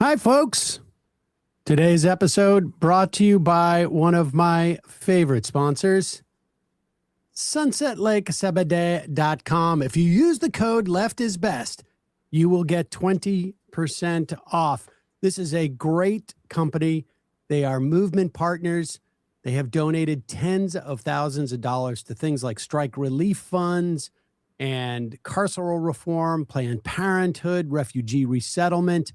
Hi, folks. Today's episode brought to you by one of my favorite sponsors, sunsetlakesabadee.com. If you use the code LEFTISBEST, you will get 20% off. This is a great company. They are movement partners. They have donated tens of thousands of dollars to things like strike relief funds and carceral reform, Planned Parenthood, refugee resettlement.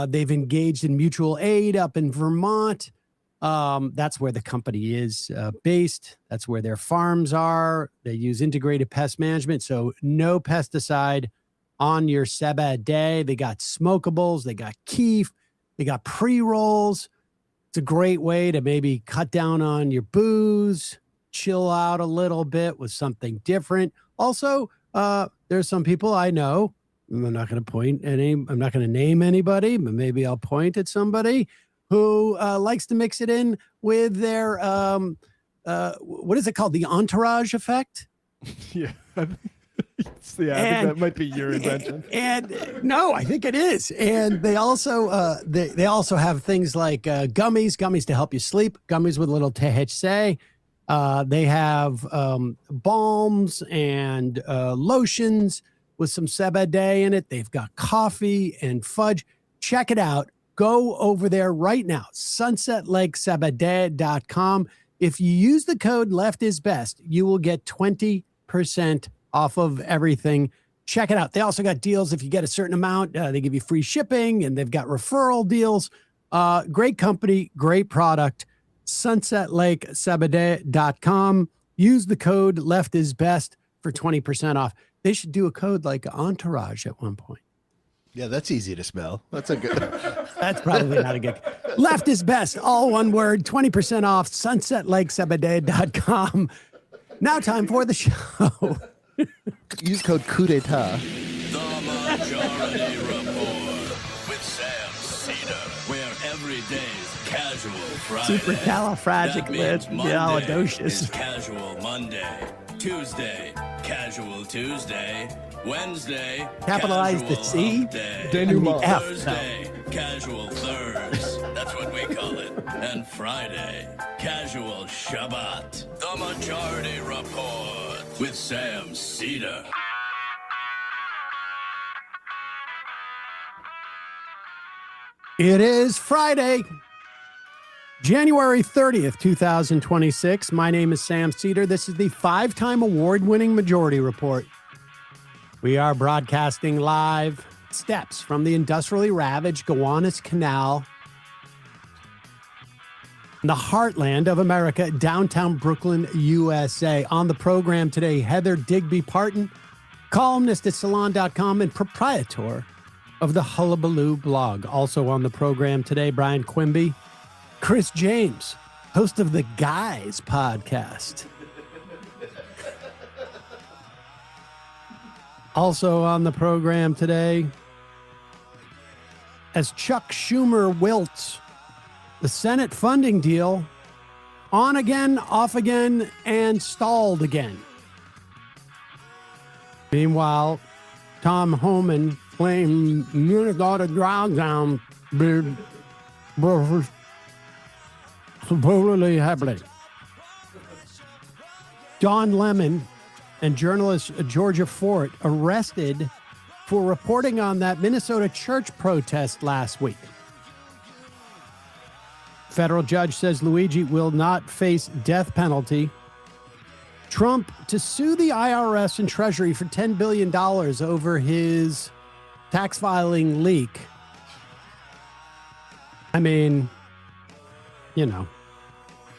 They've engaged in mutual aid up in Vermont. That's where the company is based. That's where their farms are. They use integrated pest management, so no pesticide on your Sabadee. They got smokables. They got keef. They got pre-rolls. It's a great way to maybe cut down on your booze, chill out a little bit with something different. Also, there's some people I know. I'm not going to name anybody, but maybe I'll point at somebody who likes to mix it in with their, what is it called? The entourage effect? Yeah. I think that might be your invention. And no, I think it is. And they also, they also have things like gummies to help you sleep, gummies with a little THC. They have balms and lotions with some Sabadee in it. They've got coffee and fudge. Check it out. Go over there right now, sunsetlakesabadee.com. If you use the code LEFTISBEST, you will get 20% off of everything. Check it out. They also got deals. If you get a certain amount, they give you free shipping, and they've got referral deals. Great company, great product. sunsetlakesabadee.com. Use the code LEFTISBEST for 20% off. They should do a code like Entourage at one point. Yeah, that's easy to spell. That's a good. That's probably not a good. Left is best. All one word. 20% off. sunsetlakesabadee.com. Now time for the show. Use code coup d'etat. The Majority Report with Sam Seder, where every day's casual Friday. Supercalifragilisticexpialidocious. Is casual Monday. Tuesday, casual Tuesday. Wednesday, capitalize the C, denouement. Thursday, casual Thurs. That's what we call it. And Friday, casual Shabbat. The Majority Report with Sam Seder. It is Friday, January 30th, 2026. My name is Sam Seder. This is the 5-time award-winning Majority Report. We are broadcasting live steps from the industrially ravaged Gowanus Canal in the heartland of America, downtown Brooklyn, USA. On the program today, Heather Digby Parton, columnist at Salon.com and proprietor of the Hullabaloo blog. Also on the program today, Bryan Quinby, Chris James, host of the Guys podcast. Also on the program today, as Chuck Schumer wilts the Senate funding deal on again, off again, and stalled again. Meanwhile, Tom Homan claimed Minnesota drawdown supposedly happening. Don Lemon and journalist Georgia Fort arrested for reporting on that Minnesota church protest last week. Federal judge says Luigi will not face death penalty. Trump to sue the IRS and Treasury for $10 billion over his tax filing leak. I mean, you know,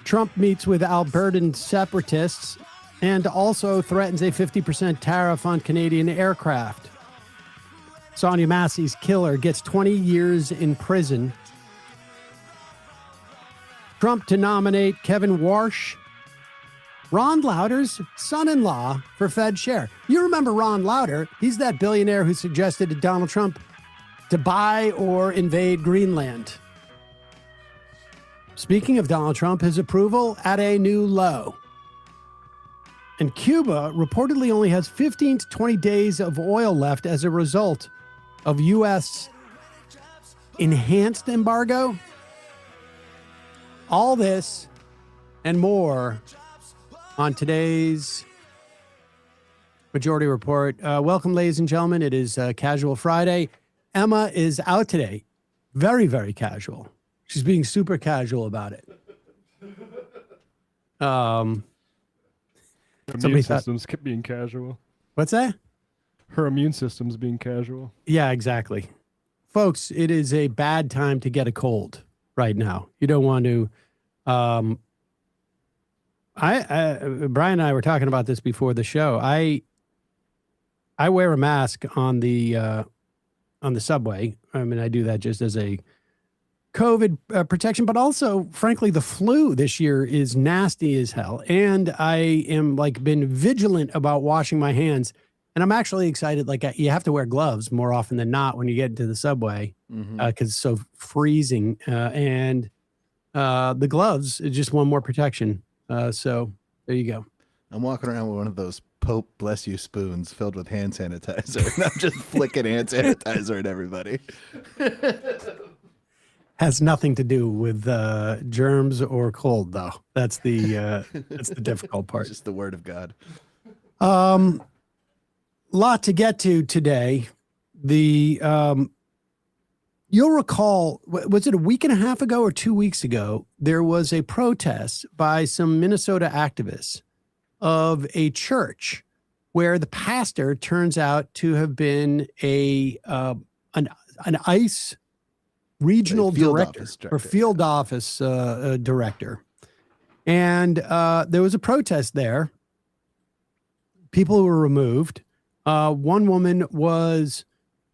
Trump meets with Albertan separatists and also threatens a 50% tariff on Canadian aircraft. Sonia Massey's killer gets 20 years in prison. Trump to nominate Kevin Warsh, Ron Lauder's son-in-law, for Fed chair. You remember Ron Lauder? He's that billionaire who suggested to Donald Trump to buy or invade Greenland. Speaking of Donald Trump, his approval at a new low. And Cuba reportedly only has 15 to 20 days of oil left as a result of U.S. enhanced embargo? All this and more on today's Majority Report. Welcome, ladies and gentlemen. It is Casual Friday. Emma is out today. Very, very casual. She's being super casual about it. Immune system's being casual. What's that? Her immune system's being casual. Yeah, exactly. Folks, it is a bad time to get a cold right now. You don't want to. Brian and I were talking about this before the show. I wear a mask on the subway. I mean, I do that just as a COVID protection, but also, frankly, the flu this year is nasty as hell. And I am been vigilant about washing my hands. And I'm actually excited. You have to wear gloves more often than not when you get into the subway because it's so freezing. And the gloves is just one more protection. So there you go. I'm walking around with one of those Pope bless you spoons filled with hand sanitizer. And I'm just flicking hand sanitizer at everybody. Has nothing to do with germs or cold, though. That's the difficult part. Just the word of God. Lot to get to today. You'll recall, was it a week and a half ago or 2 weeks ago? There was a protest by some Minnesota activists of a church where the pastor turns out to have been an ICE regional director or field office director. And there was a protest there. People were removed. One woman was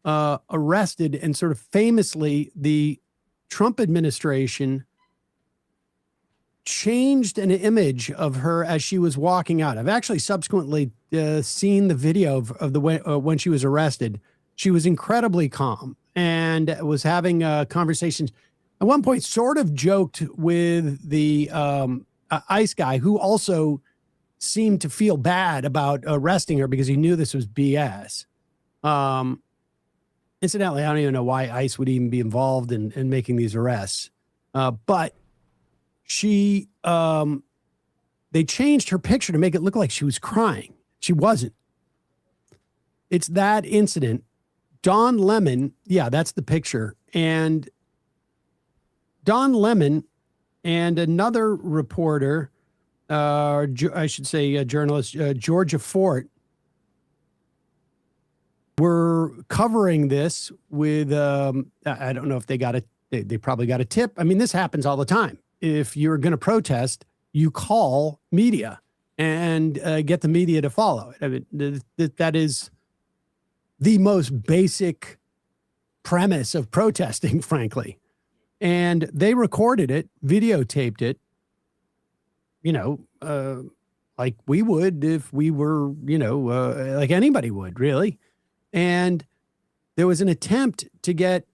arrested, and sort of famously, the Trump administration changed an image of her as she was walking out. I've actually subsequently seen the video of the way when she was arrested. She was incredibly calm and was having conversations. At one point, sort of joked with the ICE guy, who also seemed to feel bad about arresting her because he knew this was BS. Incidentally, I don't even know why ICE would even be involved in making these arrests. But they changed her picture to make it look like she was crying. She wasn't. It's that incident. Don Lemon, yeah, that's the picture. And Don Lemon and another reporter, I should say a journalist, Georgia Fort, were covering this with, I don't know if they probably got a tip. I mean, this happens all the time. If you're going to protest, you call media and get the media to follow it. I mean, that is the most basic premise of protesting, frankly. And they recorded it, videotaped it, like we would if we were, like anybody would, really. And there was an attempt to get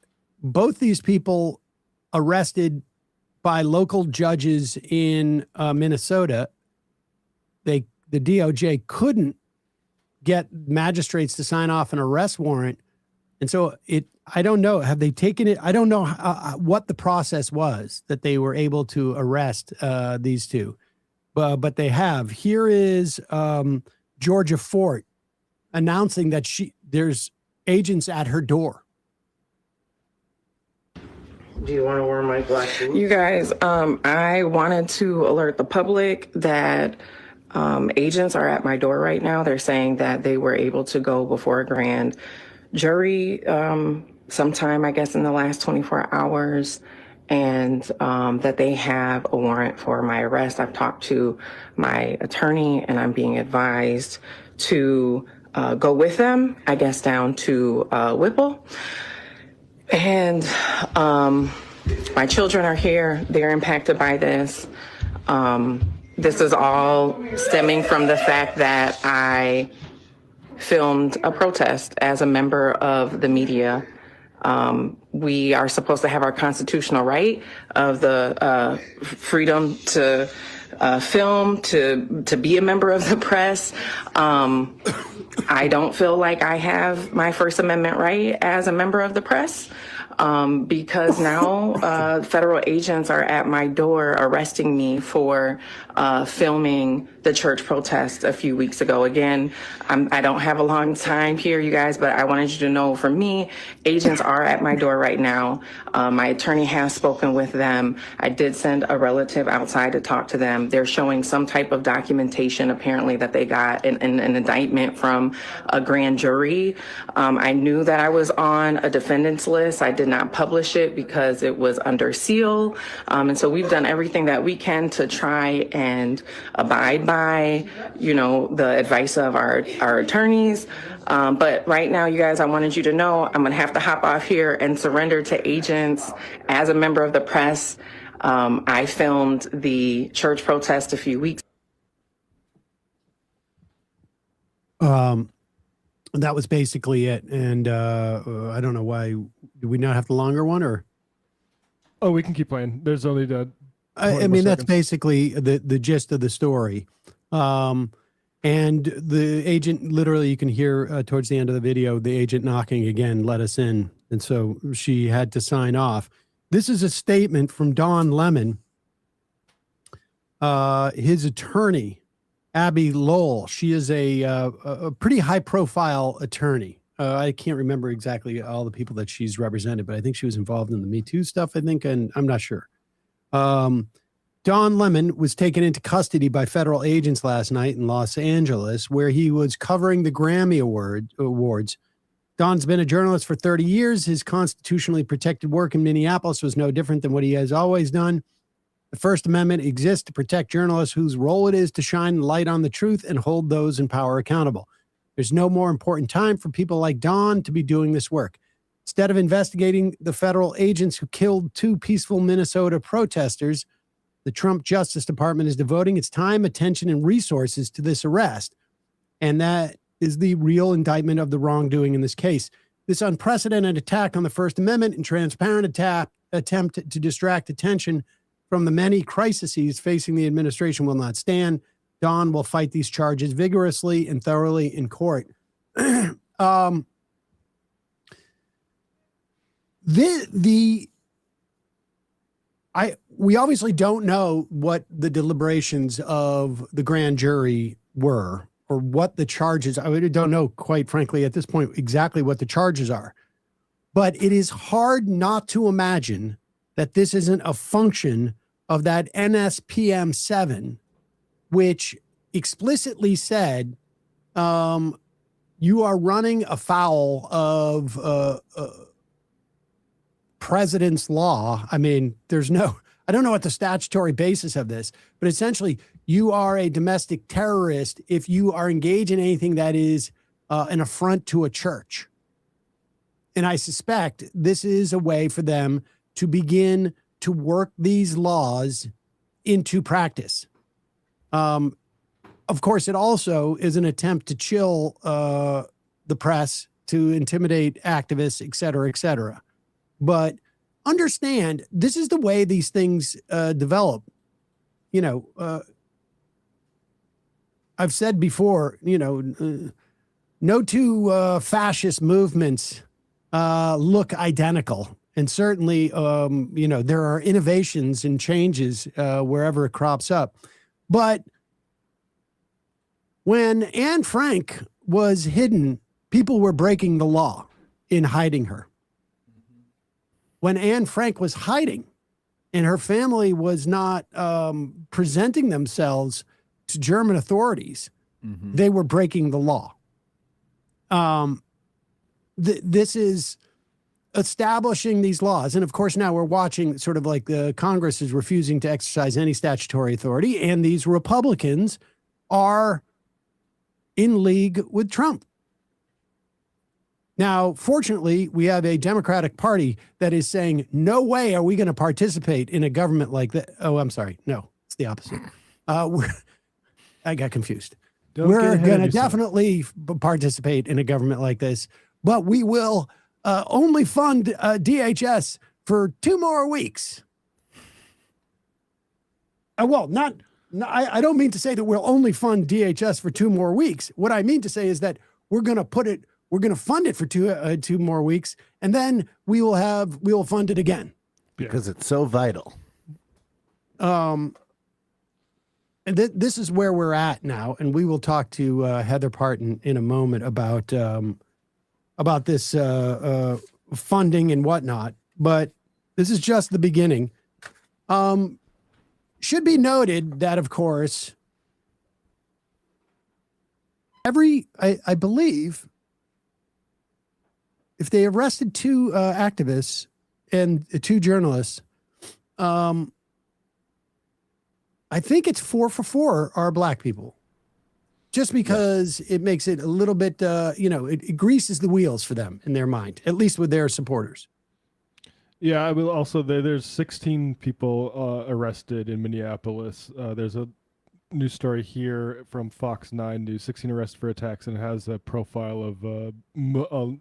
both these people arrested by local judges in Minnesota. The DOJ couldn't get magistrates to sign off an arrest warrant. And so I don't know, have they taken it? I don't know what the process was that they were able to arrest these two, but they have. Here is Georgia Fort announcing that there's agents at her door. Do you want to wear my black boots? You guys, I wanted to alert the public that agents are at my door right now. They're saying that they were able to go before a grand jury sometime, I guess, in the last 24 hours, and that they have a warrant for my arrest. I've talked to my attorney, and I'm being advised to go with them, I guess, down to Whipple. And my children are here. They're impacted by this. This is all stemming from the fact that I filmed a protest as a member of the media. We are supposed to have our constitutional right of the freedom to film, to be a member of the press. I don't feel like I have my First Amendment right as a member of the press. because now federal agents are at my door arresting me for filming the church protest a few weeks ago. Again, I don't have a long time here, you guys, but I wanted you to know, for me, agents are at my door right now. My attorney has spoken with them. I did send a relative outside to talk to them. They're showing some type of documentation, apparently, that they got an indictment from a grand jury. I knew that I was on a defendant's list. I did not publish it because it was under seal. And so we've done everything that we can to try and abide by, the advice of our attorneys. But right now, you guys, I wanted you to know I'm going to have to hop off here and surrender to agents as a member of the press. I filmed the church protest a few weeks. That was basically it. And I don't know why. Do we not have the longer one, or? Oh, we can keep playing. There's only the. I mean, that's basically the gist of the story. And the agent, literally, you can hear towards the end of the video, the agent knocking again, let us in. And so she had to sign off. This is a statement from Don Lemon, his attorney, Abby Lowell. She is a pretty high profile attorney. I can't remember exactly all the people that she's represented, but I think she was involved in the Me Too stuff, I think, and I'm not sure. Don Lemon was taken into custody by federal agents last night in Los Angeles, where he was covering the Grammy Awards. Don's been a journalist for 30 years. His constitutionally protected work in Minneapolis was no different than what he has always done. The First Amendment exists to protect journalists whose role it is to shine light on the truth and hold those in power accountable. There's no more important time for people like Don to be doing this work. Instead of investigating the federal agents who killed 2 peaceful Minnesota protesters, the Trump Justice Department is devoting its time, attention, and resources to this arrest. And that is the real indictment of the wrongdoing in this case. This unprecedented attack on the First Amendment and transparent attempt to distract attention from the many crises facing the administration will not stand. Don will fight these charges vigorously and thoroughly in court. We obviously don't know what the deliberations of the grand jury were or what the charges. I don't know, quite frankly, at this point, exactly what the charges are. But it is hard not to imagine that this isn't a function of that NSPM 7, which explicitly said you are running afoul of president's law. I mean, I don't know what the statutory basis of this, but essentially you are a domestic terrorist if you are engaged in anything that is an affront to a church. And I suspect this is a way for them to begin to work these laws into practice. Of course, it also is an attempt to chill the press, to intimidate activists, et cetera, et cetera. But understand, this is the way these things develop. I've said before, no two fascist movements look identical. And certainly, there are innovations and changes wherever it crops up. But when Anne Frank was hidden, people were breaking the law in hiding her. When Anne Frank was hiding and her family was not presenting themselves to German authorities, they were breaking the law. This is establishing these laws. And of course, now we're watching sort of like the Congress is refusing to exercise any statutory authority. And these Republicans are in league with Trump. Now, fortunately, we have a Democratic Party that is saying, no way are we going to participate in a government like that. Oh, I'm sorry. No, it's the opposite. I got confused. We're going to definitely participate in a government like this, but we will only fund DHS for 2 more weeks. I don't mean to say that we'll only fund DHS for 2 more weeks. What I mean to say is that we're going to put it We're going to fund it for two more weeks, and then we will fund it again because it's so vital. And this is where we're at now, and we will talk to Heather Parton in a moment about this funding and whatnot. But this is just the beginning. Should be noted that, of course, I believe, if they arrested two activists and two journalists, I think it's 4 for 4 are black people, just because it makes it a little bit, it greases the wheels for them in their mind, at least with their supporters. Yeah, I will also, there's 16 people arrested in Minneapolis. There's a news story here from Fox 9 News, 16 arrested for attacks, and it has a profile of a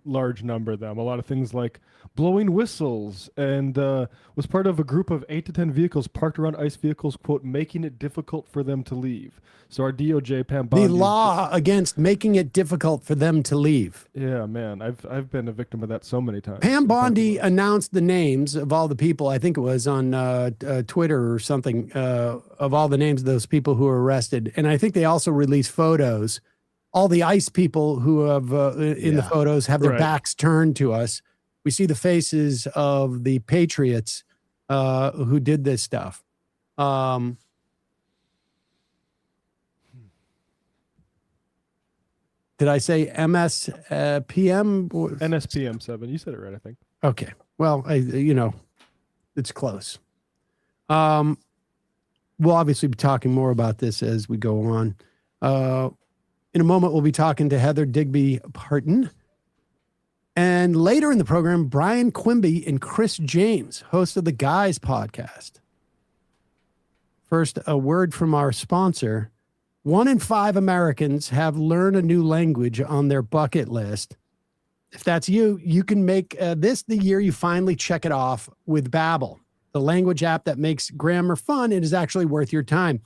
large number of them. A lot of things like blowing whistles, and was part of a group of 8 to 10 vehicles parked around ICE vehicles, quote, making it difficult for them to leave. So our DOJ, Pam Bondi... The law against making it difficult for them to leave. Yeah, man, I've been a victim of that so many times. Pam Bondi announced the names of all the people, I think it was on Twitter or something, of all the names of those people who were arrested. And I think they also released photos. All the ICE people who have in the photos have their backs turned to us. We see the faces of the patriots who did this stuff. Did I say MSPM? NSPM 7. You said it right, I think. Okay. Well, it's close. We'll obviously be talking more about this as we go on. In a moment, we'll be talking to Heather Digby Parton. And later in the program, Bryan Quinby and Chris James, host of the Guys podcast. First, a word from our sponsor. 1 in 5 Americans have learned a new language on their bucket list. If that's you, you can make this the year you finally check it off with Babbel, the language app that makes grammar fun and is actually worth your time.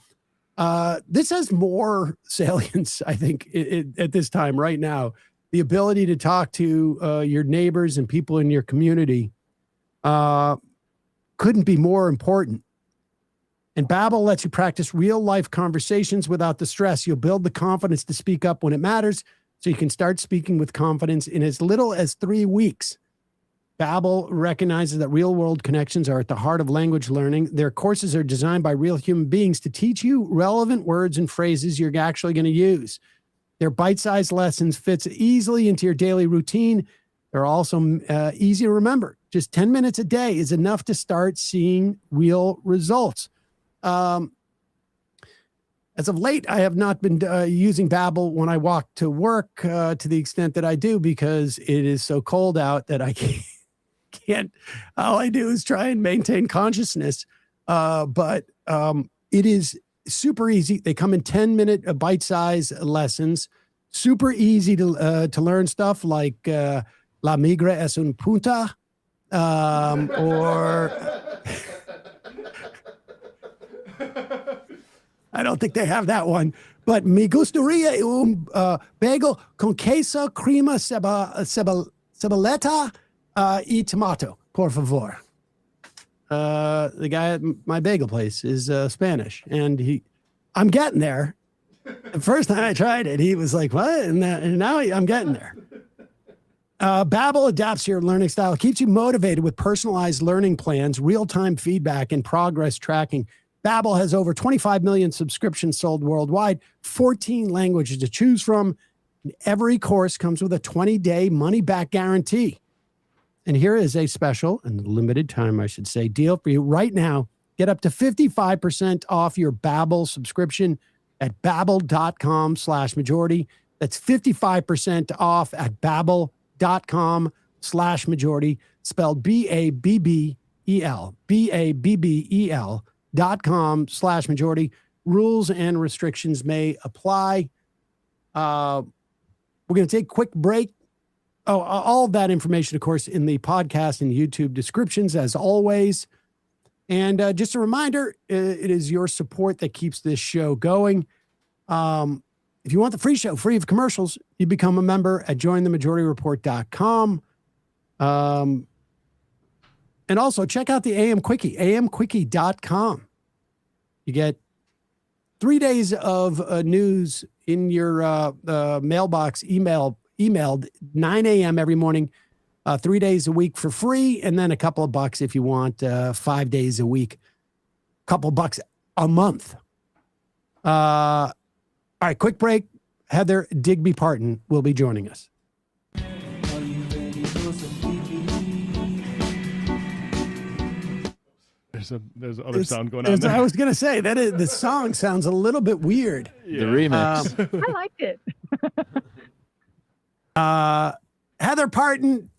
This has more salience, I think, at this time right now. The ability to talk to your neighbors and people in your community couldn't be more important. And Babbel lets you practice real-life conversations without the stress. You'll build the confidence to speak up when it matters, so you can start speaking with confidence in as little as 3 weeks. Babbel recognizes that real-world connections are at the heart of language learning. Their courses are designed by real human beings to teach you relevant words and phrases you're actually going to use. Their bite-sized lessons fits easily into your daily routine. They're also easy to remember. Just 10 minutes a day is enough to start seeing real results. As of late, I have not been using Babbel when I walk to work to the extent that I do, because it is so cold out that I can't. All I do is try and maintain consciousness. But it is super easy. They come in 10-minute bite-sized lessons. Super easy to learn stuff like La migra es un punta, or I don't think they have that one, but me gustaría un bagel con queso, crema, ceboleta y tomato, por favor. The guy at my bagel place is Spanish, and I'm getting there. The first time I tried it, he was like, what? And now I'm getting there. Babbel adapts to your learning style, keeps you motivated with personalized learning plans, real-time feedback, and progress tracking. Babbel has over 25 million subscriptions sold worldwide, 14 languages to choose from. And every course comes with a 20-day money-back guarantee. And here is a special and limited time, I should say, deal for you right now. Get up to 55% off your Babbel subscription at babbel.com/majority. That's 55% off at babbel.com/majority, spelled BABBEL, BABBEL.com/majority. Rules and restrictions may apply. We're going to take a quick break. Oh, all of that information, of course, in the podcast and YouTube descriptions, as always. And just a reminder, it is your support that keeps this show going. If If you want the free show, free of commercials, you become a member at jointhemajorityreport.com. And also check out the AM Quickie, amquickie.com. You get 3 days of news in your mailbox, emailed 9 a.m. every morning, 3 days a week for free, and then a couple of bucks if you want 5 days a week, couple bucks a month. All right, quick break. Heather Digby Parton will be joining us. There's other sound going on there. I was going to say that the song sounds a little bit weird. The remix. I liked it. Heather Parton,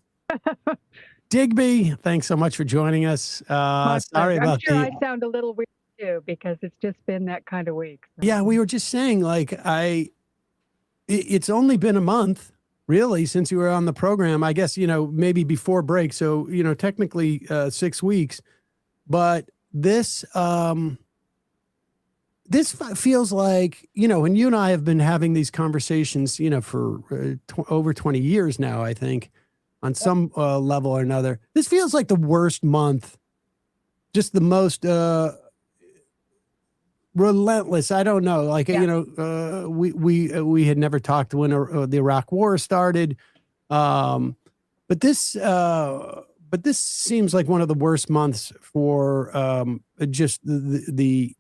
Digby, thanks so much for joining us. Sorry about I'm sure I sound a little weird too, because it's just been that kind of week. So. Yeah, we were just saying, like, it's only been a month, really, since you were on the program. I guess, maybe before break. So, technically 6 weeks. But this feels like, when you and I have been having these conversations, for over 20 years now, I think, on some level or another, this feels like the worst month, just the most relentless. I don't know. Like, we had never talked when the Iraq War started. But this seems like one of the worst months for just the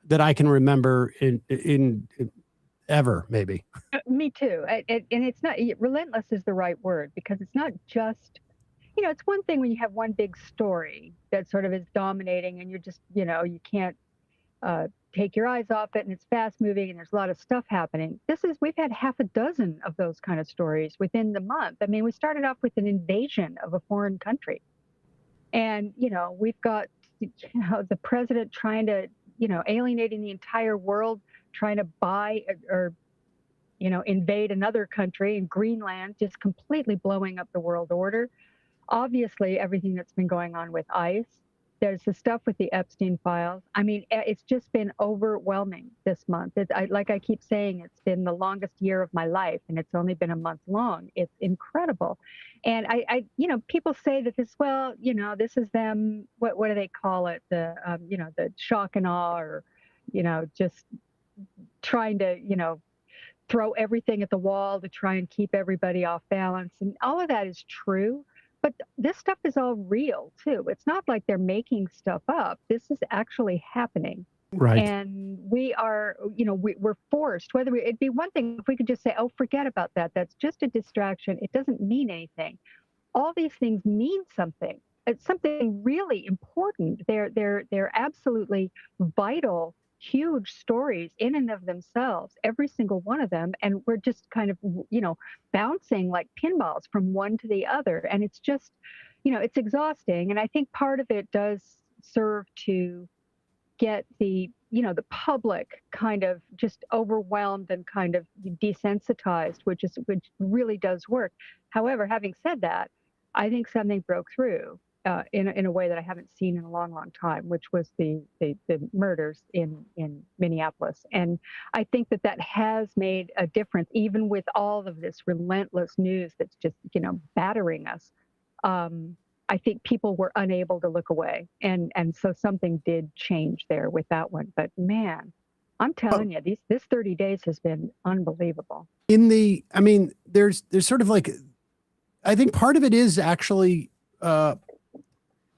that I can remember in ever, maybe. Me too. And it's not, relentless is the right word, because it's not just, it's one thing when you have one big story that sort of is dominating and you're just, you can't take your eyes off it, and it's fast moving and there's a lot of stuff happening. We've had half a dozen of those kind of stories within the month. I mean, we started off with an invasion of a foreign country, and, we've got, the president trying to, alienating the entire world, trying to buy or, invade another country, in Greenland, just completely blowing up the world order. Obviously, everything that's been going on with ICE. There's the stuff with the Epstein files. I mean, it's just been overwhelming this month. Like I keep saying, it's been the longest year of my life, and it's only been a month long. It's incredible. And I people say that this is them. What do they call it? The shock and awe, or, just trying to, throw everything at the wall to try and keep everybody off balance. And all of that is true. But this stuff is all real, too. It's not like they're making stuff up. This is actually happening. Right. And we are, we're forced, it'd be one thing if we could just say, oh, forget about that. That's just a distraction. It doesn't mean anything. All these things mean something. It's something really important. They're absolutely vital, huge stories in and of themselves, every single one of them. And we're just kind of, bouncing like pinballs from one to the other. And it's just, it's exhausting. And I think part of it does serve to get the public kind of just overwhelmed and kind of desensitized, which really does work. However, having said that, I think something broke through in a way that I haven't seen in a long, long time, which was the murders in Minneapolis. And I think that has made a difference, even with all of this relentless news that's just, battering us. I think people were unable to look away. And so something did change there with that one. But man, I'm telling you, this 30 days has been unbelievable. There's sort of like, I think part of it is actually,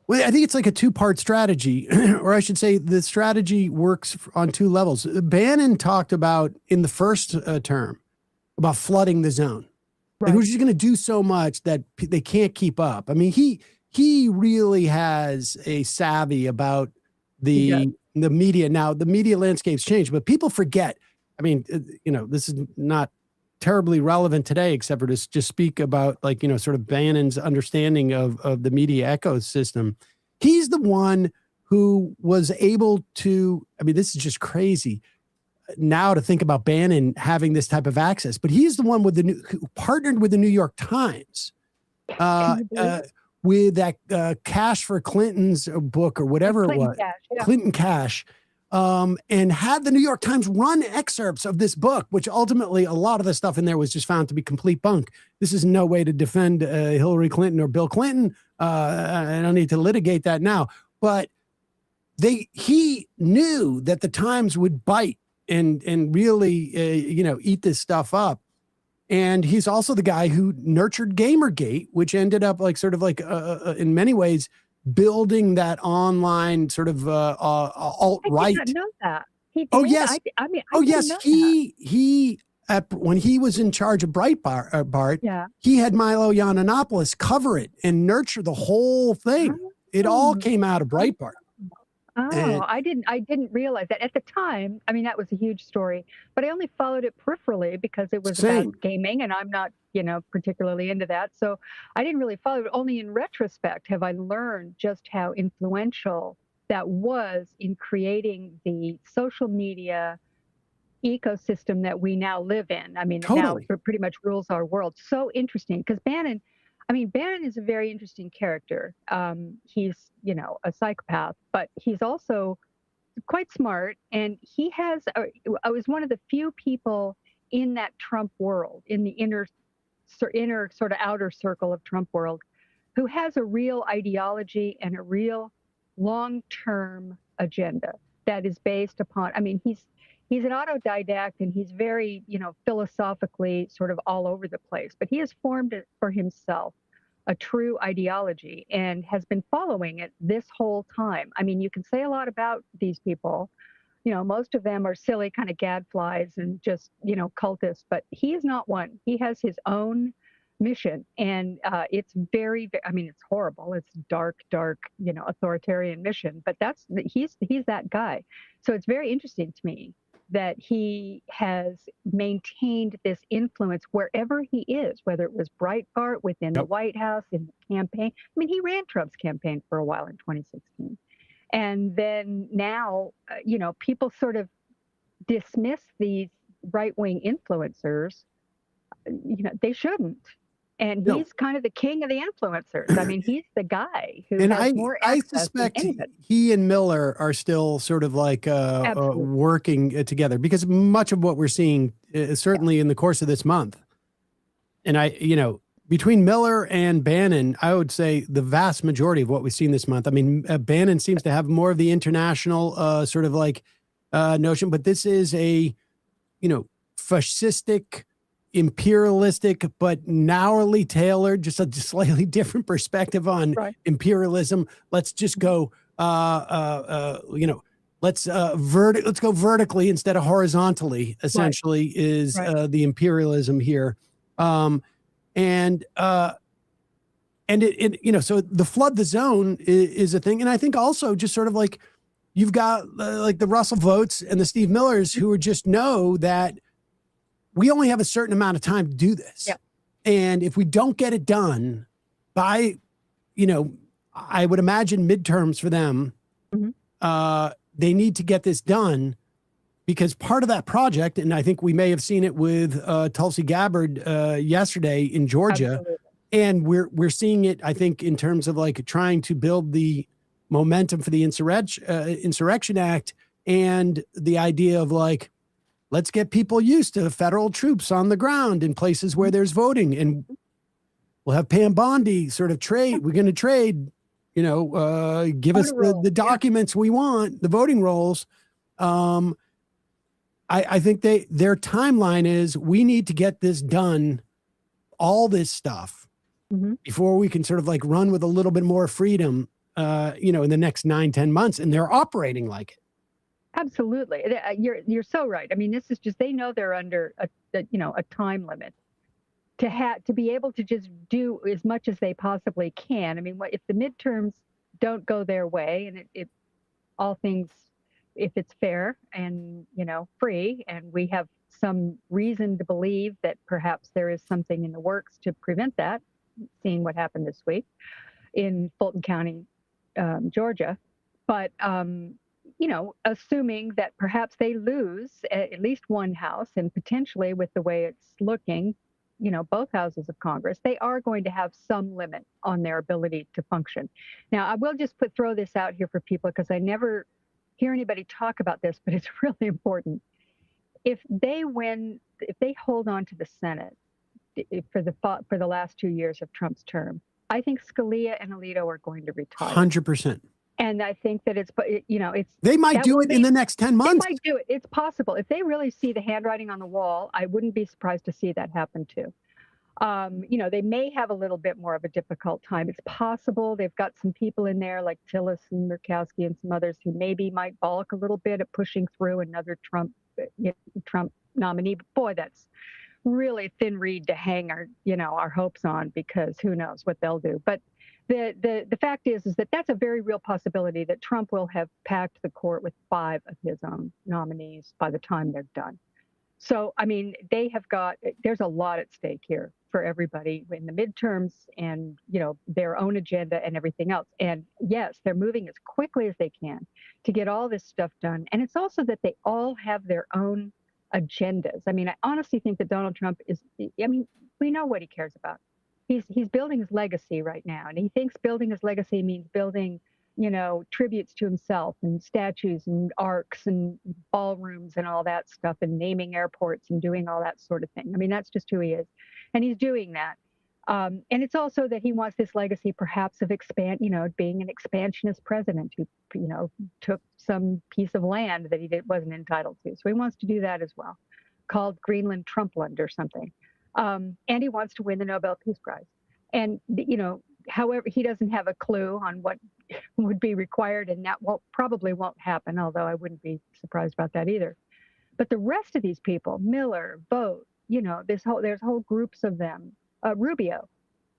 I think it's like a two-part strategy, or I should say the strategy works on two levels. Bannon talked about in the first term about flooding the zone. Right. Like, we're just going to do so much that they can't keep up. I mean, he really has a savvy about the media. Now, the media landscape's changed, but people forget. I mean, this is not terribly relevant today, except for to just speak about, like, sort of Bannon's understanding of the media ecosystem. He's the one who was able to, this is just crazy now to think about Bannon having this type of access, but he's the one who partnered with the New York Times with that Cash for Clinton's book, or whatever it was, Clinton Cash, and had the New York Times run excerpts of this book, which ultimately a lot of the stuff in there was just found to be complete bunk. This is no way to defend Hillary Clinton or Bill Clinton. I don't need to litigate that now, but he knew that the Times would bite and really, eat this stuff up. And he's also the guy who nurtured Gamergate, which ended up in many ways building that online sort of alt-right. I did not know that. He did? Oh, yes. I mean, Oh, didn't yes. know that. When he was in charge of Breitbart, Bart, Yeah. he had Milo Yiannopoulos cover it and nurture the whole thing. It all came out of Breitbart. Oh, And- I didn't realize that at the time. I mean, that was a huge story, but I only followed it peripherally because it was Same. about gaming, and I'm not, particularly into that. So I didn't really follow it. Only in retrospect have I learned just how influential that was in creating the social media ecosystem that we now live in. I mean, Totally. now pretty much rules our world. So interesting because Bannon is a very interesting character. He's, a psychopath, but he's also quite smart. And he has, I was one of the few people in that Trump world, in the inner sort of outer circle of Trump world, who has a real ideology and a real long-term agenda that is based upon, he's an autodidact and he's very, philosophically sort of all over the place, but he has formed it for himself a true ideology and has been following it this whole time. I mean, you can say a lot about these people. Most of them are silly kind of gadflies and just, cultists, but he is not one. He has his own mission. And it's it's horrible. It's dark, authoritarian mission, but he's that guy. So it's very interesting to me that he has maintained this influence wherever he is, whether it was Breitbart, within the White House, in the campaign. I mean, he ran Trump's campaign for a while in 2016. And then now, people sort of dismiss these right-wing influencers. They shouldn't. And he's kind of the king of the influencers. I mean, he's the guy who has more I access suspect than anybody. he and Miller are still sort of like working together, because much of what we're seeing is certainly in the course of this month. And between Miller and Bannon, I would say the vast majority of what we've seen this month. I mean, Bannon seems to have more of the international sort of like notion, but this is a, fascistic, imperialistic, but narrowly tailored, just a slightly different perspective on imperialism. Let's just go, let's go vertically instead of horizontally, essentially, is the imperialism here. So the flood the zone is a thing. And I think also just sort of like, you've got like the Russell Votes and the Steve Millers who just know that we only have a certain amount of time to do this. Yep. And if we don't get it done by, I would imagine midterms for them, they need to get this done, because part of that project, and I think we may have seen it with Tulsi Gabbard yesterday in Georgia, Absolutely. and we're seeing it, I think, in terms of like trying to build the momentum for the Insurrection Act, and the idea of like, let's get people used to federal troops on the ground in places where there's voting, and we'll have Pam Bondi sort of trade. We're going to trade, give us the documents we want, the voting rolls. I think their timeline is, we need to get this done, all this stuff, before we can sort of like run with a little bit more freedom, in the next 9-10 months. And they're operating like it. Absolutely. You're so right. I mean, this is just, they know they're under a time limit to be able to just do as much as they possibly can. I mean, if the midterms don't go their way, and it all things, if it's fair and, free, and we have some reason to believe that perhaps there is something in the works to prevent that, seeing what happened this week in Fulton County, Georgia. But, assuming that perhaps they lose at least one house, and potentially, with the way it's looking, both houses of Congress, they are going to have some limit on their ability to function. Now, I will just throw this out here for people, because I never hear anybody talk about this, but it's really important. If they win, if they hold on to the Senate for the last 2 years of Trump's term, I think Scalia and Alito are going to retire. 100%. And I think that it's they might do it in the next 10 months. They might do it. It's possible. If they really see the handwriting on the wall, I wouldn't be surprised to see that happen too. They may have a little bit more of a difficult time. It's possible they've got some people in there like Tillis and Murkowski and some others who maybe might balk a little bit at pushing through another Trump nominee. But boy, that's really thin reed to hang our hopes on, because who knows what they'll do. But the fact is that that's a very real possibility that Trump will have packed the court with 5 of his own nominees by the time they're done. So, I mean, there's a lot at stake here for everybody in the midterms and, their own agenda and everything else. And yes, they're moving as quickly as they can to get all this stuff done. And it's also that they all have their own agendas. I mean, I honestly think that Donald Trump we know what he cares about. He's building his legacy right now. And he thinks building his legacy means building tributes to himself and statues and arcs and ballrooms and all that stuff and naming airports and doing all that sort of thing. I mean, that's just who he is. And he's doing that. And it's also that he wants this legacy perhaps of being an expansionist president who, took some piece of land that he wasn't entitled to. So he wants to do that as well, called Greenland Trumpland or something. And he wants to win the Nobel Peace Prize. And, however, he doesn't have a clue on what would be required, and that probably won't happen, although I wouldn't be surprised about that either. But the rest of these people, Miller, Vogt, there's whole groups of them, Rubio,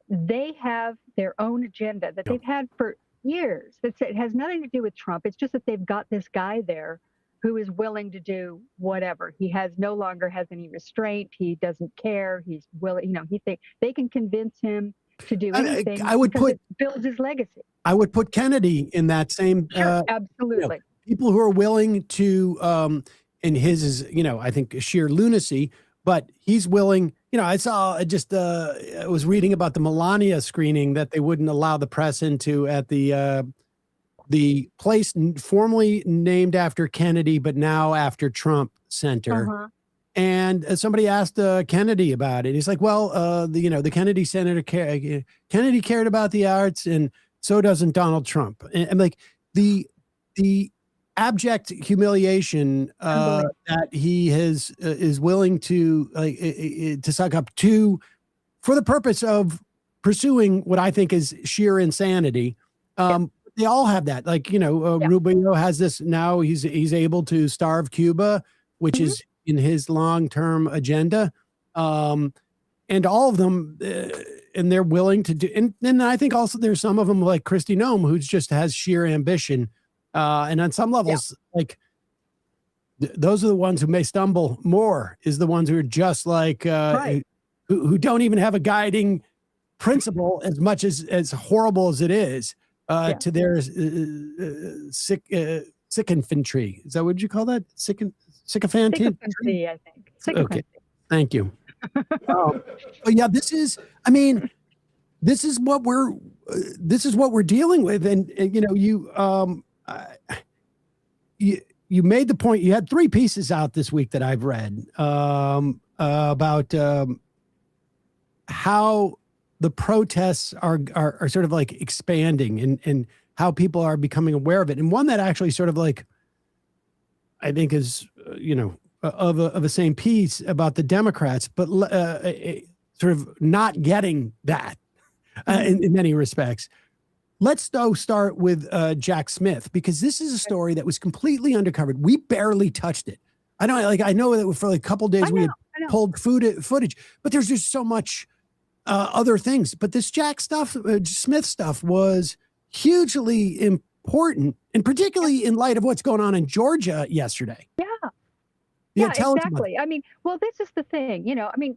they have their own agenda that they've had for years. It has nothing to do with Trump. It's just that they've got this guy there who is willing to do whatever. He no longer has any restraint. He doesn't care. He's willing, he thinks they can convince him to do anything. It builds his legacy. I would put Kennedy in that same. Sure, absolutely. People who are willing to, and his is, I think sheer lunacy, but he's willing. I was reading about the Melania screening that they wouldn't allow the press into at the place formerly named after Kennedy, but now after Trump Center. Uh-huh. And somebody asked Kennedy about it. He's like, well, the Kennedy Center, Kennedy cared about the arts, and so doesn't Donald Trump. And like the abject humiliation that he is willing to suck up to for the purpose of pursuing what I think is sheer insanity. They all have that. Like, Rubio has this now. He's able to starve Cuba, which is in his long-term agenda. And all of them, and they're willing to do. And then I think also there's some of them like Kristi Noem, who just has sheer ambition. And on some levels, like those are the ones who may stumble more, is the ones who are just like, who don't even have a guiding principle as much as horrible as it is. To their sycophancy. Is that what you call that? Sycophancy, I think. Sycophancy. Okay, thank you. But yeah, this is what we're dealing with, and you made the point. You had 3 pieces out this week that I've read about how the protests are sort of like expanding and how people are becoming aware of it. And one that actually sort of like, I think is, of a same piece about the Democrats, but sort of not getting that in many respects. Let's though start with Jack Smith, because this is a story that was completely undercovered. We barely touched it. I know that for like a couple of days we had pulled footage, but there's just so much other things. But this Jack Smith stuff was hugely important, and particularly in light of what's going on in Georgia yesterday. Yeah, exactly. I mean, well, this is the thing,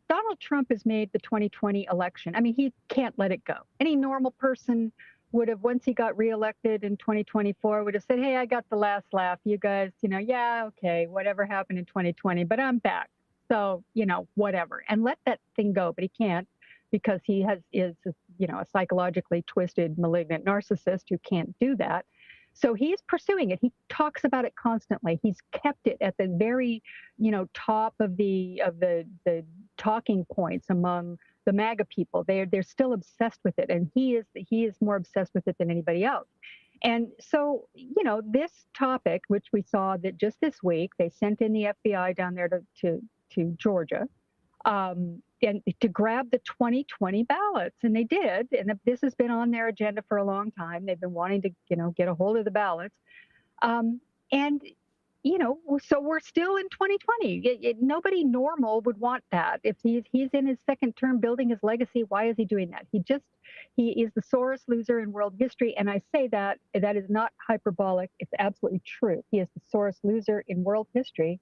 Donald Trump has made the 2020 election. I mean, he can't let it go. Any normal person would have, once he got reelected in 2024, would have said, hey, I got the last laugh. You guys, okay, whatever happened in 2020, but I'm back. So, whatever, and let that thing go. But he can't, because he is a psychologically twisted, malignant narcissist who can't do that. So he's pursuing it. He talks about it constantly. He's kept it at the very, top of the talking points among the MAGA people. They're still obsessed with it, and he is more obsessed with it than anybody else. And so, this topic, which we saw that just this week, they sent in the FBI down there to Georgia, and to grab the 2020 ballots, and they did. And this has been on their agenda for a long time. They've been wanting to, get a hold of the ballots, and so we're still in 2020. Nobody normal would want that. If he's in his second term building his legacy, why is he doing that? He is the sorest loser in world history. And I say that is not hyperbolic. It's absolutely true. He is the sorest loser in world history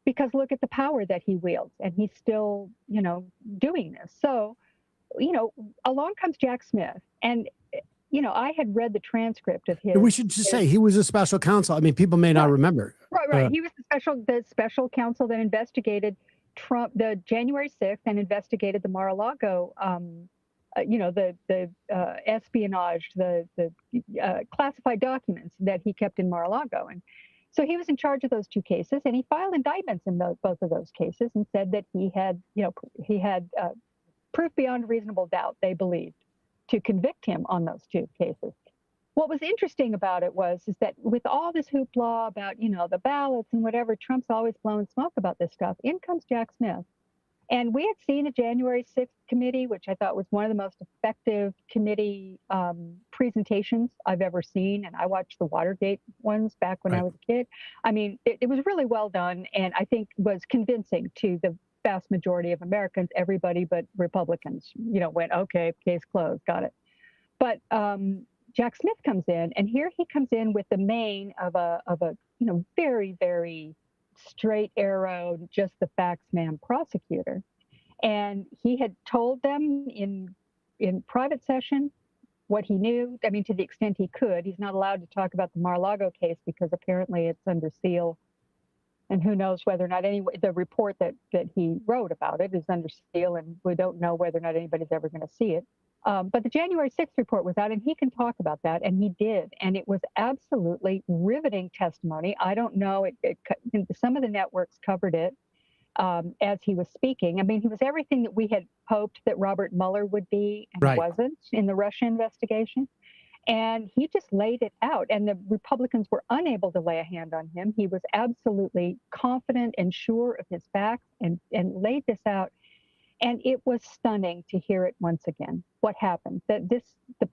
because look at the power that he wields, and he's still, doing this. So, along comes Jack Smith, and I had read the transcript of his. We should just say he was a special counsel. I mean, people may not remember. Right. He was the special counsel that investigated Trump, the January 6th, and investigated the Mar-a-Lago, the espionage, the classified documents that he kept in Mar-a-Lago. And so he was in charge of those two cases, and he filed indictments in both of those cases and said that he had proof beyond reasonable doubt, they believed, to convict him on those two cases. What was interesting about it is that with all this hoopla about, the ballots and whatever, Trump's always blowing smoke about this stuff. In comes Jack Smith. And we had seen a January 6th committee, which I thought was one of the most effective committee presentations I've ever seen. And I watched the Watergate ones back when I was a kid. I mean, it was really well done, and I think was convincing to the vast majority of Americans. Everybody but Republicans, went, okay, case closed, got it. But Jack Smith comes in, and here he comes in with the main of a very, very straight arrow, just the facts man prosecutor. And he had told them in private session what he knew. I mean, to the extent he could. He's not allowed to talk about the Mar-a-Lago case because apparently it's under seal. And who knows whether or not the report that he wrote about it is under seal, and we don't know whether or not anybody's ever going to see it. But the January 6th report was out, and he can talk about that, and he did. And it was absolutely riveting testimony. I don't know, some of the networks covered it as he was speaking. I mean, he was everything that we had hoped that Robert Mueller would be, and he wasn't in the Russia investigation. And he just laid it out, and the Republicans were unable to lay a hand on him. He was absolutely confident and sure of his facts and laid this out. And it was stunning to hear it once again. What happened? The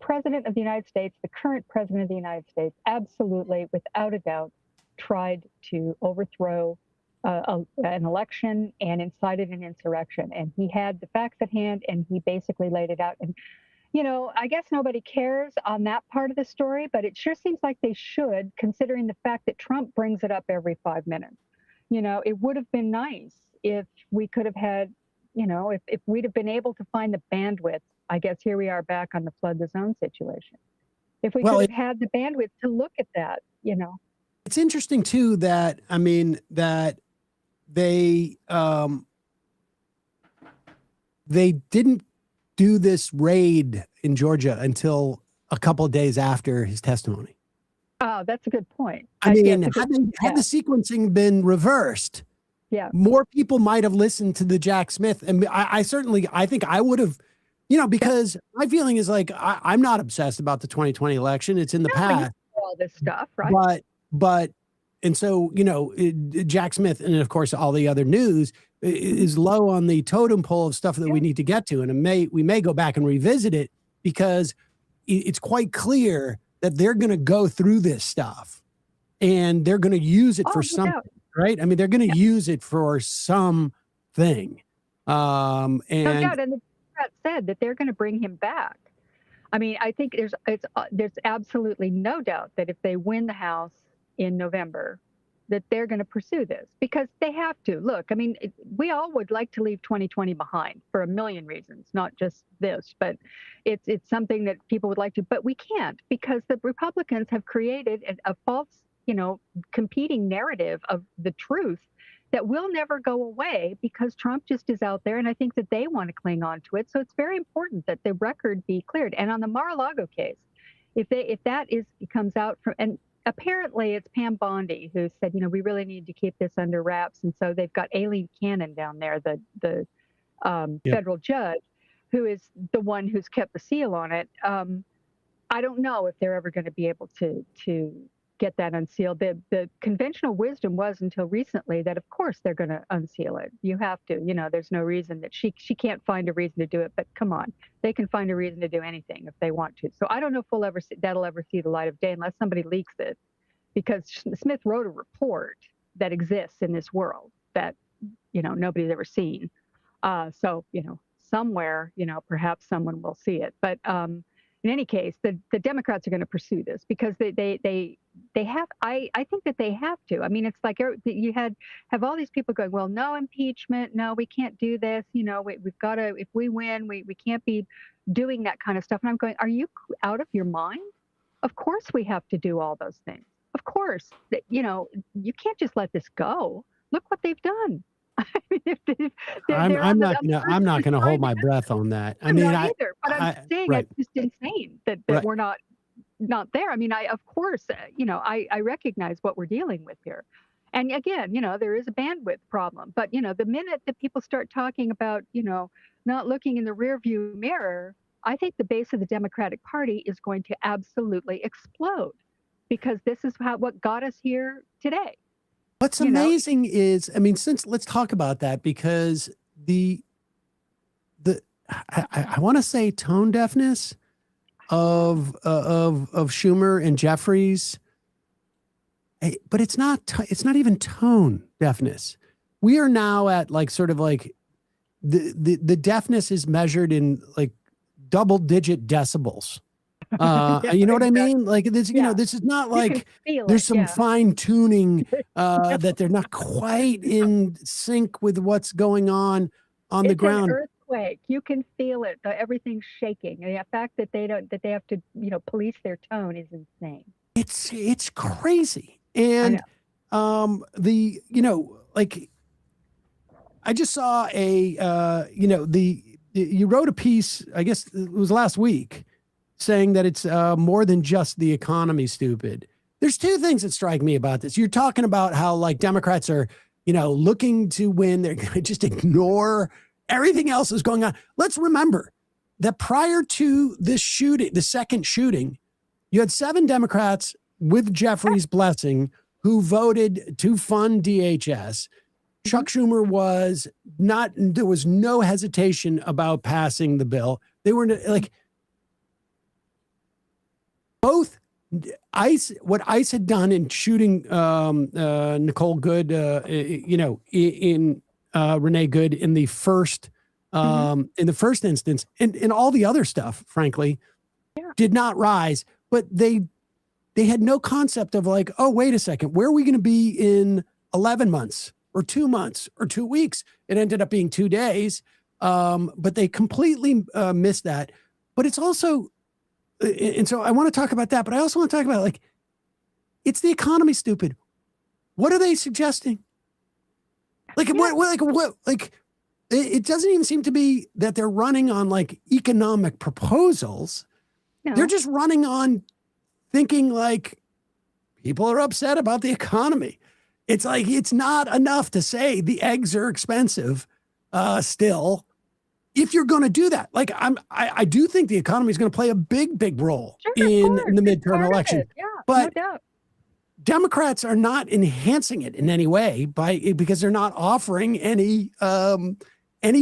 president of the United States, the current president of the United States, absolutely, without a doubt, tried to overthrow an election and incited an insurrection. And he had the facts at hand, and he basically laid it out. And I guess nobody cares on that part of the story, but it sure seems like they should, considering the fact that Trump brings it up every 5 minutes. It would have been nice if we could have had, if we'd have been able to find the bandwidth. I guess here we are back on the flood the zone situation. If we could have had the bandwidth to look at that, It's interesting too that they didn't do this raid in Georgia until a couple of days after his testimony. Oh, that's a good point. I mean, had the sequencing been reversed, more people might have listened to the Jack Smith. And I think I would have, because my feeling is like, I'm not obsessed about the 2020 election. It's in the past. All this stuff, right? And so, Jack Smith, and of course, all the other news is low on the totem pole of stuff that we need to get to. And we may go back and revisit it because it's quite clear that they're going to go through this stuff and they're going to use it for something, right? I mean, they're going to use it for something. And no doubt. And the Democrats said that they're going to bring him back. I mean, I think there's absolutely no doubt that if they win the House in November, that they're going to pursue this because they have to. Look, I mean, we all would like to leave 2020 behind for a million reasons, not just this, but it's something that people would like to, but we can't because the Republicans have created a false, competing narrative of the truth that will never go away because Trump just is out there. And I think that they want to cling on to it. So it's very important that the record be cleared. And on the Mar-a-Lago case, if that comes out from, and apparently it's Pam Bondi who said, we really need to keep this under wraps, and so they've got Aileen Cannon down there, the Yep. federal judge, who is the one who's kept the seal on it. I don't know if they're ever going to be able to get that unsealed. The conventional wisdom was until recently that of course they're going to unseal it. You have to, there's no reason that she can't find a reason to do it, but come on, they can find a reason to do anything if they want to. So I don't know if that'll ever see the light of day unless somebody leaks it, because Smith wrote a report that exists in this world that, nobody's ever seen. So, somewhere, perhaps someone will see it. But in any case, the Democrats are going to pursue this because they have. I think that they have to. I mean, it's like you have all these people going, well, no impeachment, no, we can't do this. We've got to. If we win, we can't be doing that kind of stuff. And I'm going, are you out of your mind? Of course we have to do all those things. Of course, you can't just let this go. Look what they've done. I'm not going to hold my breath on that. I mean, not either, but I'm saying right. it's just insane that Right. we're not there. I mean, of course, I recognize what we're dealing with here. And again, there is a bandwidth problem, but the minute that people start talking about, not looking in the rearview mirror, I think the base of the Democratic Party is going to absolutely explode, because this is what got us here today. What's amazing is, I mean, let's talk about that, because I want to say tone deafness of Schumer and Jeffries, but it's not even tone deafness. We are now at the deafness is measured in like double-digit decibels. You know what I mean? Like this, this is not like there's some fine tuning that they're not quite in sync with what's going on the ground. An earthquake. You can feel it. Everything's shaking. And the fact that they have to, police their tone is insane. It's crazy. And I just saw you wrote a piece, I guess it was last week, saying that it's more than just the economy, stupid. There's two things that strike me about this. You're talking about how like Democrats are, looking to win. They're going to just ignore everything else that's going on. Let's remember that prior to this shooting, the second shooting, you had 7 Democrats with Jeffrey's blessing who voted to fund DHS. Chuck Schumer there was no hesitation about passing the bill. They were like, both what ICE had done in shooting Nicole Good, in Renee Good in the first instance, and all the other stuff, frankly, did not rise. But they had no concept of like, oh, wait a second, where are we going to be in 11 months or 2 months or 2 weeks? It ended up being 2 days, but they completely missed that. But it's also, and so I want to talk about that, but I also want to talk about like, it's the economy, stupid. What are they suggesting? Like, it doesn't even seem to be that they're running on like economic proposals. No. They're just running on thinking like people are upset about the economy. It's like, it's not enough to say the eggs are expensive still. If you're going to do that, like I do think the economy is going to play a big role in the midterm election. Yeah, but no doubt. Democrats are not enhancing it in any way because they're not offering any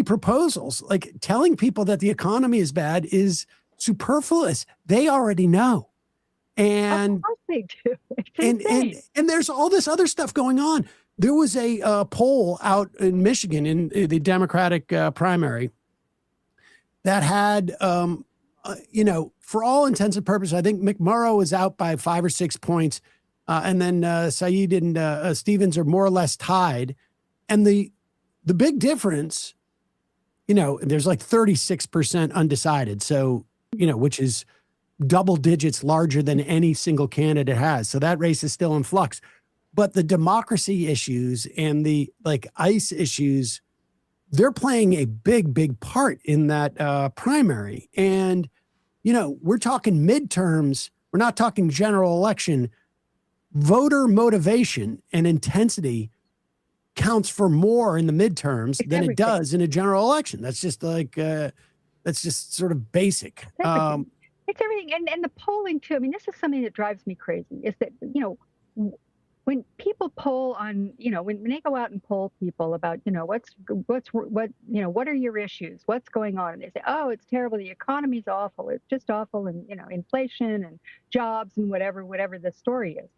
proposals. Like telling people that the economy is bad is superfluous. They already know. And of course they do. And there's all this other stuff going on. There was a poll out in Michigan in the Democratic primary that had, for all intents and purposes, I think McMurrow was out by 5 or 6 points. And then Said and Stevens are more or less tied. And the big difference, there's like 36% undecided. So, which is double digits larger than any single candidate has. So that race is still in flux. But the democracy issues and the ICE issues, they're playing a big part in that primary. And, we're talking midterms We're not talking general election. Voter motivation and intensity counts for more in the midterms than it does in a general election. That's just like, that's just sort of basic. It's everything. And the polling too. I mean, this is something that drives me crazy is that, when people poll on, when they go out and poll people about, what are your issues? What's going on? And they say, oh, it's terrible. The economy's awful. It's just awful. And, inflation and jobs and whatever the story is.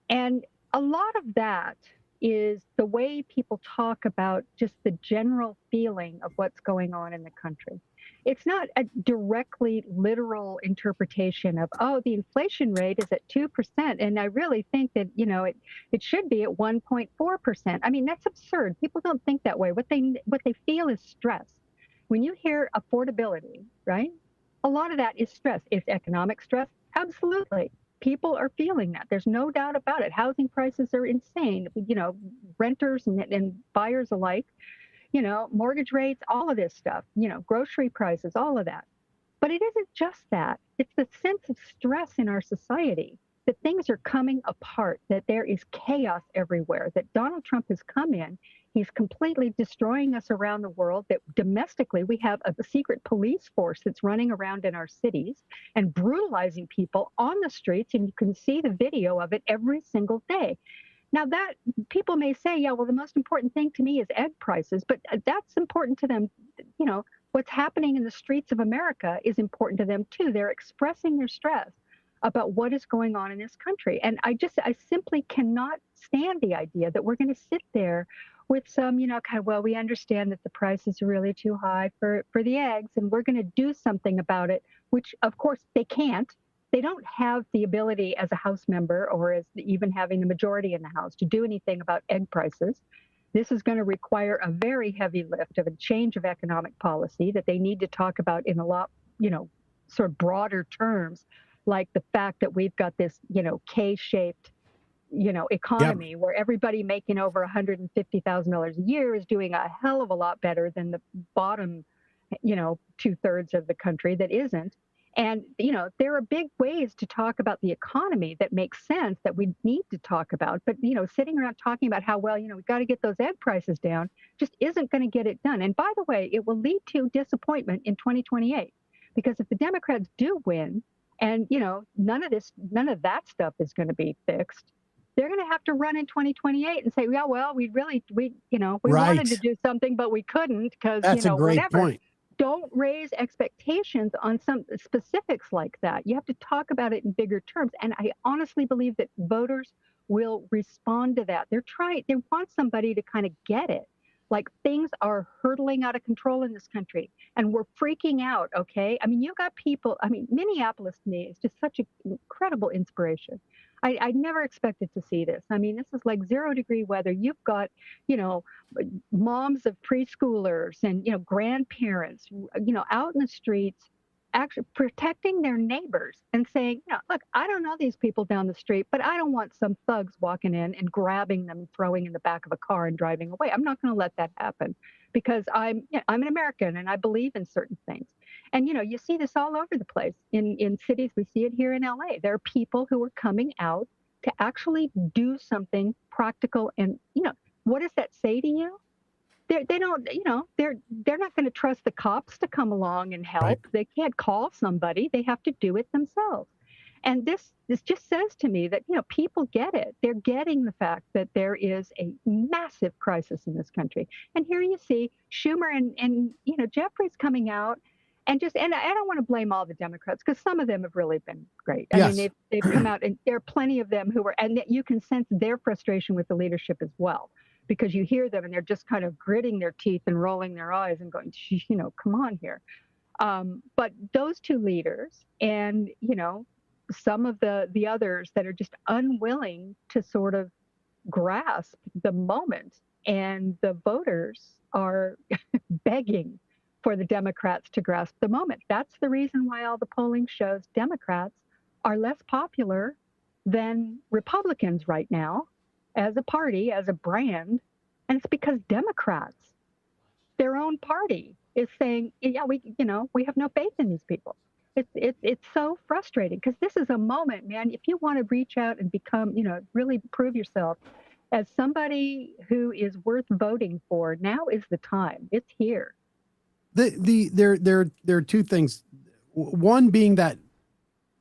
And a lot of that is the way people talk about just the general feeling of what's going on in the country. It's not a directly literal interpretation of, oh, the inflation rate is at 2%. And I really think that, it should be at 1.4%. I mean, that's absurd. People don't think that way. What they feel is stress. When you hear affordability, right? A lot of that is stress. It's economic stress. Absolutely. People are feeling that. There's no doubt about it. Housing prices are insane. Renters and buyers alike, mortgage rates, all of this stuff, grocery prices, all of that. But it isn't just that. It's the sense of stress in our society that things are coming apart, that there is chaos everywhere, that Donald Trump has come in. He's completely destroying us around the world, that domestically we have a secret police force that's running around in our cities and brutalizing people on the streets. And you can see the video of it every single day. Now that people may say, yeah, well, the most important thing to me is egg prices, but that's important to them. What's happening in the streets of America is important to them too. They're expressing their stress about what is going on in this country. And I simply cannot stand the idea that we're going to sit there with some, we understand that the prices are really too high for the eggs, and we're going to do something about it, which of course they can't. They don't have the ability as a House member or as even having the majority in the House to do anything about egg prices. This is going to require a very heavy lift of a change of economic policy that they need to talk about in a lot, sort of broader terms, like the fact that we've got this, K-shaped, economy where everybody making over $150,000 a year is doing a hell of a lot better than the bottom, 2/3 of the country that isn't. And, there are big ways to talk about the economy that make sense that we need to talk about. But, sitting around talking about how, we've got to get those egg prices down just isn't going to get it done. And by the way, it will lead to disappointment in 2028, because if the Democrats do win and, none of that stuff is going to be fixed, they're going to have to run in 2028 and say, yeah, well, we wanted to do something, but we couldn't because, That's a great whatever. point. Don't raise expectations on some specifics like that. You have to talk about it in bigger terms. And I honestly believe that voters will respond to that. They want somebody to kind of get it. Like, things are hurtling out of control in this country and we're freaking out. Okay. I mean, you've got people, Minneapolis to me is just such an incredible inspiration. I never expected to see this. I mean, this is like 0 degree weather. You've got, moms of preschoolers and, grandparents, out in the streets, actually protecting their neighbors and saying, look, I don't know these people down the street, but I don't want some thugs walking in and grabbing them and throwing in the back of a car and driving away. I'm not going to let that happen because I'm an American and I believe in certain things. And, you see this all over the place in cities. We see it here in LA. There are people who are coming out to actually do something practical. And, what does that say to you? They don't, they're not going to trust the cops to come along and help. Right. They can't call somebody. They have to do it themselves. And this just says to me that, people get it. They're getting the fact that there is a massive crisis in this country. And here you see Schumer and Jeffries coming out and I don't want to blame all the Democrats because some of them have really been great. I mean, they've come out and there are plenty of them and you can sense their frustration with the leadership as well. Because you hear them and they're just kind of gritting their teeth and rolling their eyes and going, come on here. But those two leaders and, some of the others that are just unwilling to sort of grasp the moment, and the voters are begging for the Democrats to grasp the moment. That's the reason why all the polling shows Democrats are less popular than Republicans right now as a party, as a brand. And it's because Democrats, their own party, is saying, yeah, we have no faith in these people. It's so frustrating because this is a moment, man. If you want to reach out and become, really prove yourself as somebody who is worth voting for, now is the time. It's here. There are two things. One being that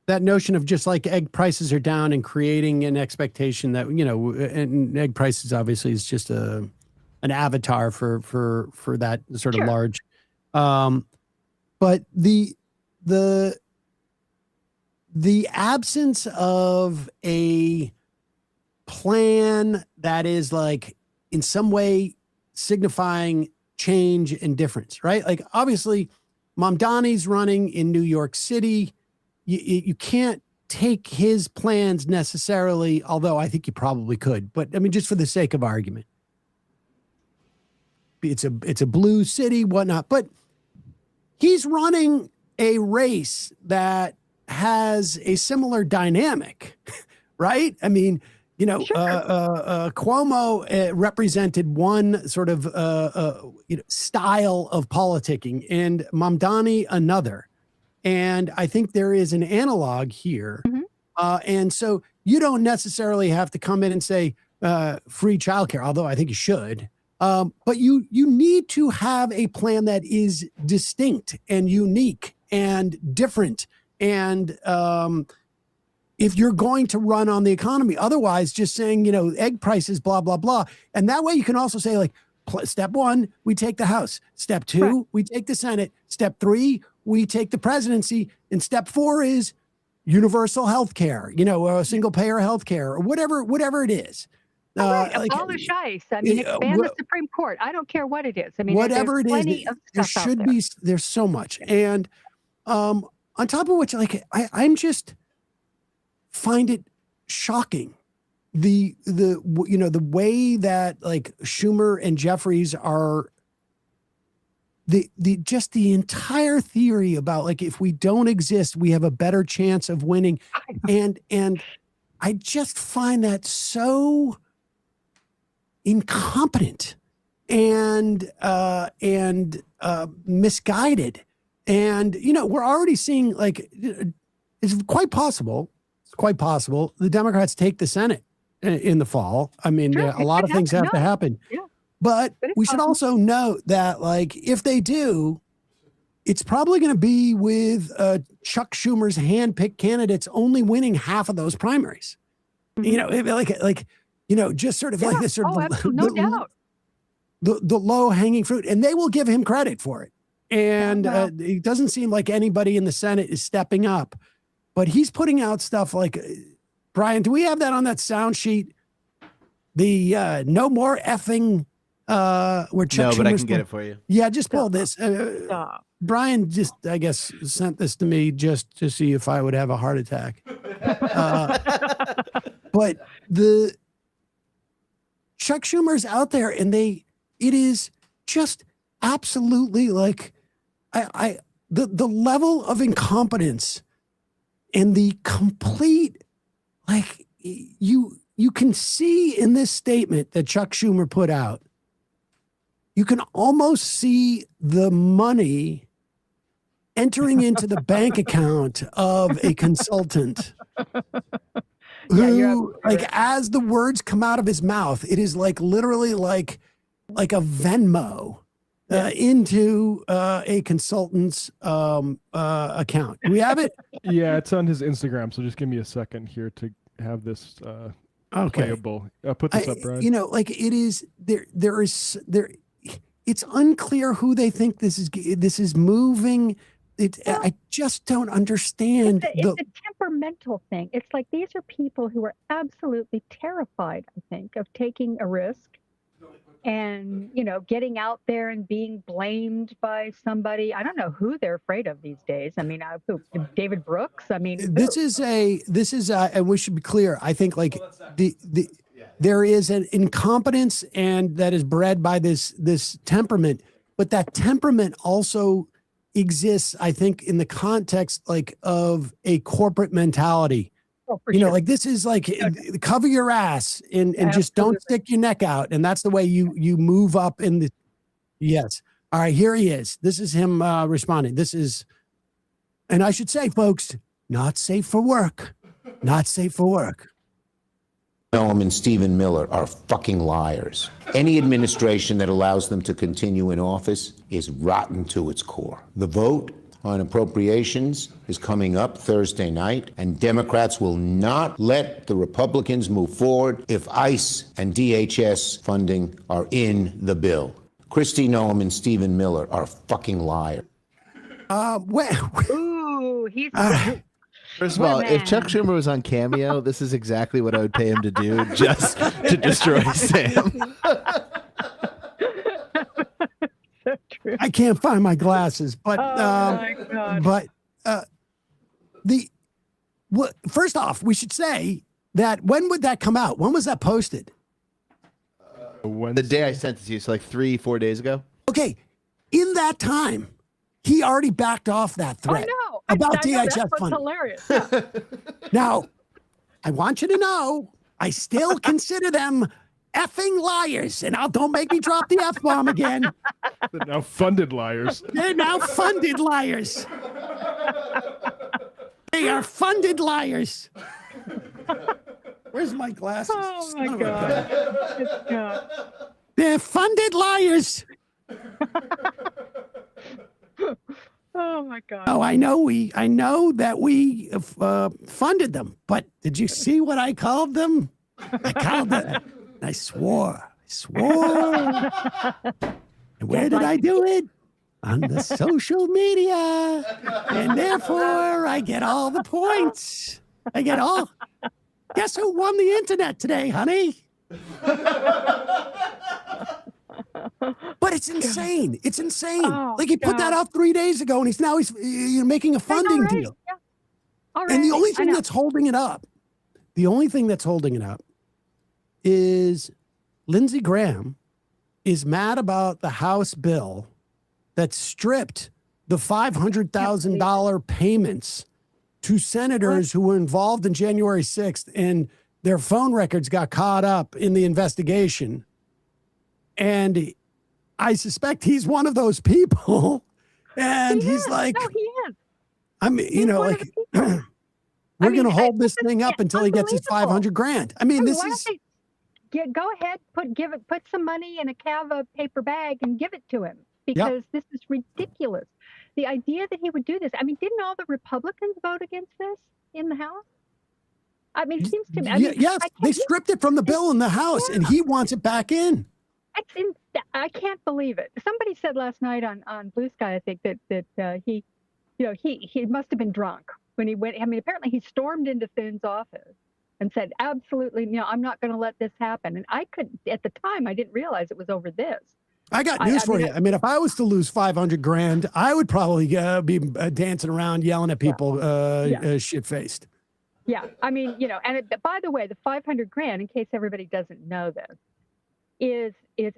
notion of just like egg prices are down and creating an expectation that, and egg prices obviously is just an avatar for that sort of large. But the absence of a plan that is like in some way signifying change and difference, right? Like obviously Mamdani's running in New York City. You can't take his plans necessarily, although I think you probably could, but I mean, just for the sake of argument, it's a blue city, whatnot, but he's running a race that has a similar dynamic, right? I mean, Cuomo represented one sort of style of politicking, and Mamdani another. And I think there is an analog here. And so you don't necessarily have to come in and say free childcare, although I think you should. But you need to have a plan that is distinct and unique and different. And if you're going to run on the economy, otherwise just saying, egg prices, blah, blah, blah. And that way you can also say like, step one, we take the House. Step two, we take the Senate. Step three, we take the presidency. And step four is universal health care, single payer health care or whatever it is. Abolish ICE. I mean, expand the Supreme Court. I don't care what it is. I mean, whatever it is, there should be. There's so much, and on top of which, like I'm just find it shocking the way that like Schumer and Jeffries are. The entire theory about like if we don't exist, we have a better chance of winning, and I just find that so incompetent and misguided. And we're already seeing like it's quite possible the Democrats take the Senate in the fall. I mean, a lot of things have to happen. Yeah. But we should also note that, like, if they do, it's probably going to be with Chuck Schumer's handpicked candidates only winning half of those primaries. Just sort of like this sort of no doubt. The low hanging fruit, and they will give him credit for it. And it doesn't seem like anybody in the Senate is stepping up, but he's putting out stuff like, Brian, do we have that on that sound sheet? The no more effing. Where Chuck but I Schumer's can get it for you. Yeah, just pull this. Brian just, I guess, sent this to me just to see if I would have a heart attack. But the Chuck Schumer's out there, and it is just absolutely like the level of incompetence and the complete like you can see in this statement that Chuck Schumer put out. You can almost see the money entering into the bank account of a consultant who, like, as the words come out of his mouth, it is like literally like a Venmo into a consultant's account. Do we have it? Yeah, it's on his Instagram. So just give me a second here to have this playable. Put this up, Brian. It is there. It's unclear who they think this is moving. I just don't understand. It's a temperamental thing. It's like these are people who are absolutely terrified, I think, of taking a risk and, getting out there and being blamed by somebody. I don't know who they're afraid of these days. I mean, David Brooks. I mean, this is and we should be clear. I think like there is an incompetence and that is bred by this temperament, but that temperament also exists, I think, in the context like of a corporate mentality. Oh, sure. Like this is like cover your ass and just don't stick your neck out. And that's the way you move up in the. Yes. All right. Here he is. This is him responding. This is. And I should say, folks, not safe for work. Not safe for work. Noam and Stephen Miller are fucking liars. Any administration that allows them to continue in office is rotten to its core. The vote on appropriations is coming up Thursday night, and Democrats will not let the Republicans move forward if ICE and DHS funding are in the bill. Kristi Noem and Stephen Miller are fucking liars. Ooh, he's First of all, What if Chuck man? Schumer was on Cameo, this is exactly what I would pay him to do, just to destroy Sam. so true. I can't find my glasses, but My God. first off, we should say that when would that come out? When was that posted? The day I sent it to you, so like 3-4 days ago. Okay, in that time, he already backed off that I threat know. about I know, DHS that's what's funding. hilarious. Yeah. Now, I want you to know, I still consider them effing liars, and don't make me drop the F-bomb again. They're now funded liars. They're now funded liars. They are funded liars. Where's my glasses? Oh my Son of a God. gun. It's, They're funded liars. oh my God. Oh, I know that we funded them, but did you see what I called them? I called them. I swore. And where did I do it? On the social media. And therefore, I get all the points. Guess who won the internet today, honey? But it's insane. It's insane. Oh, Like he put that God. out 3 days ago, and he's making a funding Already, deal. yeah. And the Already, only I thing know. that's holding it up, is Lindsey Graham is mad about the House bill that stripped the $500,000 payments to senators who were involved in January 6th, and their phone records got caught up in the investigation. And I suspect he's one of those people. And he's like, No, he is. I mean, He's one of the people. we're I going to mean, hold this this is thing up until he gets his unbelievable. 500 grand. I mean, Hey, this why is, don't they go ahead, put some money in a Cava paper bag and give it to him, because this is ridiculous. The idea that he would do this. I mean, didn't all the Republicans vote against this in the House? I mean, it seems to me. I mean, yes, I they can't- stripped it from the bill in the House, and he wants it back in. I can't believe it. Somebody said last night on Blue Sky, I think that he, he must have been drunk when he went. I mean, apparently he stormed into Thinn's office and said, "Absolutely, I'm not going to let this happen." And I couldn't at the time. I didn't realize it was over this. I got news for you. I mean, if I was to lose 500 grand, I would probably be dancing around yelling at people shit-faced. Yeah, I mean, by the way, the 500 grand, in case everybody doesn't know this, is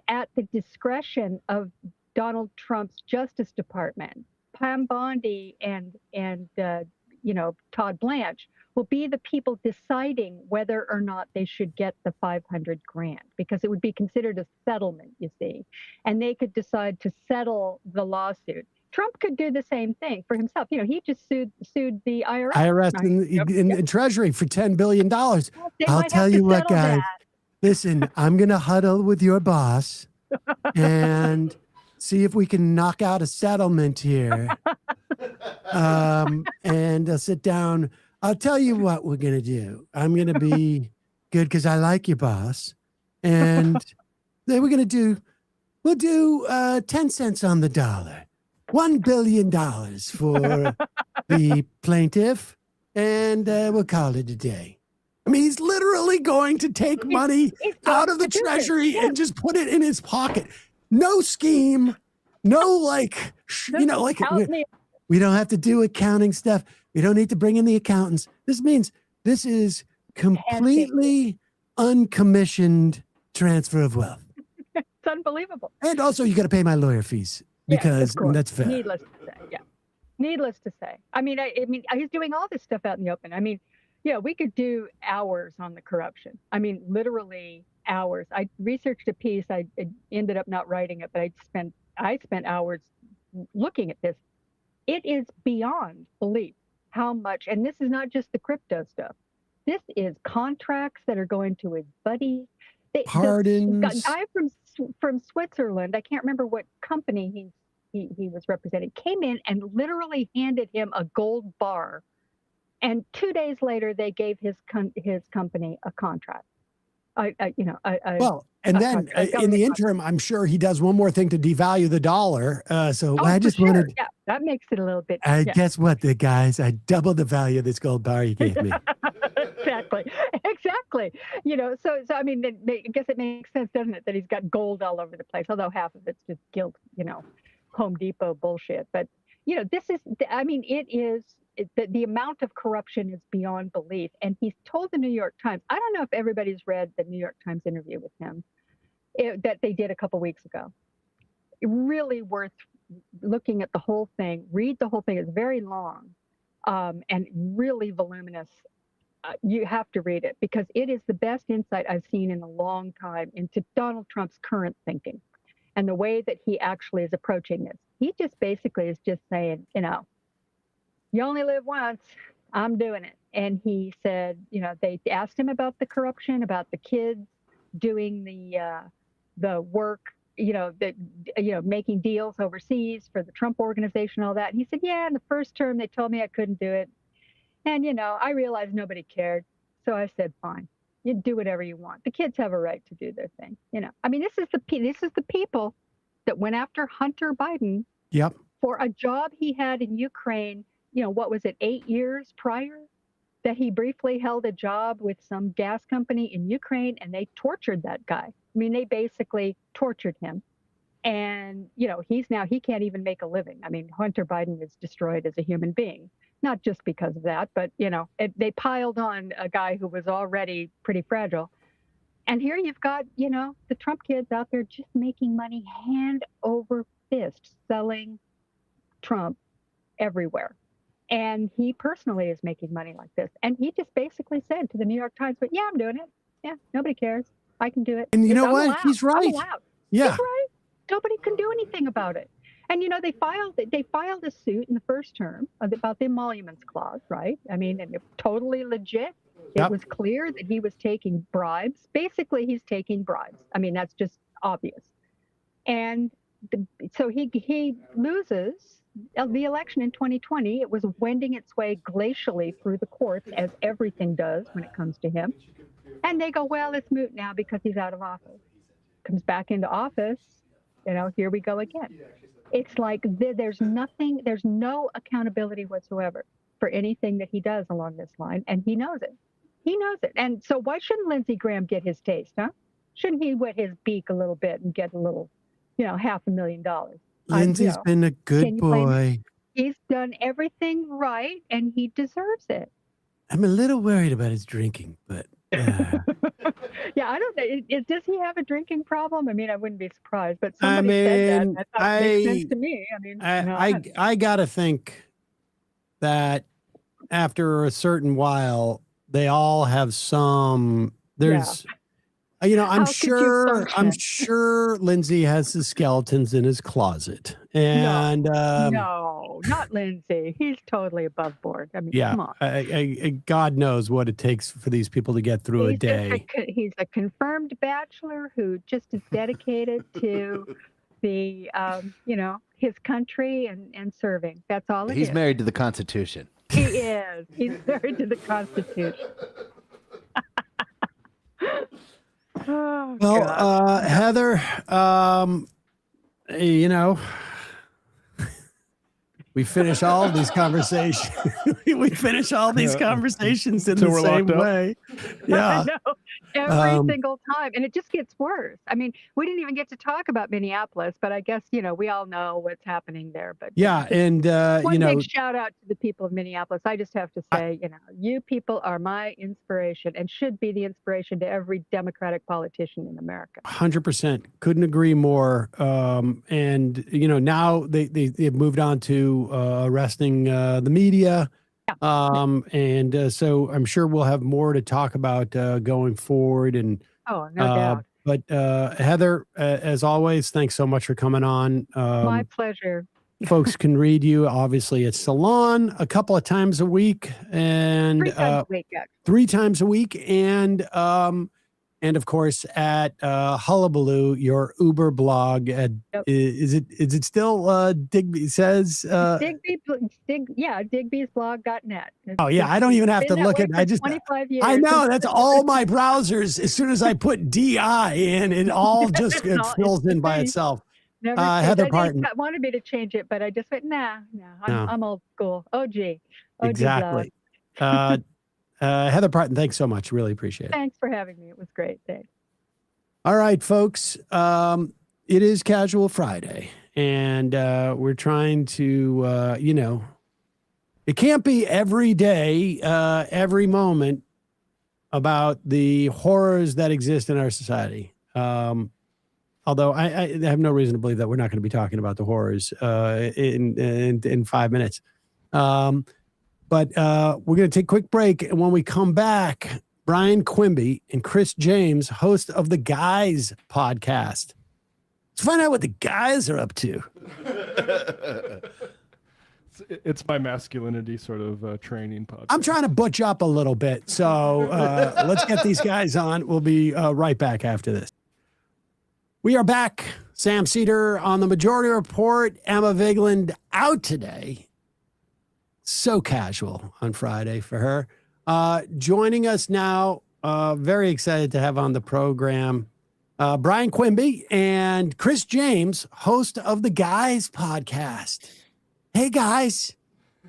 at the discretion of Donald Trump's Justice Department. Pam Bondi and Todd Blanche will be the people deciding whether or not they should get the 500 grand, because it would be considered a settlement, you see, and they could decide to settle the lawsuit. Trump could do the same thing for himself. He just sued the IRS. IRS right? and Treasury for $10 billion. They I'll might tell have to you what, settle guys. that. Listen, I'm going to huddle with your boss and see if we can knock out a settlement here. And I'll sit down. I'll tell you what we're going to do. I'm going to be good because I like your boss. And then we'll do 10 cents on the dollar. $1 billion for the plaintiff. And we'll call it a day. I mean, he's literally going to take money out of the treasury and just put it in his pocket. No scheme, no we don't have to do accounting stuff. We don't need to bring in the accountants. This means this is completely uncommissioned transfer of wealth. It's unbelievable. And also, you got to pay my lawyer fees because that's fair. Needless to say, yeah. Needless to say. I mean, he's doing all this stuff out in the open. I mean, we could do hours on the corruption. I mean, literally hours. I researched a piece. I ended up not writing it, but I spent hours looking at this. It is beyond belief how much, and this is not just the crypto stuff. This is contracts that are going to his buddies. The Pardons. guy from Switzerland, I can't remember what company he was representing, came in and literally handed him a gold bar, and 2 days later they gave his company a contract. Well, and then in the interim, I'm sure he does one more thing to devalue the dollar. So I just wanted. Yeah, that makes it a little bit. Guess what, the guys? I doubled the value of this gold bar you gave me. Exactly. So I mean, I guess it makes sense, doesn't it, that he's got gold all over the place? Although half of it's just gilt, Home Depot bullshit. But this is. I mean, it is. The amount of corruption is beyond belief. And he's told the New York Times, I don't know if everybody's read the New York Times interview with him that they did a couple weeks ago. Really worth looking at the whole thing. Read the whole thing. It's very long and really voluminous. You have to read it because it is the best insight I've seen in a long time into Donald Trump's current thinking and the way that he actually is approaching this. He just basically is just saying, you only live once. I'm doing it. And he said, they asked him about the corruption, about the kids doing the work, making deals overseas for the Trump organization, all that. And he said, yeah, in the first term, they told me I couldn't do it. And, I realized nobody cared. So I said, fine, you do whatever you want. The kids have a right to do their thing. I mean, this is the people that went after Hunter Biden for a job he had in Ukraine. What was it, 8 years prior that he briefly held a job with some gas company in Ukraine, and they tortured that guy. I mean, they basically tortured him. And, he can't even make a living. I mean, Hunter Biden is destroyed as a human being, not just because of that, but, they piled on a guy who was already pretty fragile. And here you've got, the Trump kids out there just making money hand over fist, selling Trump everywhere. And he personally is making money like this. And he just basically said to the New York Times, but yeah, I'm doing it. Yeah, nobody cares. I can do it. And you know what? Allowed. He's right. I'm allowed. Yeah. He's right. Nobody can do anything about it. And, they filed a suit in the first term about the emoluments clause, right? I mean, and it totally legit. It was clear that he was taking bribes. Basically, he's taking bribes. I mean, that's just obvious. And so he loses the election in 2020. It was wending its way glacially through the courts, as everything does when it comes to him. And they go, well, it's moot now because he's out of office. Comes back into office, here we go again. It's like there's no accountability whatsoever for anything that he does along this line, and he knows it. He knows it. And so why shouldn't Lindsey Graham get his taste, huh? Shouldn't he wet his beak a little bit and get a little, $500,000? Lindsey's been a good boy. He's done everything right, and he deserves it. I'm a little worried about his drinking, but yeah, I don't know. Does he have a drinking problem? I mean, I wouldn't be surprised, but somebody said that. That makes sense to me. I mean, I gotta think that after a certain while, they all have some. There's. I'm sure Lindsey has the skeletons in his closet. And no, not Lindsey. He's totally above board. I mean, come on. God knows what it takes for these people to get through a day. He's a confirmed bachelor who just is dedicated to the, his country and serving. That's all it is. He's married to the Constitution. He is. He's married to the Constitution. Oh, well, Heather, we finish all of these conversations. We finish all these conversations in the same way. Yeah. Every single time. And it just gets worse. I mean, we didn't even get to talk about Minneapolis, but I guess, we all know what's happening there. But yeah. And, one big shout out to the people of Minneapolis. I just have to say, you people are my inspiration and should be the inspiration to every Democratic politician in America. 100%. Couldn't agree more. And, now they've moved on to arresting the media. So I'm sure we'll have more to talk about going forward. And no doubt. But Heather, as always, thanks so much for coming on. My pleasure. folks can read you obviously at Salon a couple of times a week and 3 times a week, actually. 3 times a week. And of course at Hullabaloo, your Uber blog. Is it still Digby says? Digby'sblog.net. Oh yeah, I don't even have to look at. I just 25 years. I know that's all my browsers. As soon as I put DI in, it all just fills in by itself. Heather Parton wanted me to change it, but I just went, I'm old school. OG exactly. blog. Heather Parton, thanks so much. Really appreciate it. Thanks for having me. It was great. Thanks. All right, folks. It is Casual Friday, and we're trying to, it can't be every day, every moment about the horrors that exist in our society. Although I have no reason to believe that we're not going to be talking about the horrors in 5 minutes. But we're going to take a quick break. And when we come back, Bryan Quinby and Chris James, host of the Guys podcast. Let's find out what the guys are up to. It's my masculinity sort of training podcast. I'm trying to butch up a little bit. So let's get these guys on. We'll be right back after this. We are back. Sam Seder on the Majority Report. Emma Vigeland out today. So casual on Friday for her. Joining us now, very excited to have on the program, Bryan Quinby and Chris James, host of the Guys podcast. Hey, guys.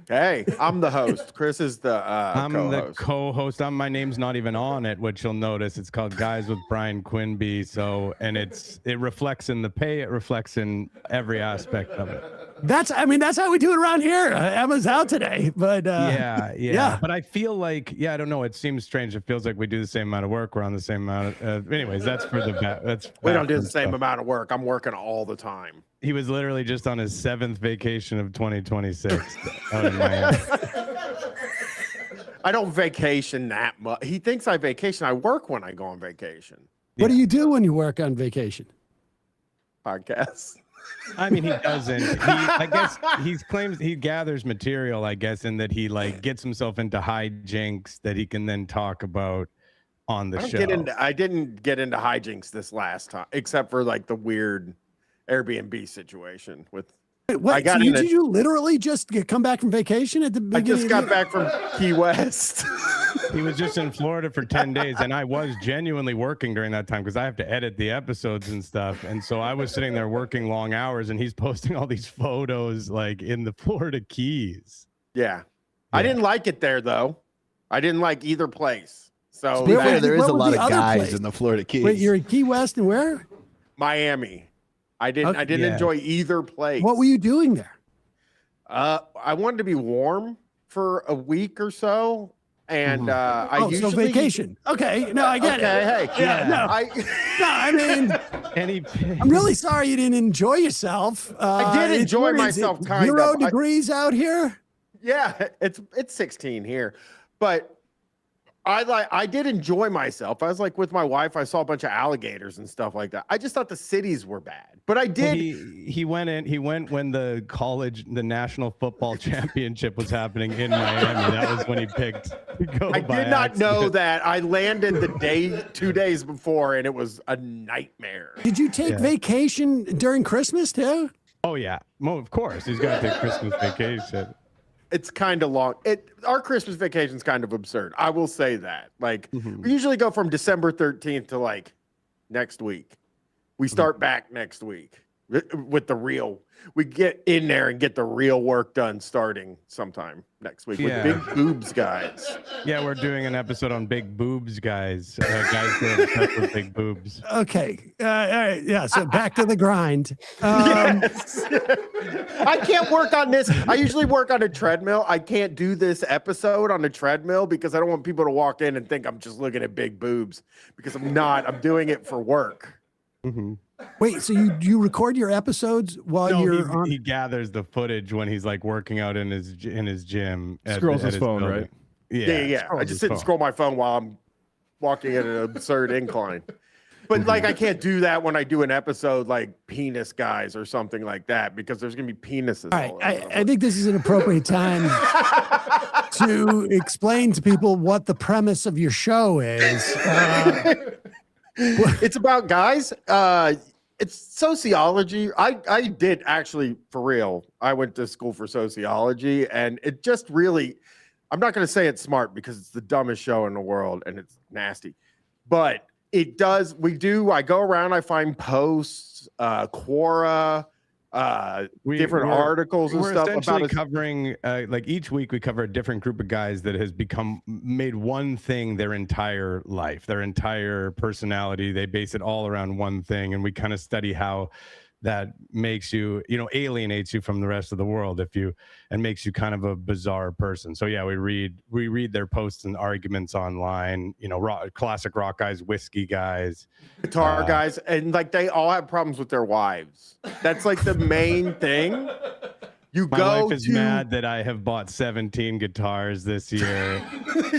Hey, I'm the host. Chris is the I'm co-host. the co-host. My name's not even on it, which you'll notice. It's called Guys with Bryan Quinby. So, and it reflects in the pay. It reflects in every aspect of it. That's how we do it around here. Emma's out today, but yeah. But I feel like, I don't know. It seems strange. It feels like we do the same amount of work. We're on the same amount of, anyways, that's for the we don't do the same amount of work. I'm working all the time. He was literally just on his 7th vacation of 2026 out in Miami. I don't vacation that much. He thinks I vacation. I work when I go on vacation. What do you do when you work on vacation? Podcasts. I mean, he doesn't. I guess he claims he gathers material, I guess, and that he gets himself into hijinks that he can then talk about on the show. I didn't get into hijinks this last time, except for the weird Airbnb situation with. Wait, what? Did you literally just come back from vacation at the beginning? I just got back from Key West. He was just in Florida for 10 days, and I was genuinely working during that time because I have to edit the episodes and stuff. And so I was sitting there working long hours, and he's posting all these photos in the Florida Keys. Yeah. I didn't like it there, though. I didn't like either place. So there is a lot of guys in the Florida Keys. Wait, you're in Key West and where? Miami. I didn't enjoy either place. What were you doing there? I wanted to be warm for a week or so. And I usually vacation. Okay, no, I get it. Hey, I'm really sorry you didn't enjoy yourself. I did enjoy myself. Kind 0 degrees out here. Yeah, it's 16 here, but I did enjoy myself. I was with my wife. I saw a bunch of alligators and stuff like that. I just thought the cities were bad, but I did. He went when the National Football Championship was happening in Miami. That was when he picked to go. I did not know that. I landed the 2 days before, and it was a nightmare. Did you take vacation during Christmas too? Oh yeah, well, of course he's got to take Christmas vacation. It's kind of long. Our Christmas vacation is kind of absurd. I will say that. We usually go from December 13th to next week. We start back next week with the real. We get in there and get the real work done starting sometime next week with Big Boobs Guys. Yeah, we're doing an episode on Big Boobs Guys. Guys who are obsessed with big boobs. Okay. All right. Yeah. So back to the grind. Yes. I can't work on this. I usually work on a treadmill. I can't do this episode on a treadmill because I don't want people to walk in and think I'm just looking at big boobs because I'm not. I'm doing it for work. Mm-hmm. Wait, so you record your episodes while you're on? He gathers the footage when he's working out in his gym. Scrolls his phone, right? Yeah. I just sit and scroll my phone while I'm walking at an absurd incline. but like I can't do that when I do an episode like penis guys or something like that because there's gonna be penises. All right, I think this is an appropriate time to explain to people what the premise of your show is. It's about guys. It's sociology. I did actually, for real. I went to school for sociology, and it just really. I'm not going to say it's smart because it's the dumbest show in the world and it's nasty, but it does. I go around, I find posts, Quora, different articles and stuff essentially about covering like each week we cover a different group of guys that has made one thing their entire life, their entire personality. They base it all around one thing, and we kind of study how that makes you, alienates you from the rest of the world and makes you kind of a bizarre person. So yeah, we read their posts and arguments online, classic rock guys, whiskey guys, guitar guys, and like they all have problems with their wives. That's like the main thing. My wife is mad that I have bought 17 guitars this year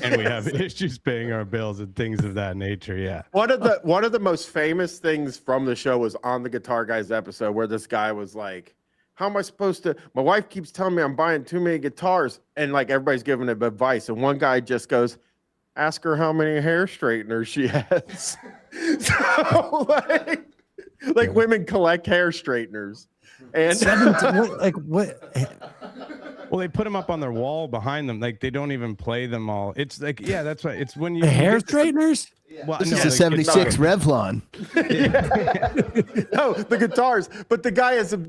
and we have issues paying our bills and things of that nature. Yeah. One of the most famous things from the show was on the Guitar Guys episode where this guy was like, how am I supposed to, my wife keeps telling me I'm buying too many guitars, and like everybody's giving him advice. And one guy just goes, ask her how many hair straighteners she has. So like women collect hair straighteners. And what? Well, they put them up on their wall behind them. Like they don't even play them all. It's like, yeah, that's right. It's when you The hair straighteners? Well, This is a 76 Revlon. No, the guitars. But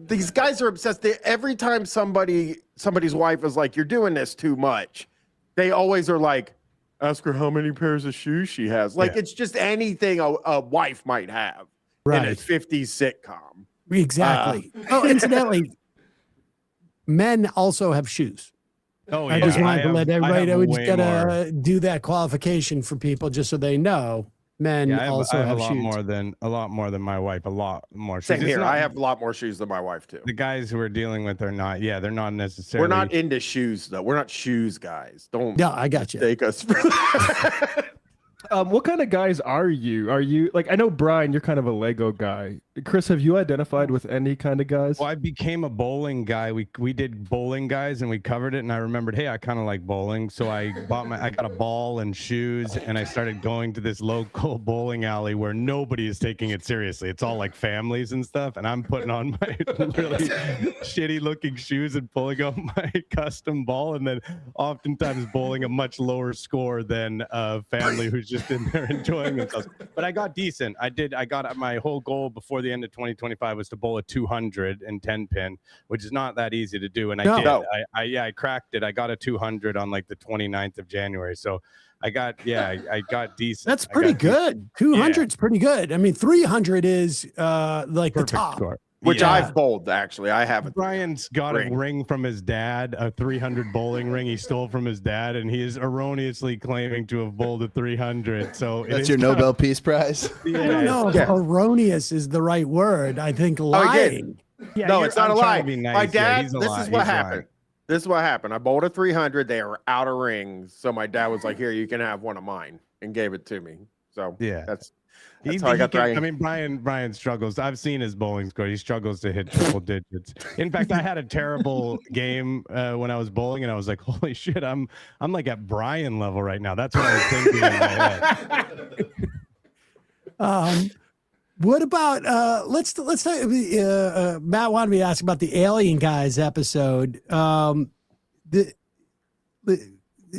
these guys are obsessed. Every time somebody's wife is like, you're doing this too much, they always are like, ask her how many pairs of shoes she has. Like it's just anything a wife might have in a 50s sitcom. Exactly. Incidentally, men also have shoes. Oh, yeah. I just wanted to let everybody know. We just way gotta do that qualification for people, just so they know. Men also have a lot shoes. A lot more than my wife. A lot more. Same here. I have a lot more shoes than my wife too. The guys who we're dealing with are not. Yeah, they're not necessarily. We're not into shoes though. We're not shoes guys. Don't. No, I got you. Take us for that. What kind of guys are you? Are you like, I know Bryan, you're kind of a Lego guy. Chris, have you identified with any kind of guys? Well, I became a bowling guy. We did bowling guys and we covered it, and I remembered, hey, I kind of like bowling. So I got a ball and shoes, and I started going to this local bowling alley where nobody is taking it seriously. It's all like families and stuff, and I'm putting on my really shitty looking shoes and pulling up my custom ball, and then oftentimes bowling a much lower score than a family who's just in there enjoying themselves. But I got decent. I got my whole goal before the end of 2025 was to bowl a 210 pin, which is not that easy to do. And I did. I cracked it. I got a 200 on like the 29th of January. So I got decent. That's pretty good. 200's pretty good. I mean, 300 is like perfect the top. score. Which I've bowled, actually. I haven't. Bryan's got a ring from his dad, a 300 bowling ring he stole from his dad, and he is erroneously claiming to have bowled a 300. So that's your Nobel Peace Prize? Yeah, I don't know if erroneous is the right word. I think lying. No, it's not a lie. Nice. My dad, this is what happened. This is what happened. I bowled a 300. They were out of rings. So my dad was like, here, you can have one of mine, and gave it to me. So that's how I got that. I mean, Bryan struggles. I've seen his bowling score. He struggles to hit triple digits. In fact, I had a terrible game when I was bowling, and I was like, "Holy shit, I'm like at Bryan level right now." That's what I was thinking in my head. What about let's talk. Matt wanted me to ask about the Alien Guys episode.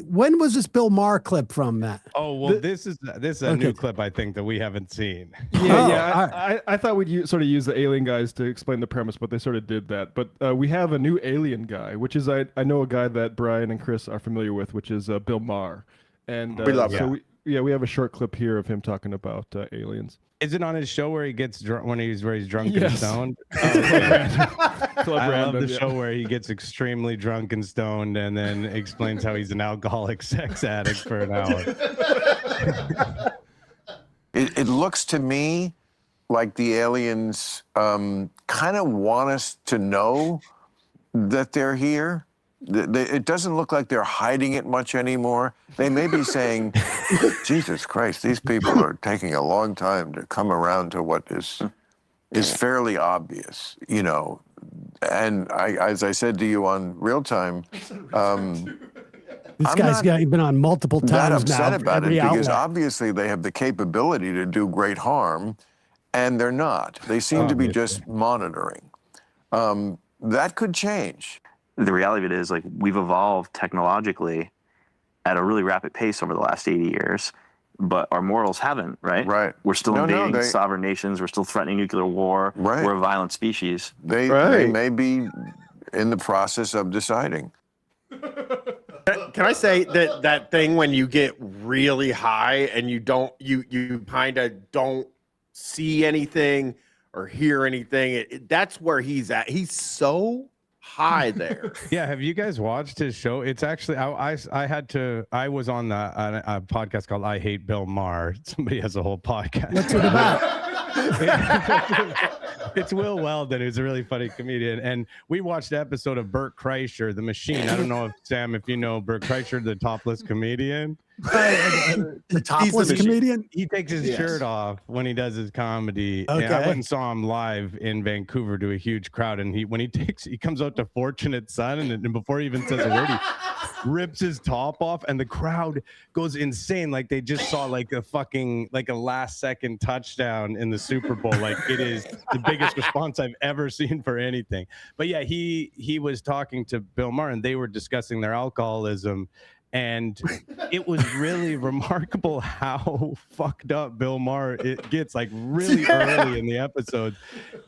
When was this Bill Maher clip from, Matt? Oh, well, this is a new clip, I think, that we haven't seen. I thought we'd sort of use the Alien Guys to explain the premise, but they sort of did that. But we have a new Alien guy, which is I know a guy that Bryan and Chris are familiar with, which is Bill Maher. And we love him. We have a short clip here of him talking about aliens. Is it on his show where he gets drunk where he's drunk and stoned? I love the show where he gets extremely drunk and stoned and then explains how he's an alcoholic sex addict for an hour. It looks to me like the aliens kind of want us to know that they're here. It doesn't look like they're hiding it much anymore. They may be saying, Jesus Christ, these people are taking a long time to come around to what is fairly obvious, you know. And as I said to you on Real Time, this guy's been on multiple times that upset now. about it because obviously they have the capability to do great harm, and they're not. They seem to be just monitoring. That could change. The reality of it is, like, we've evolved technologically at a really rapid pace over the last 80 years, but our morals haven't, right? Right. We're still invading sovereign nations. We're still threatening nuclear war. Right. We're a violent species. They may be in the process of deciding. Can I say that thing when you get really high and you kind of don't see anything or hear anything? That's where he's at. He's so high there. Yeah, have you guys watched his show? It's actually I was on a podcast called I Hate Bill Maher. Somebody has a whole podcast. What's it about? It's Will Weldon, who's a really funny comedian, and we watched an episode of Bert Kreischer, The Machine. I don't know if Sam, if you know Bert Kreischer, the topless comedian. The topless comedian? He takes his shirt off when he does his comedy. Okay. And I went and saw him live in Vancouver to a huge crowd. And he comes out to Fortunate Son, and before he even says a word, he rips his top off, and the crowd goes insane. Like they just saw like a last second touchdown in the Super Bowl. Like it is the biggest response I've ever seen for anything. But yeah, he was talking to Bill Maher, and they were discussing their alcoholism. And it was really remarkable how fucked up Bill Maher it gets, like really early in the episode.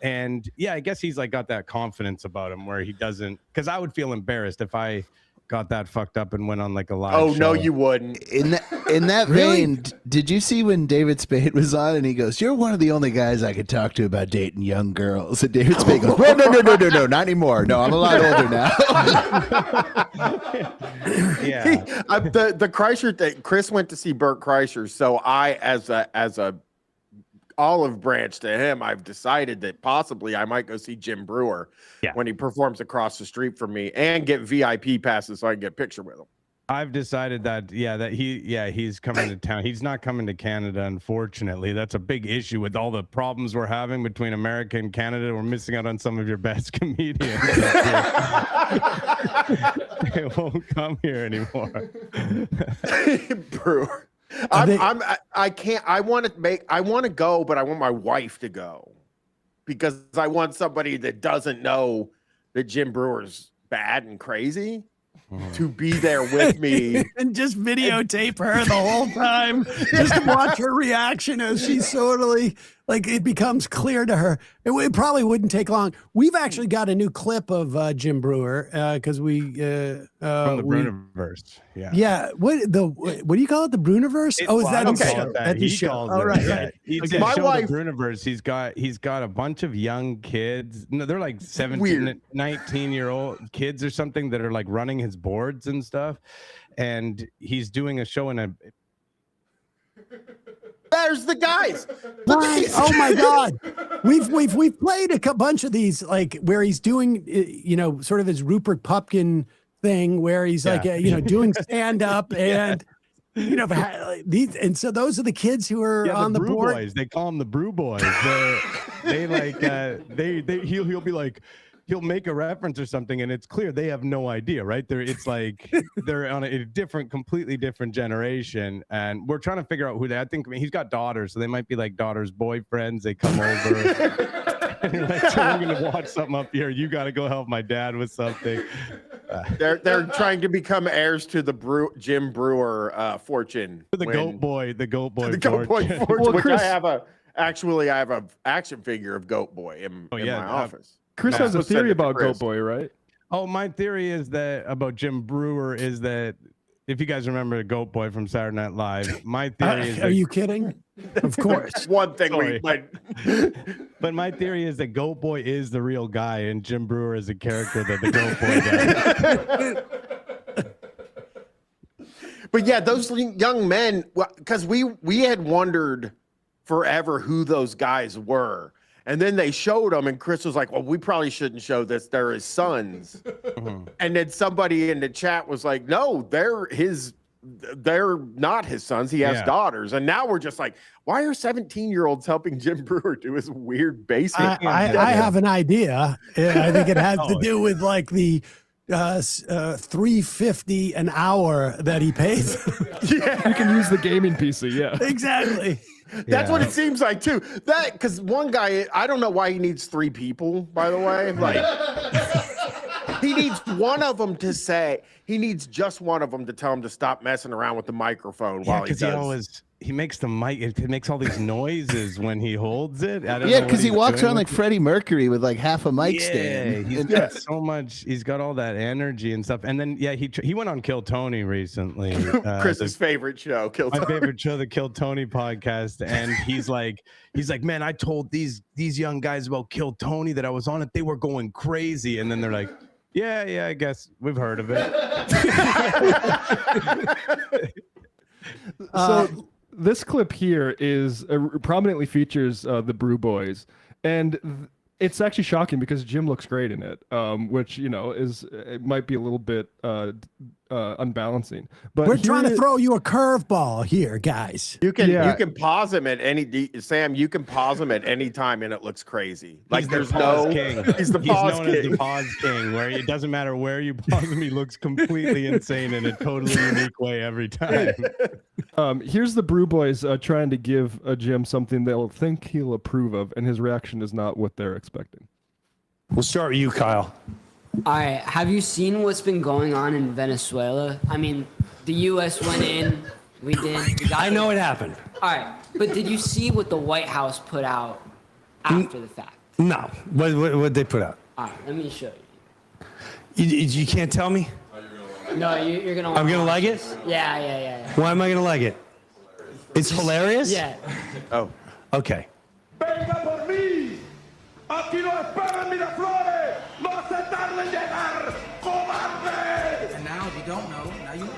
And yeah, I guess he's like got that confidence about him where he doesn't, because I would feel embarrassed if I got that fucked up and went on like a live show. No, you wouldn't. In that Really? vein, did you see when David Spade was on and he goes, "You're one of the only guys I could talk to about dating young girls." And David Spade goes, "Well, no, not anymore. No, I'm a lot older now." Yeah. The Kreischer thing, Chris went to see Bert Kreischer, so I, as a olive branch to him, I've decided that possibly I might go see Jim Brewer when he performs across the street from me and get VIP passes so I can get a picture with him. I've decided that he's coming to town. He's not coming to Canada, unfortunately. That's a big issue with all the problems we're having between America and Canada. We're missing out on some of your best comedians. They won't come here anymore. Brewer. I can't. I want to go, but I want my wife to go because I want somebody that doesn't know that Jim Brewer's bad and crazy to be there with me and just videotape her the whole time, just to watch her reaction as she's totally like it becomes clear to her. It probably wouldn't take long. We've actually got a new clip of Jim Brewer because we from the Bruniverse. Yeah. What do you call it? The Bruniverse? Is that at the show? All right. Okay. My wife, the Bruniverse. He's got a bunch of young kids. No, they're like 17, 19-year-old kids or something that are like running his boards and stuff. And he's doing a show in a. There's the guys. Oh my God. We've played a bunch of these, like where he's doing, sort of his Rupert Pupkin thing where he's like, doing stand up and, these. And so those are the kids who are on the Brew board. Boys. They call them the Brew Boys. He'll be like, he'll make a reference or something, and it's clear they have no idea, right? It's like they're on a completely different generation, and we're trying to figure out who they. I think he's got daughters, so they might be like daughters' boyfriends. They come over, and you're like, so we're gonna watch something up here. You got to go help my dad with something. They're trying to become heirs to the Jim Brewer fortune. The Goat Boy fortune. Well, which Chris, I have an action figure of Goat Boy in my office. Chris has a theory about Goat Boy, right? Oh, my theory is that about Jim Brewer is that if you guys remember Goat Boy from Saturday Night Live, my theory is. Are you kidding? Of course. One thing but my theory is that Goat Boy is the real guy, and Jim Brewer is a character that the Goat Boy does. But yeah, those young men, because we had wondered forever who those guys were. And then they showed them, and Chris was like, well, we probably shouldn't show this. They're his sons. And then somebody in the chat was like, no, they're not his sons. He has daughters. And now we're just like, why are 17-year-olds helping Jim Brewer do his weird basement? I have an idea. I think it has to do with like the $350 an hour that he pays. You can use the gaming PC. Yeah, exactly. That's what it seems like too. That because one guy, I don't know why he needs 3 people. By the way, like he needs one of them to say. He needs just one of them to tell him to stop messing around with the microphone while he does. He makes the mic. It makes all these noises when he holds it. Yeah, because he walks around like Freddie Mercury with like half a mic stand. He's got so much. He's got all that energy and stuff. And then he went on Kill Tony recently. Chris's favorite show, Kill Tony. My favorite show, the Kill Tony podcast. And he's like, man, I told these young guys about Kill Tony that I was on it. They were going crazy. And then they're like, yeah, I guess we've heard of it. So this clip here is prominently features the Brew Boys, and it's actually shocking because Jim looks great in it, which it might be a little bit unbalancing. But we're trying to throw you a curveball here, guys. You can pause him at any Sam. You can pause him at any time, and it looks crazy. Like he's the pause king. He's known as the pause king, where it doesn't matter where you pause him, he looks completely insane in a totally unique way every time. Here's the Brew Boys trying to give Jim something they'll think he'll approve of, and his reaction is not what they're expecting. We'll start with you, Kyle. All right, have you seen what's been going on in Venezuela? I mean, the U.S. went in, we did. I know it happened. All right, but did you see what the White House put out after the fact? No. What did they put out? All right, let me show you. You can't tell me? No, you're going to I'm going to like it? Yeah. Why am I going to like it? It's hilarious? Yeah. Oh. Okay. Venga por mí. Aquí no esperan Miraflores. No se tarden en llegar. ¡Cobarde! And now, if you don't know, now you.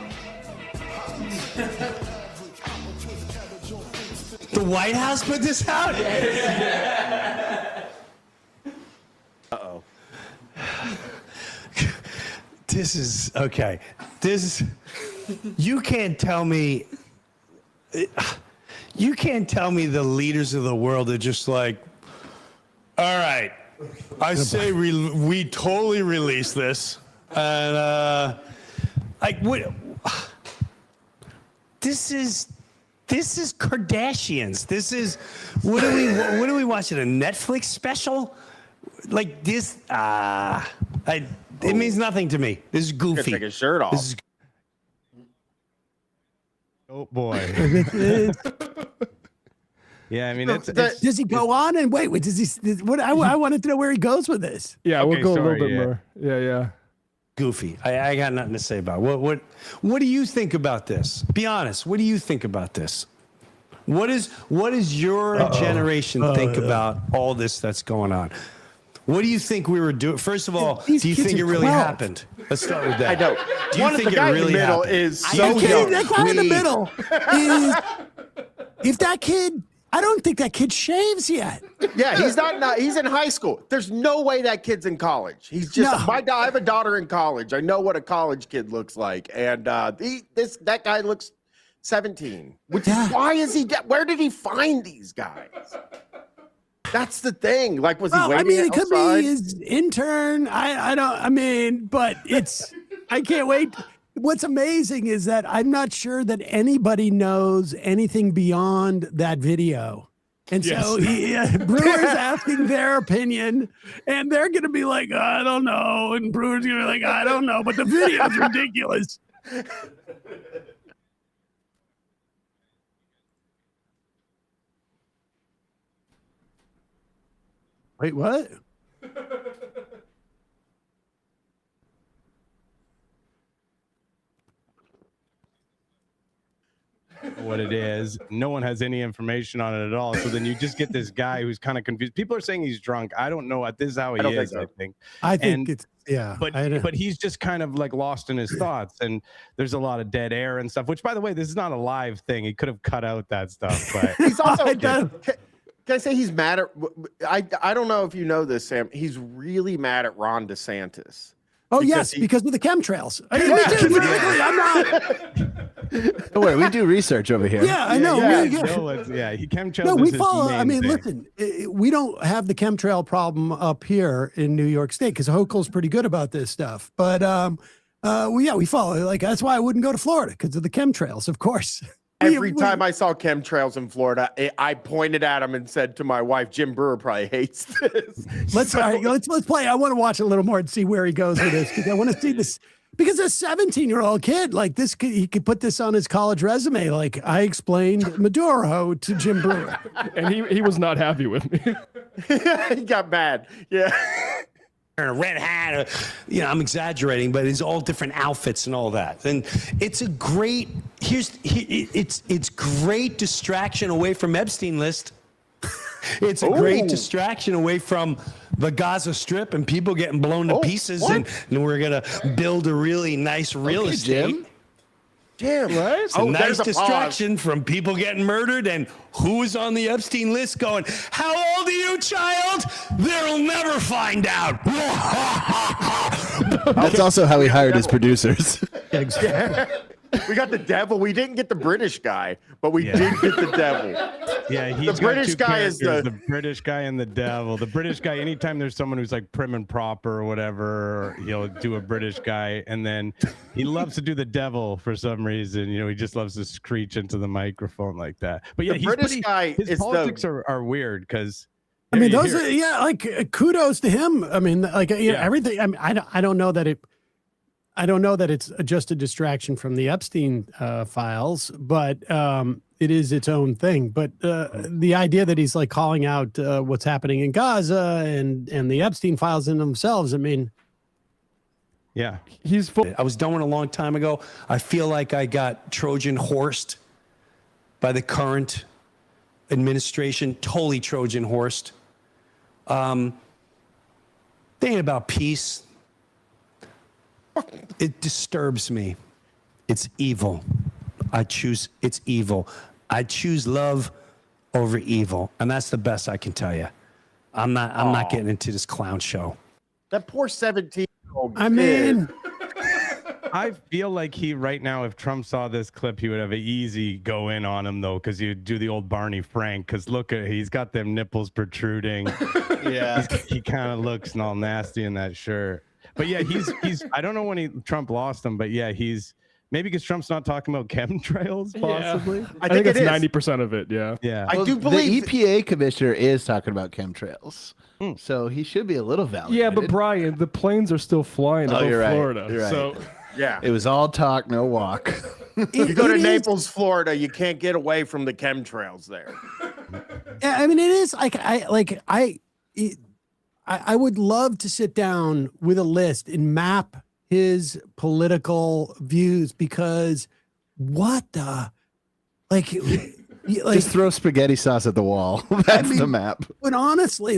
The White House put this out? Uh-oh. This is okay. You can't tell me. You can't tell me the leaders of the world are just like, all right, I say we totally release this, and like what? This is Kardashians. This is what are we watching? A Netflix special? Like this? It means nothing to me. This is goofy. Take his shirt off. Oh boy. Yeah, I mean, does he go on and wait? Does he? What I wanted to know where he goes with this. Yeah, we'll go a little bit more. Yeah. Goofy. I got nothing to say about it. What do you think about this? Be honest. What do you think about this? What does your generation think about all this that's going on? What do you think we were doing? First of all, do you think it really happened? Let's start with that. I don't. Do you think it really happened? Is so young. That guy in the middle is. If that kid. I don't think that kid shaves yet. Yeah, he's not. He's in high school. There's no way that kid's in college. He's just. I have a daughter in college. I know what a college kid looks like, and that guy looks 17. Which is why is he? Where did he find these guys? That's the thing. Like, was he waiting? I mean, it outside? could be his intern. I don't. I mean, but it's. I can't wait. What's amazing is that I'm not sure that anybody knows anything beyond that video. And so Brewer's asking their opinion, and they're going to be like, I don't know. And Brewer's going to be like, I don't know. But the video's ridiculous. Wait, what? what it is. No one has any information on it at all. So then you just get this guy who's kind of confused. People are saying he's drunk. I don't know. This is how he is, I think. I think it's, yeah. But he's just kind of like lost in his thoughts. And there's a lot of dead air and stuff, which, by the way, this is not a live thing. He could have cut out that stuff. But he's also... Can I say he's mad at? I don't know if you know this, Sam. He's really mad at Ron DeSantis. Oh yes, because of the chemtrails. I mean, I'm not. Don't worry, we do research over here. Yeah, I know. He chemtrails. No, is we his follow. I main mean, thing. listen, we don't have the chemtrail problem up here in New York State because Hochul's pretty good about this stuff. But we follow. Like that's why I wouldn't go to Florida because of the chemtrails, of course. Every time I saw chemtrails in Florida, I pointed at him and said to my wife, "Jim Brewer probably hates this." Let's play. I want to watch a little more and see where he goes with this because I want to see this. Because a 17-year-old kid like this, he could put this on his college resume. Like I explained Maduro to Jim Brewer, and he was not happy with me. He got mad. Yeah. A red hat, I'm exaggerating, but it's all different outfits and all that. And it's a great, it's great distraction away from Epstein list. It's a great distraction away from the Gaza Strip and people getting blown to pieces. And we're going to build a really nice real estate. Jim, right? It's a nice distraction from people getting murdered and who is on the Epstein list going, how old are you, child? They'll never find out. That's also how he hired his producers. We got the devil. We didn't get the British guy, but we did get the devil. Yeah, he's the British guy is the British guy and the devil. The British guy, anytime there's someone who's like prim and proper or whatever, he'll do a British guy, and then he loves to do the devil for some reason. He just loves to screech into the microphone like that. But yeah, the British guy his politics are weird because. I mean, those are like kudos to him. I mean, like everything. I mean, I don't know that it. I don't know that it's just a distraction from the Epstein files, but it is its own thing. But the idea that he's like calling out what's happening in Gaza and the Epstein files in themselves, I mean. Yeah, he's full. I was done one a long time ago. I feel like I got Trojan horsed by the current administration, totally Trojan horsed. They ain't about peace. It disturbs me. It's evil. It's evil. I choose love over evil. And that's the best I can tell you. I'm not getting into this clown show. That poor 17-year-old kid. I mean, I feel like right now, if Trump saw this clip, he would have an easy go in on him though, because he'd do the old Barney Frank. Because he's got them nipples protruding. Yeah, he kind of looks all nasty in that shirt. But yeah, he's. I don't know when Trump lost him, but yeah, he's maybe because Trump's not talking about chemtrails, possibly. Yeah. I think it's 90% of it. Yeah, yeah. I do believe the EPA commissioner is talking about chemtrails, so he should be a little validated. Yeah, but Brian, the planes are still flying above Florida. You're right. So yeah, it was all talk, no walk. You go to Naples, Florida, you can't get away from the chemtrails there. Yeah, I mean, it is I would love to sit down with a list and map his political views because just throw spaghetti sauce at the wall. That's the map. But honestly,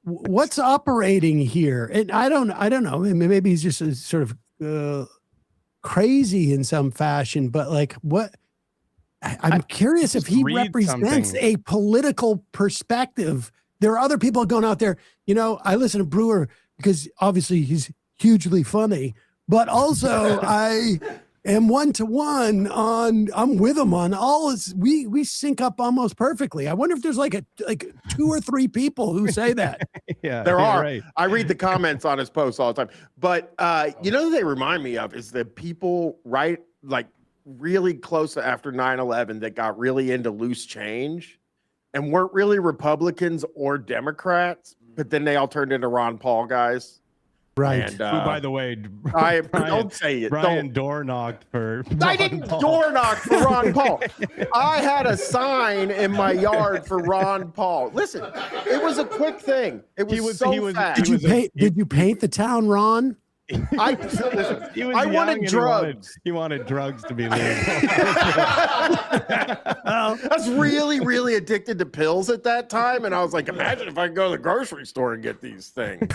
what's operating here? And I don't know. Maybe he's just sort of crazy in some fashion, but like what? I'm curious if he represents a political perspective. There are other people going out there. I listen to Brewer because obviously he's hugely funny, but also I am one-to-one I'm with him on all his, we sync up almost perfectly. I wonder if there's like 2 or 3 people who say that. Yeah, there are. Right. I read the comments on his posts all the time. But who they remind me of is the people really close after 9/11 that got really into loose change and weren't really Republicans or Democrats, but then they all turned into Ron Paul guys. Right. And, who, by the way, don't say it. Brian door knocked for I didn't door knock for Ron Paul. I had a sign in my yard for Ron Paul. Listen, it was a quick thing. It was fast. Did you paint the town, Ron? I wanted drugs. He wanted drugs to be legal. I was really, really addicted to pills at that time, and I was like, imagine if I could go to the grocery store and get these things.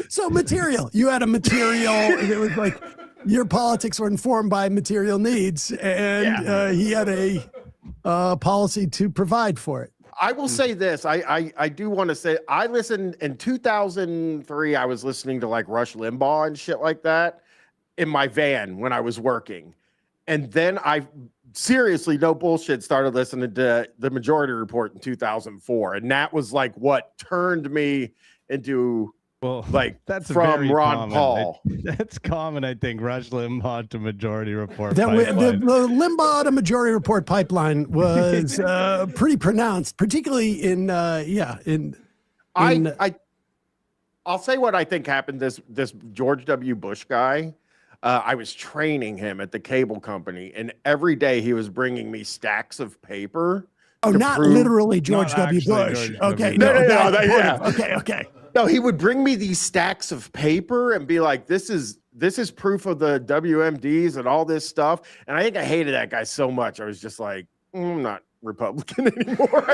So material. You had a material. It was like your politics were informed by material needs, and he had a policy to provide for it. I will say this. I do want to say I listened in 2003. I was listening to like Rush Limbaugh and shit like that in my van when I was working. And then I seriously, no bullshit, started listening to the Majority Report in 2004. And that was like what turned me into that's from very Ron common. Paul. That's common, I think. Rush Limbaugh to Majority Report. The pipeline. Limbaugh to Majority Report pipeline was pretty pronounced, particularly I'll say what I think happened. This George W. Bush guy, I was training him at the cable company, and every day he was bringing me stacks of paper. Oh, not literally George W. Bush. Okay, no, okay. No, he would bring me these stacks of paper and be like, "This is proof of the WMDs and all this stuff." And I think I hated that guy so much. I was just like, I'm not Republican anymore.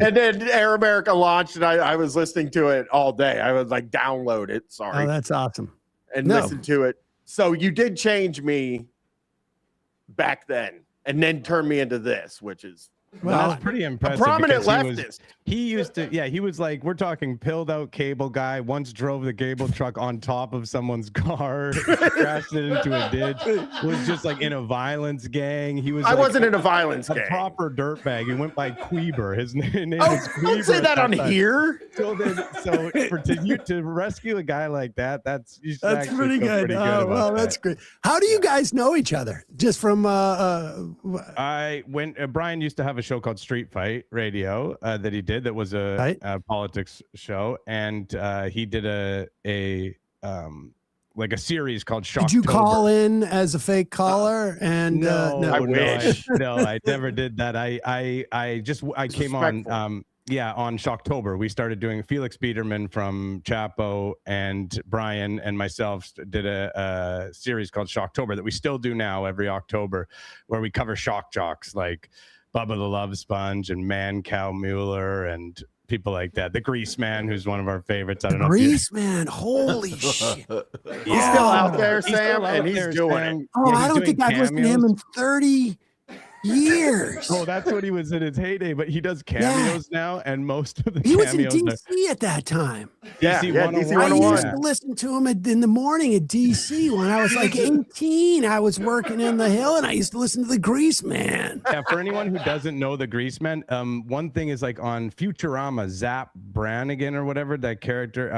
And then Air America launched, and I was listening to it all day. I was like, download it. Sorry. Oh, that's awesome. And listen to it. So you did change me back then, and then turn me into this, which is that's pretty impressive. A prominent leftist. leftist. He used to, he was like, we're talking pilled out cable guy, once drove the cable truck on top of someone's car, crashed it into a ditch, was just like in a violence gang. He was I wasn't in a violence a gang. proper dirtbag. He went by Queeber. His name is Queeber. Don't say that on here. So to rescue a guy like that, that's pretty good. That's great. How do you guys know each other? Just from Bryan used to have a show called Street Fight Radio that he did that was a politics show, and he did a series called Shocktober. Did you call in as a fake caller? And no, no. I wish. No, I never did that. I came on on Shocktober. We started doing Felix Biederman from Chapo and Bryan and myself did a series called Shocktober that we still do now every October, where we cover shock jocks like Bubba the Love Sponge and Man Cow Mueller and people like that. The Grease Man, who's one of our favorites. I don't know. Grease Man, holy shit! He's still out there, Sam, and he's doing it. Oh, I don't think I've listened to him in 30 years. Oh, that's when he was in his heyday, but he does cameos now, and most of the he was in cameos DC at that time. DC 101. I used to listen to him in the morning at DC when I was like 18. I was working in the Hill, and I used to listen to the Grease Man. Yeah, for anyone who doesn't know the Grease Man, one thing is like on Futurama, Zap Brannigan or whatever, that character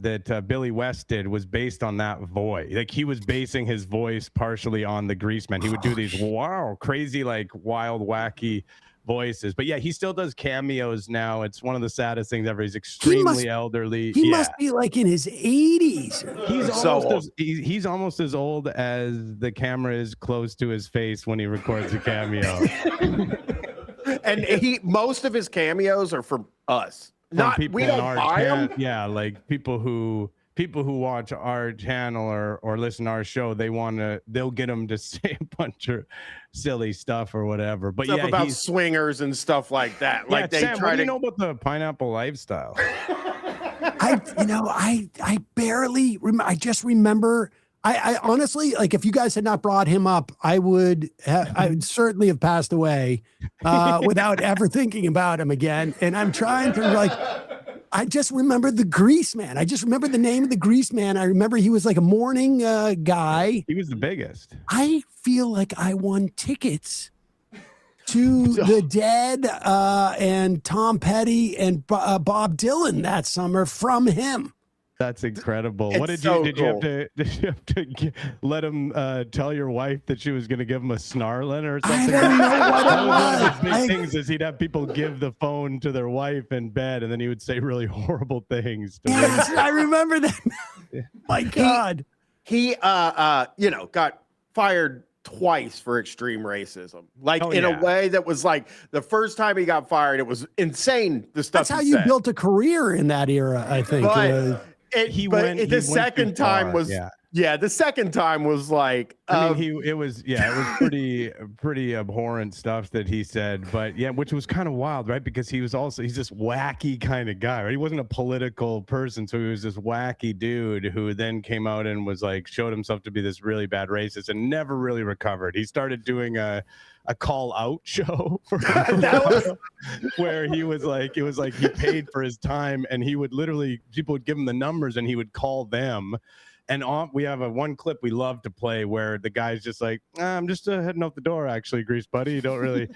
that Billy West did was based on that voice. Like he was basing his voice partially on the Grease Man. He would do these crazy, like wild, wacky voices. But yeah, he still does cameos now. It's one of the saddest things ever. He's extremely elderly. He must be like in his 80s. He's almost as old as the camera is close to his face when he records a cameo. And most of his cameos are from us. We don't buy them. Yeah, like people who watch our channel or listen to our show, they'll get them to say a bunch of silly stuff or whatever. But stuff about swingers and stuff like that. Yeah, like they Sam, what do you know about the pineapple lifestyle? I barely remember. I just remember. I honestly, like, if you guys had not brought him up, I would certainly have passed away without ever thinking about him again. And I'm trying to I just remember the Grease Man. I just remember the name of the Grease Man. I remember he was like a morning guy. He was the biggest. I feel like I won tickets to the Dead and Tom Petty and Bob Dylan that summer from him. That's incredible. It's what did so you cool. Did you have to let him tell your wife that she was going to give him a snarling or something? I don't know what it One of was. his big things is he'd have people give the phone to their wife in bed, and then he would say really horrible things. Yes, I remember that. My God. He got fired twice for extreme racism. Like in a way that was like the first time he got fired, it was insane. The stuff That's how he you built a career in that era, I think. But the second time was Yeah, the second time was like, I mean, it was pretty abhorrent stuff that he said, but yeah, which was kind of wild, right? Because he's this wacky kind of guy, right? He wasn't a political person, so he was this wacky dude who then came out and was like, showed himself to be this really bad racist and never really recovered. He started doing a call out show for where he was like, it was like he paid for his time and he would literally, people would give him the numbers and he would call them. And we have one clip we love to play where the guy's just like, I'm just heading out the door, actually, Grease Buddy. You don't really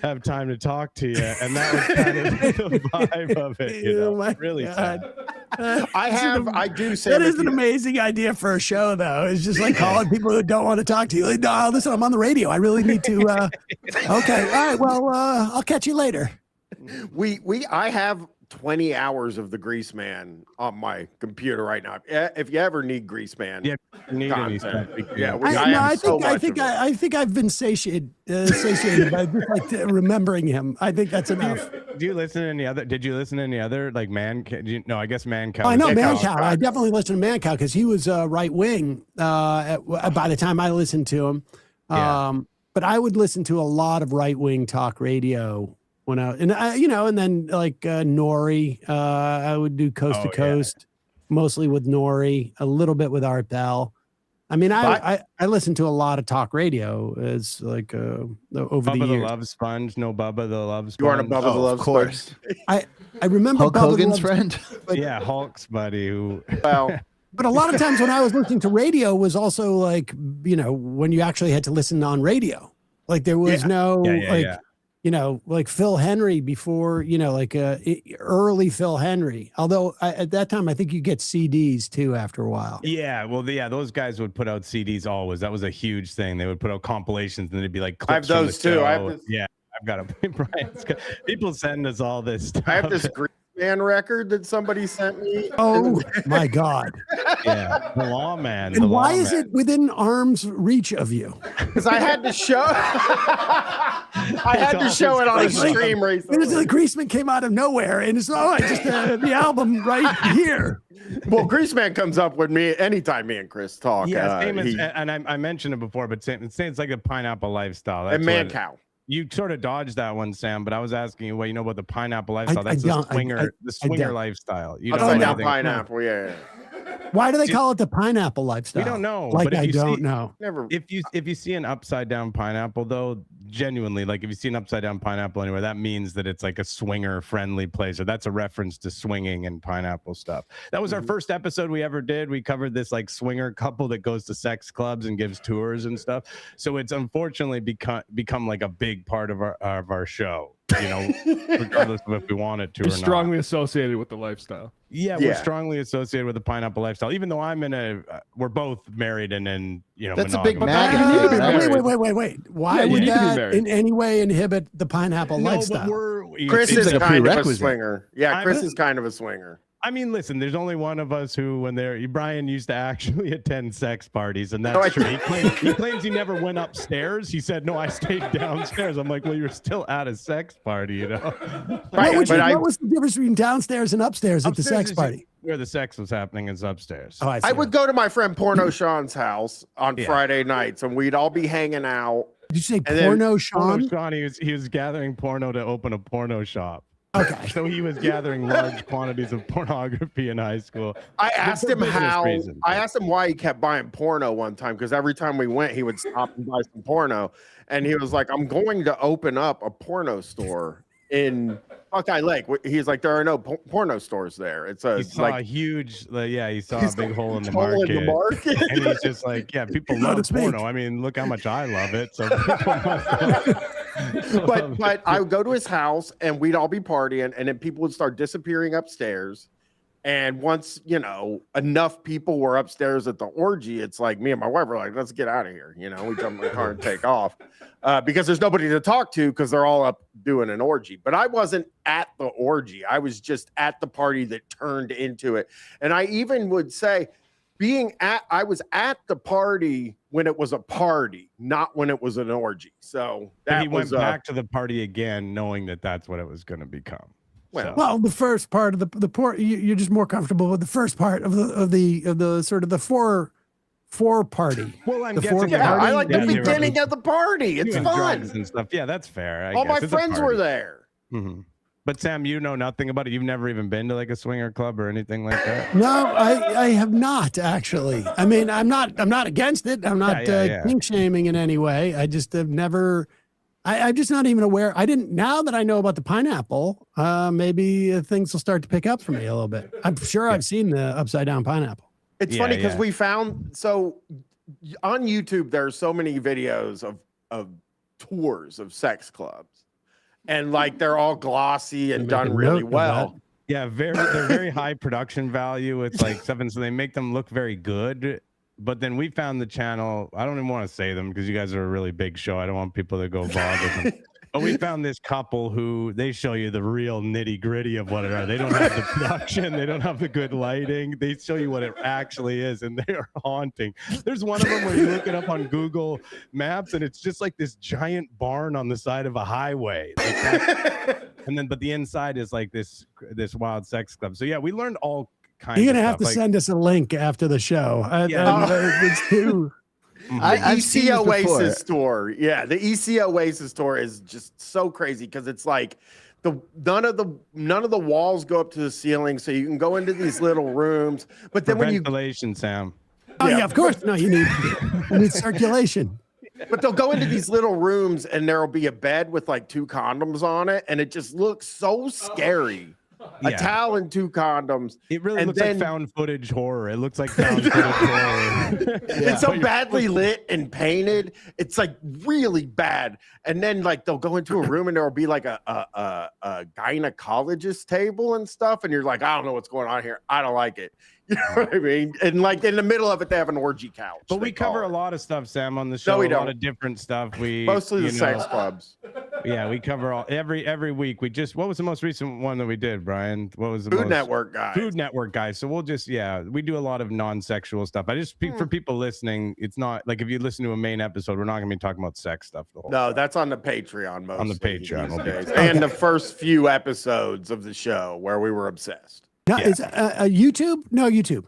have time to talk to you. And that was kind of the vibe of it. You know? Really sad. I do say that is an amazing idea for a show, though. It's just like calling people who don't want to talk to you. Like, no, listen, I'm on the radio. I really need to. Okay, all right. Well, I'll catch you later. I have 20 hours of the Grease Man on my computer right now. If you ever need Grease Man, content, I think I've been satiated by just like remembering him. I think that's enough. Do you listen to any other? Did you listen to any other like No, I guess Man Cow. I know Man Cow. I definitely listened to Man Cow because he was right wing by the time I listened to him. But I would listen to a lot of right wing talk radio. When and then like Nori, I would do Coast to Coast, mostly with Nori, a little bit with Art Bell. I mean, I listened to a lot of talk radio as like over Bubba the years. the Love Sponge, no Bubba the Love Sponge. You aren't a Bubba the Love course. Sponge. I remember Hulk Hogan's friend. Yeah, Hulk's buddy. Well. But a lot of times when I was listening to radio was also like, when you actually had to listen on radio, like there was like Phil Henry before, early Phil Henry. Although at that time, I think you get CDs too after a while. Yeah, well, those guys would put out CDs always. That was a huge thing. They would put out compilations and they'd be like, I have those too. Yeah, I've got them. Brian's got, people send us all this stuff. I have this Grease Man record that somebody sent me. Oh my God. Yeah, the Lawman. And why is it within arm's reach of you? Because I had to show it on a stream recently. It was like Greaseman came out of nowhere and it's just the album right here. Well, Greaseman comes up with me anytime me and Chris talk. Yeah, and I mentioned it before, but it's like a pineapple lifestyle. That's and Man Cow. You sort of dodged that one, Sam, but I was asking you what you know about the pineapple lifestyle. That's the swinger lifestyle. You don't know pineapple, yeah. Why do they call it the pineapple lifestyle? We don't know. Like, but I don't know. Never. If you see an upside down pineapple, though, genuinely, like if you see an upside down pineapple anywhere, that means that it's like a swinger friendly place, or that's a reference to swinging and pineapple stuff. That was our first episode we ever did. We covered this like swinger couple that goes to sex clubs and gives tours and stuff. So it's unfortunately become like a big part of our show. Regardless of if we want it to or not. Strongly associated with the lifestyle. Yeah, we're strongly associated with the pineapple lifestyle. Even though we're both married and that's monogamous. a big MAGA. Wait. Why would that in any way inhibit the pineapple lifestyle? Chris is like a kind of a prerequisite. swinger. Yeah, Chris is kind of a swinger. I mean, listen, there's only one of us who, Brian used to actually attend sex parties, and that's true. He claims he never went upstairs. He said, no, I stayed downstairs. I'm like, well, you're still at a sex party, Right, what was the difference between downstairs and upstairs at the sex party? Where the sex was happening is upstairs. Oh, I would go to my friend Porno Sean's house on Friday nights, and we'd all be hanging out. Did you say Porno Sean? Porno Sean, he was gathering porno to open a porno shop. Okay. So he was gathering large quantities of pornography in high school. I asked him why he kept buying porno one time, because every time we went, he would stop and buy some porno. And he was like, I'm going to open up a porno store in Buckeye Lake. He's like, there are no porno stores there. It's he saw a huge, he saw a big hole in the market. And he's just like, yeah, people love porno. I mean, look how much I love it. So but I would go to his house and we'd all be partying, and then people would start disappearing upstairs. And once, enough people were upstairs at the orgy, it's like me and my wife were like, let's get out of here. We jump in the car and take off because there's nobody to talk to because they're all up doing an orgy. But I wasn't at the orgy. I was just at the party that turned into it. And I even would say I was at the party when it was a party, not when it was an orgy. So he went back to the party again, knowing that that's what it was going to become. Well, the first part of the port, you're just more comfortable with the first part of the sort of the party. Well, I'm The guessing. four Yeah, party? I like the What do you beginning of the party. It's doing fun. drugs and stuff. Yeah, that's fair. I All my guess. It's a friends were party. there. But Sam, you know nothing about it. You've never even been to like a swinger club or anything like that. No, I have not actually. I mean, I'm not against it. I'm not kink shaming in any way. I just have never. I'm just not even aware. I didn't. Now that I know about the pineapple, maybe things will start to pick up for me a little bit. I'm sure I've seen the upside down pineapple. It's funny because we found on YouTube there are so many videos of tours of sex clubs, and like they're all glossy and done really well. Yeah, they're very high production value. It's like stuff, and so they make them look very good. But then we found the channel. I don't even want to say them because you guys are a really big show. I don't want people to go bother them. But we found this couple who they show you the real nitty gritty of what it are. They don't have the production. They don't have the good lighting. They show you what it actually is, and they are haunting. There's one of them where you look it up on Google Maps, and it's just like this giant barn on the side of a highway. And then, but the inside is like this wild sex club. So yeah, we learned all kinds. You're gonna have stuff. to send us a link after the show. It's too. I've seen EC Oasis store. Yeah, the EC Oasis store is just so crazy because it's like none of the walls go up to the ceiling, so you can go into these little rooms. But then when ventilation, Sam. Oh yeah, of course. No, you need circulation. But they'll go into these little rooms and there'll be a bed with like 2 condoms on it, and it just looks so scary. A towel and 2 condoms. It really looks like found footage horror. It looks like found footage horror. It's so badly lit and painted. It's like really bad. And then like they'll go into a room and there'll be like a gynecologist table and stuff. And you're like, I don't know what's going on here. I don't like it. You know what I mean? And like in the middle of it, they have an orgy couch. But we cover a lot of stuff, Sam, on the show. No, we a lot don't. of different stuff. We Mostly the sex clubs. Yeah, we cover all every week. We just what was the most recent one that we did, Brian? What was the Food Network guys? Food Network guys. So we'll just we do a lot of non-sexual stuff. I just speak for people listening. It's not like if you listen to a main episode, we're not gonna be talking about sex stuff the whole time. That's on the Patreon mostly. On the Patreon days. And the first few episodes of the show where we were obsessed. Now, is YouTube? No, YouTube.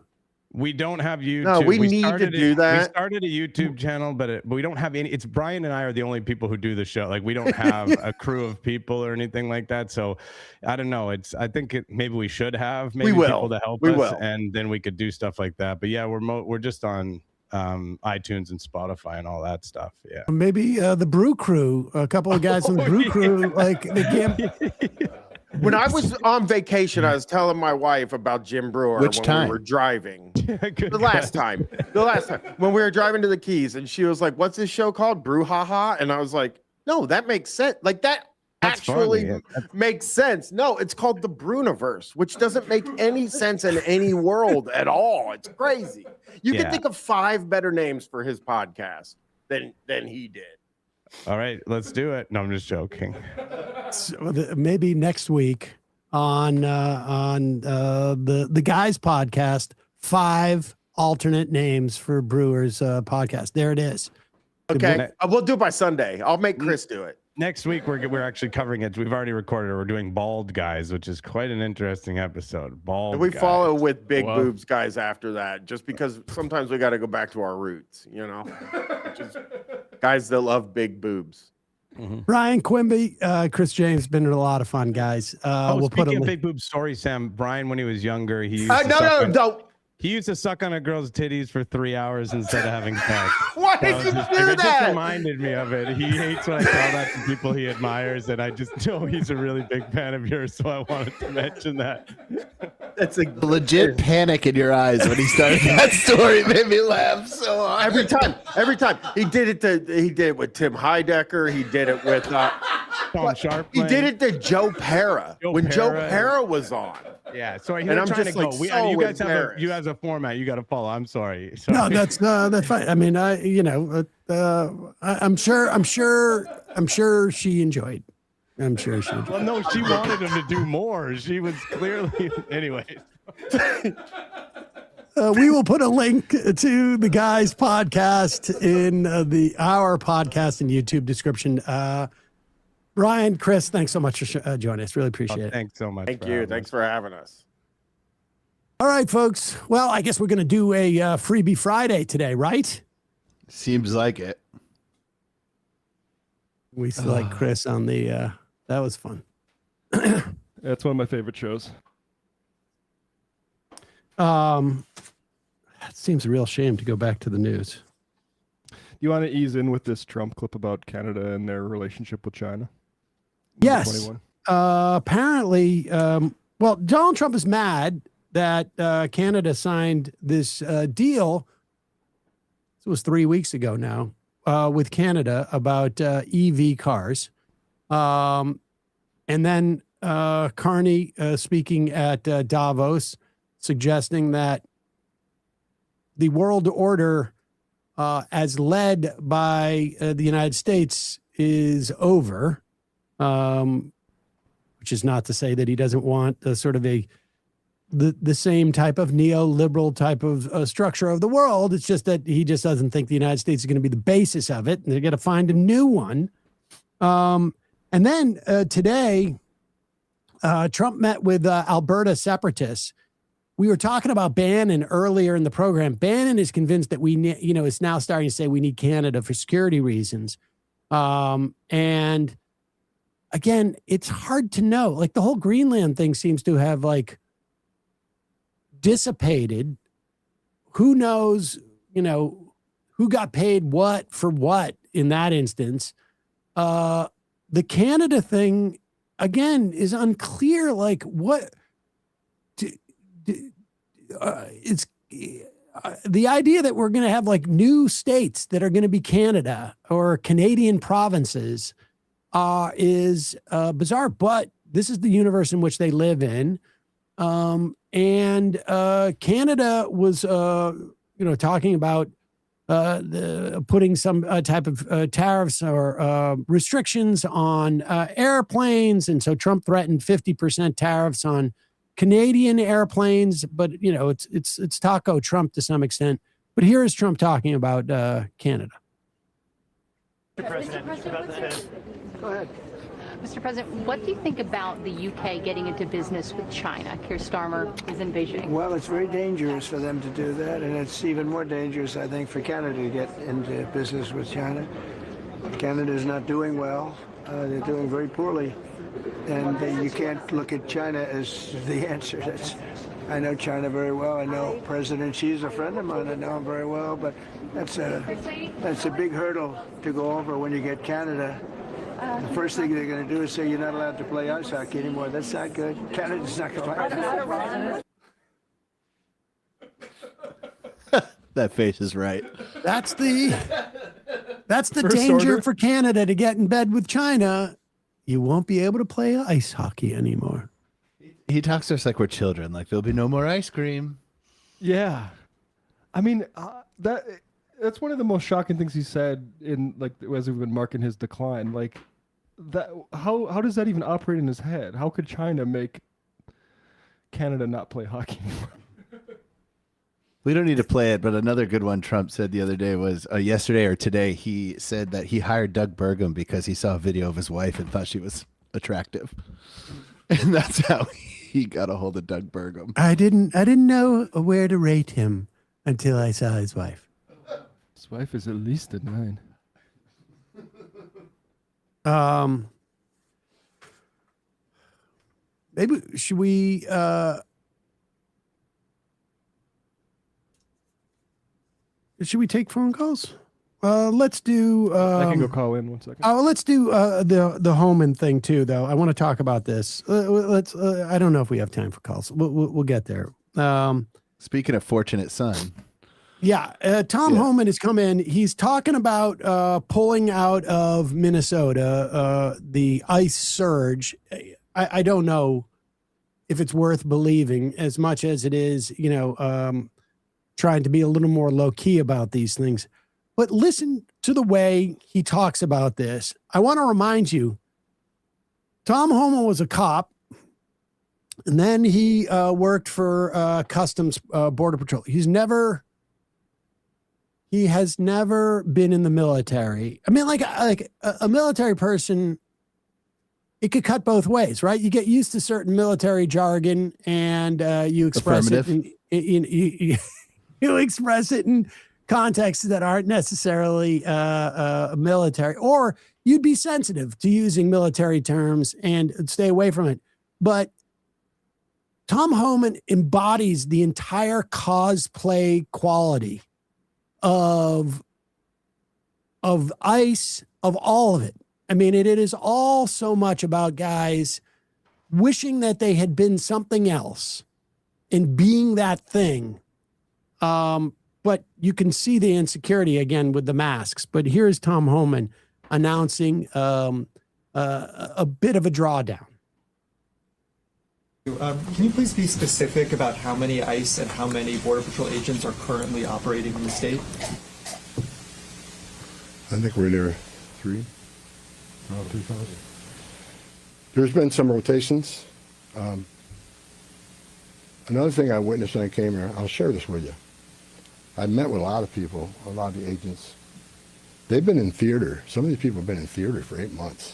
We don't have YouTube. No, we need to do that. We started a YouTube channel, but we don't have any. It's Brian and I are the only people who do the show. Like we don't have a crew of people or anything like that. So I don't know. I think maybe we should have maybe people to help us, and then we could do stuff like that. But yeah, we're just on iTunes and Spotify and all that stuff. Yeah. Maybe the Brew Crew, a couple of guys from the Brew Crew, like they can't. When I was on vacation, I was telling my wife about Jim Brewer Which when time? we were driving. The last time when we were driving to the Keys, and she was like, "What's this show called? Brew Haha?" And I was like, "No, that makes sense. Like that's actually makes sense. No, it's called the Bruniverse, which doesn't make any sense in any world at all. It's crazy. You can think of 5 better names for his podcast than he did." All right, let's do it. No, I'm just joking. So maybe next week on the Guys podcast, 5 alternate names for Brewers podcast. There it is. Okay, we'll do it by Sunday. I'll make Chris do it. Next week we're actually covering it. We've already recorded it. We're doing Bald Guys, which is quite an interesting episode. Bald. And we guys. follow with Big Boobs guys after that, just because sometimes we got to go back to our roots, you know, just guys that love big boobs. Bryan Quinby, Chris James, been a lot of fun, guys. We'll put speaking of big boobs, sorry, Sam. Brian, when he was younger, he used no. He used to suck on a girl's titties for 3 hours instead of having sex. Why did you do It just that? reminded me of it. He hates when I tell that to people he admires, and I just know he's a really big fan of yours, so I wanted to mention that. That's a legit panic in your eyes when he started that story. It made me laugh so hard. Every time he did it with Tim Heidecker. He did it with Tom Sharp. He did it to Joe Pera when Joe Pera was on. Yeah, so and I'm just like you guys have a format you got to follow. I'm sorry. No, that's fine. I mean, I'm sure she enjoyed. I'm sure she enjoyed. Well, no, she wanted him to do more. She was clearly, anyways. We will put a link to the Guys podcast in our podcast and YouTube description. Brian, Chris, thanks so much for joining us. Really appreciate it. Thanks so much. Thank you. Thanks for having us. All right, folks. Well, I guess we're going to do a Freebie Friday today, right? Seems like it. We select Chris on the, that was fun. That's one of my favorite shows. It seems a real shame to go back to the news. You want to ease in with this Trump clip about Canada and their relationship with China? Yes. 21? Apparently, well, Donald Trump is mad that Canada signed this deal. It was 3 weeks ago now with Canada about EV cars. And then Carney speaking at Davos, suggesting that the world order as led by the United States is over, which is not to say that he doesn't want sort of the same type of neoliberal type of structure of the world. It's just that he just doesn't think the United States is going to be the basis of it, and they're going to find a new one. And then today, Trump met with Alberta separatists. We were talking about Bannon earlier in the program. Bannon is convinced that is now starting to say we need Canada for security reasons. And again, it's hard to know. Like the whole Greenland thing seems to have like dissipated. Who knows, who got paid what for what in that instance. The Canada thing, again, is unclear. Like what it's the idea that we're going to have like new states that are going to be Canada or Canadian provinces is bizarre, but this is the universe in which they live in. And Canada was, talking about putting some type of tariffs or restrictions on airplanes. And so Trump threatened 50% tariffs on Canadian airplanes, but it's taco Trump to some extent. But here is Trump talking about Canada. Mr. President, go ahead. Mr. President, what do you think about the UK getting into business with China? Keir Starmer is in Beijing. Well, it's very dangerous for them to do that, and it's even more dangerous, I think, for Canada to get into business with China. Canada is not doing well. They're doing very poorly. And you can't look at China as the answer. I know China very well. I know President Xi's a friend of mine. I know him very well. But that's a big hurdle to go over when you get Canada. The first thing they're going to do is say you're not allowed to play ice hockey anymore. That's not good. Canada's not going to like that. That face is right. That's the First danger order. for Canada to get in bed with China. You won't be able to play ice hockey anymore. He talks to us like we're children, like there'll be no more ice cream. Yeah. I mean, that's one of the most shocking things he said in like as we've been marking his decline. Like that, how does that even operate in his head? How could China make Canada not play hockey anymore? We don't need to play it, but another good one Trump said the other day was yesterday or today. He said that he hired Doug Burgum because he saw a video of his wife and thought she was attractive, and that's how he got a hold of Doug Burgum. I didn't know where to rate him until I saw his wife. His wife is at least a 9. Maybe should we? Should we take phone calls? Let's do. I can go call in 1 second. Let's do the Homan thing too, though. I want to talk about this. Let's. I don't know if we have time for calls. We'll get there. Speaking of fortunate son. Yeah, Tom Homan has come in. He's talking about pulling out of Minnesota, the ice surge. I don't know if it's worth believing as much as it is, trying to be a little more low key about these things. But listen to the way he talks about this. I want to remind you, Tom Homan was a cop, and then he worked for Customs Border Patrol. He has never been in the military. I mean, like a military person, it could cut both ways, right? You get used to certain military jargon, and you express it you express it in contexts that aren't necessarily military, or you'd be sensitive to using military terms and stay away from it. But Tom Homan embodies the entire cosplay quality of ICE, of all of it. I mean, it is all so much about guys wishing that they had been something else and being that thing. But you can see the insecurity again with the masks. But here's Tom Homan announcing a bit of a drawdown. Can you please be specific about how many ICE and how many Border Patrol agents are currently operating in the state? I think we're near 3. There's been some rotations. Another thing I witnessed when I came here, I'll share this with you. I met with a lot of people, a lot of the agents. They've been in theater. Some of these people have been in theater for 8 months.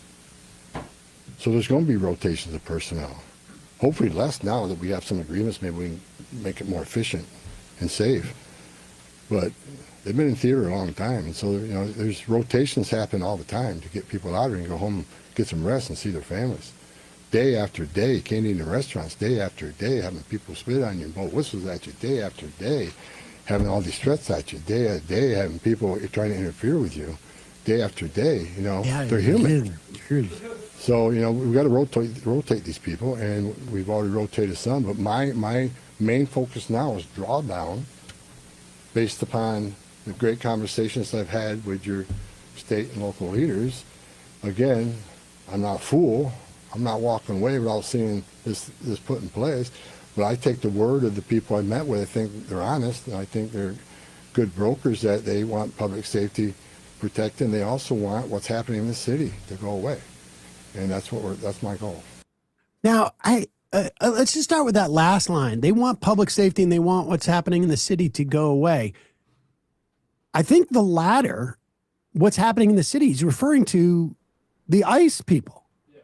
So there's going to be rotations of personnel. Hopefully less now that we have some agreements, maybe we can make it more efficient and safe. But they've been in theater a long time, and so there's rotations happen all the time to get people out here and go home, get some rest, and see their families. Day after day, can't eat in restaurants. Day after day, having people spit on you and blow whistles at you. Day after day, having all these threats at you. Day after day, having people trying to interfere with you. Day after day, they're human. So we've got to rotate these people, and we've already rotated some. But my main focus now is drawdown, based upon the great conversations I've had with your state and local leaders. Again, I'm not a fool. I'm not walking away without seeing this put in place. But I take the word of the people I met with. I think they're honest, and I think they're good brokers, that they want public safety protected, and they also want what's happening in the city to go away. And that's my goal. Now, let's just start with that last line. They want public safety and they want what's happening in the city to go away. I think the latter, what's happening in the city, is referring to the ICE people. Yeah.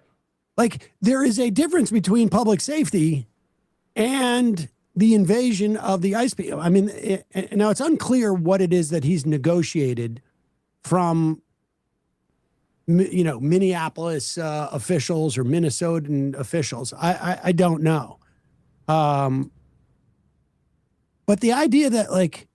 Like, there is a difference between public safety and the invasion of the ICE people. I mean, now it's unclear what it is that he's negotiated from Minneapolis officials or Minnesotan officials. I don't know. But the idea that, like,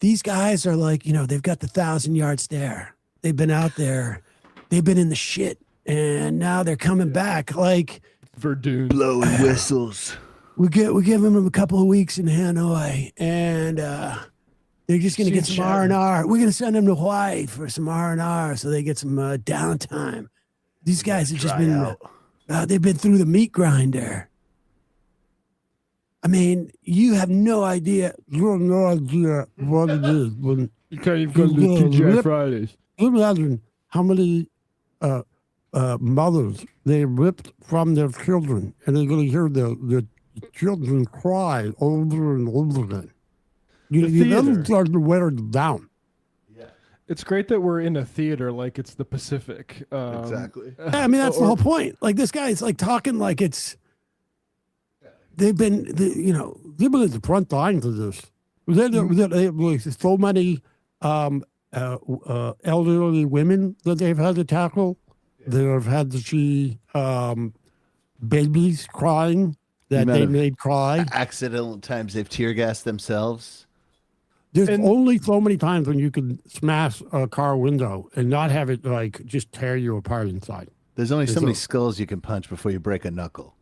these guys are like, they've got the 1,000-yard stare. They've been out there. They've been in the shit. And now they're coming back. Like, Verdun. Blowing whistles. We give them a couple of weeks in Hanoi. And they're just going to get some R&R. We're going to send them to Hawaii for some R&R so they get some downtime. These guys have just been, they've been through the meat grinder. I mean, you have no idea. You have no idea what it is. When you can't even go to TGI Fridays. Imagine how many mothers they ripped from their children, and they're going to hear the children cry over and over again. You never start to wear it down. Yeah. It's great that we're in a theater like it's the Pacific. Exactly. I mean, that's the whole point. Like, this guy's like talking like it's, they've been at the front lines of this. There's so many elderly women that they've had to tackle. They've had to see babies crying that they made cry. Accidental times they've tear gassed themselves. There's only so many times when you can smash a car window and not have it like just tear you apart inside. There's only so many skulls you can punch before you break a knuckle.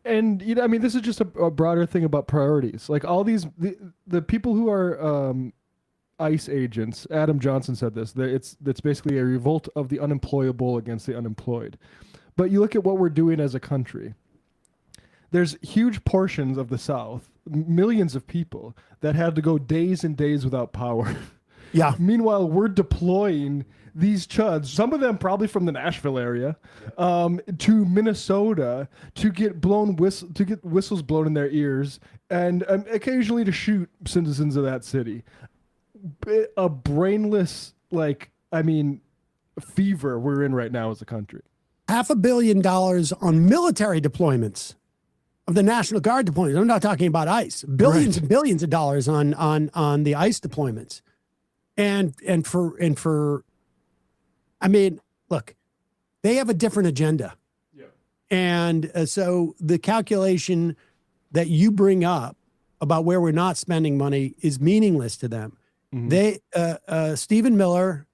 And I mean, this is just a broader thing about priorities. Like, all these the people who are ICE agents. Adam Johnson said this. It's basically a revolt of the unemployable against the unemployed. But you look at what we're doing as a country. There's huge portions of the South, millions of people, that had to go days and days without power. Yeah. Meanwhile, we're deploying these chuds, some of them probably from the Nashville area, to Minnesota to get whistles blown in their ears, and occasionally to shoot citizens of that city. A brainless, fever we're in right now as a country. $500 million on military deployments of the National Guard deployments. I'm not talking about ICE. Billions and billions of dollars on the ICE deployments. And for I mean, look, they have a different agenda. Yeah. And so the calculation that you bring up about where we're not spending money is meaningless to them. Mm-hmm. They Stephen Miller,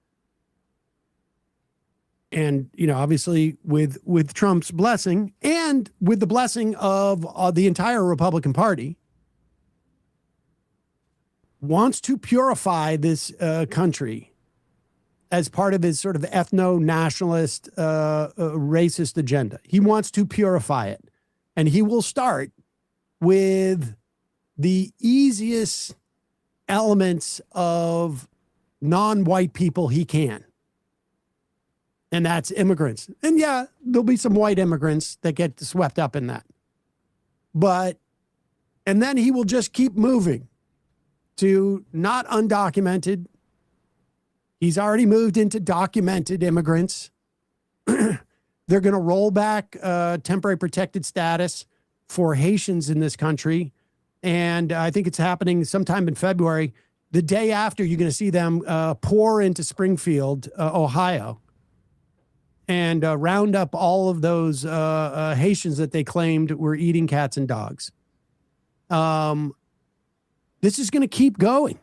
and obviously with Trump's blessing and with the blessing of the entire Republican Party, wants to purify this country as part of his sort of ethno-nationalist, racist agenda. He wants to purify it, and he will start with the easiest elements of non-white people he can. And that's immigrants. And yeah, there'll be some white immigrants that get swept up in that. And then he will just keep moving to not undocumented. He's already moved into documented immigrants. They're going to roll back temporary protected status for Haitians in this country. And I think it's happening sometime in February. The day after, you're going to see them pour into Springfield, Ohio, and round up all of those Haitians that they claimed were eating cats and dogs. This is going to keep going.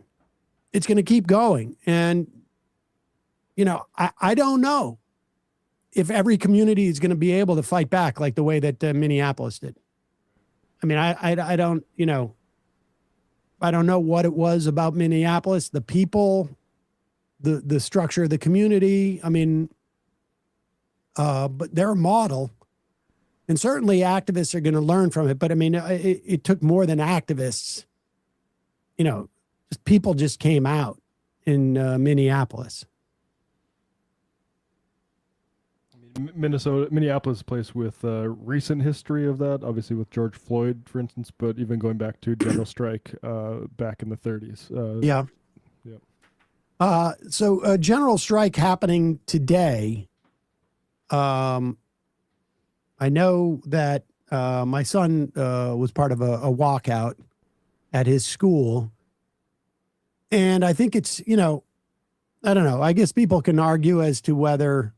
It's going to keep going. And, I don't know if every community is going to be able to fight back like the way that Minneapolis did. I mean, I don't, I don't know what it was about Minneapolis, the people, the structure of the community. I mean, but they're a model, and certainly activists are going to learn from it. But I mean, it took more than activists. Just people just came out in Minneapolis. Minneapolis is a place with recent history of that, obviously with George Floyd, for instance, but even going back to general strike back in the 30s. Yeah. So general strike happening today. I know that my son was part of a walkout at his school. And I think it's, I don't know. I guess people can argue as to whether,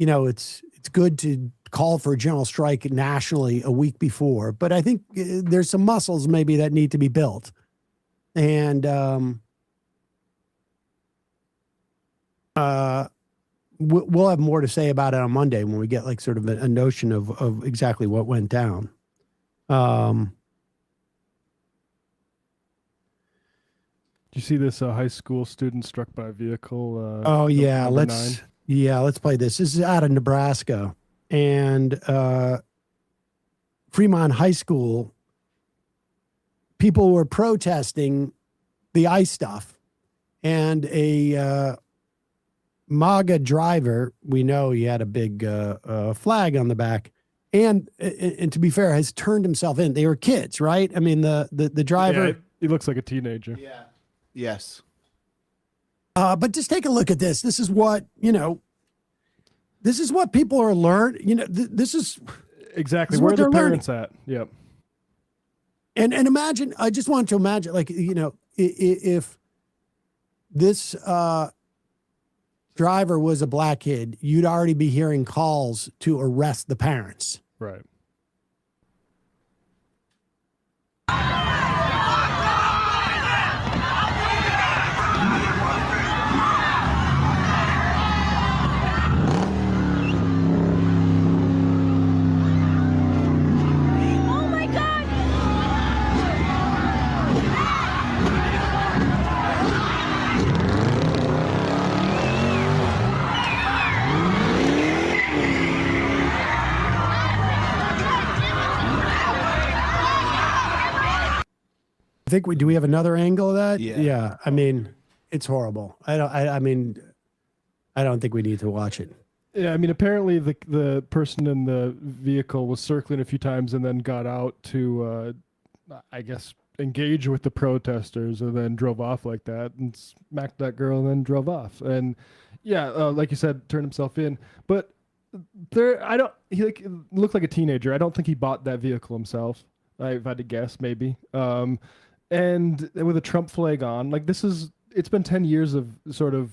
it's good to call for a general strike nationally a week before. But I think there's some muscles maybe that need to be built. And we'll have more to say about it on Monday when we get like sort of a notion of exactly what went down. Did you see this high school student struck by a vehicle? Oh yeah, let's play this. This is out of Nebraska, and Fremont High School. People were protesting the ICE stuff, and a MAGA driver. We know he had a big flag on the back, and to be fair, has turned himself in. They were kids, right? I mean, the driver. Yeah, he looks like a teenager. Yeah. Yes. But just take a look at this. This is what, this is what people are learning. This is exactly where the parents at. Yep. And imagine, I just want to imagine, like, if this driver was a black kid, you'd already be hearing calls to arrest the parents. Right. Do we have another angle of that? Yeah. Yeah. I mean, it's horrible. I don't think we need to watch it. Yeah, I mean, apparently the person in the vehicle was circling a few times and then got out to, I guess, engage with the protesters, and then drove off like that and smacked that girl and then drove off. And yeah, like you said, turned himself in. But He looked like a teenager. I don't think he bought that vehicle himself. If I had to guess, maybe. And with a Trump flag on, it's been 10 years of sort of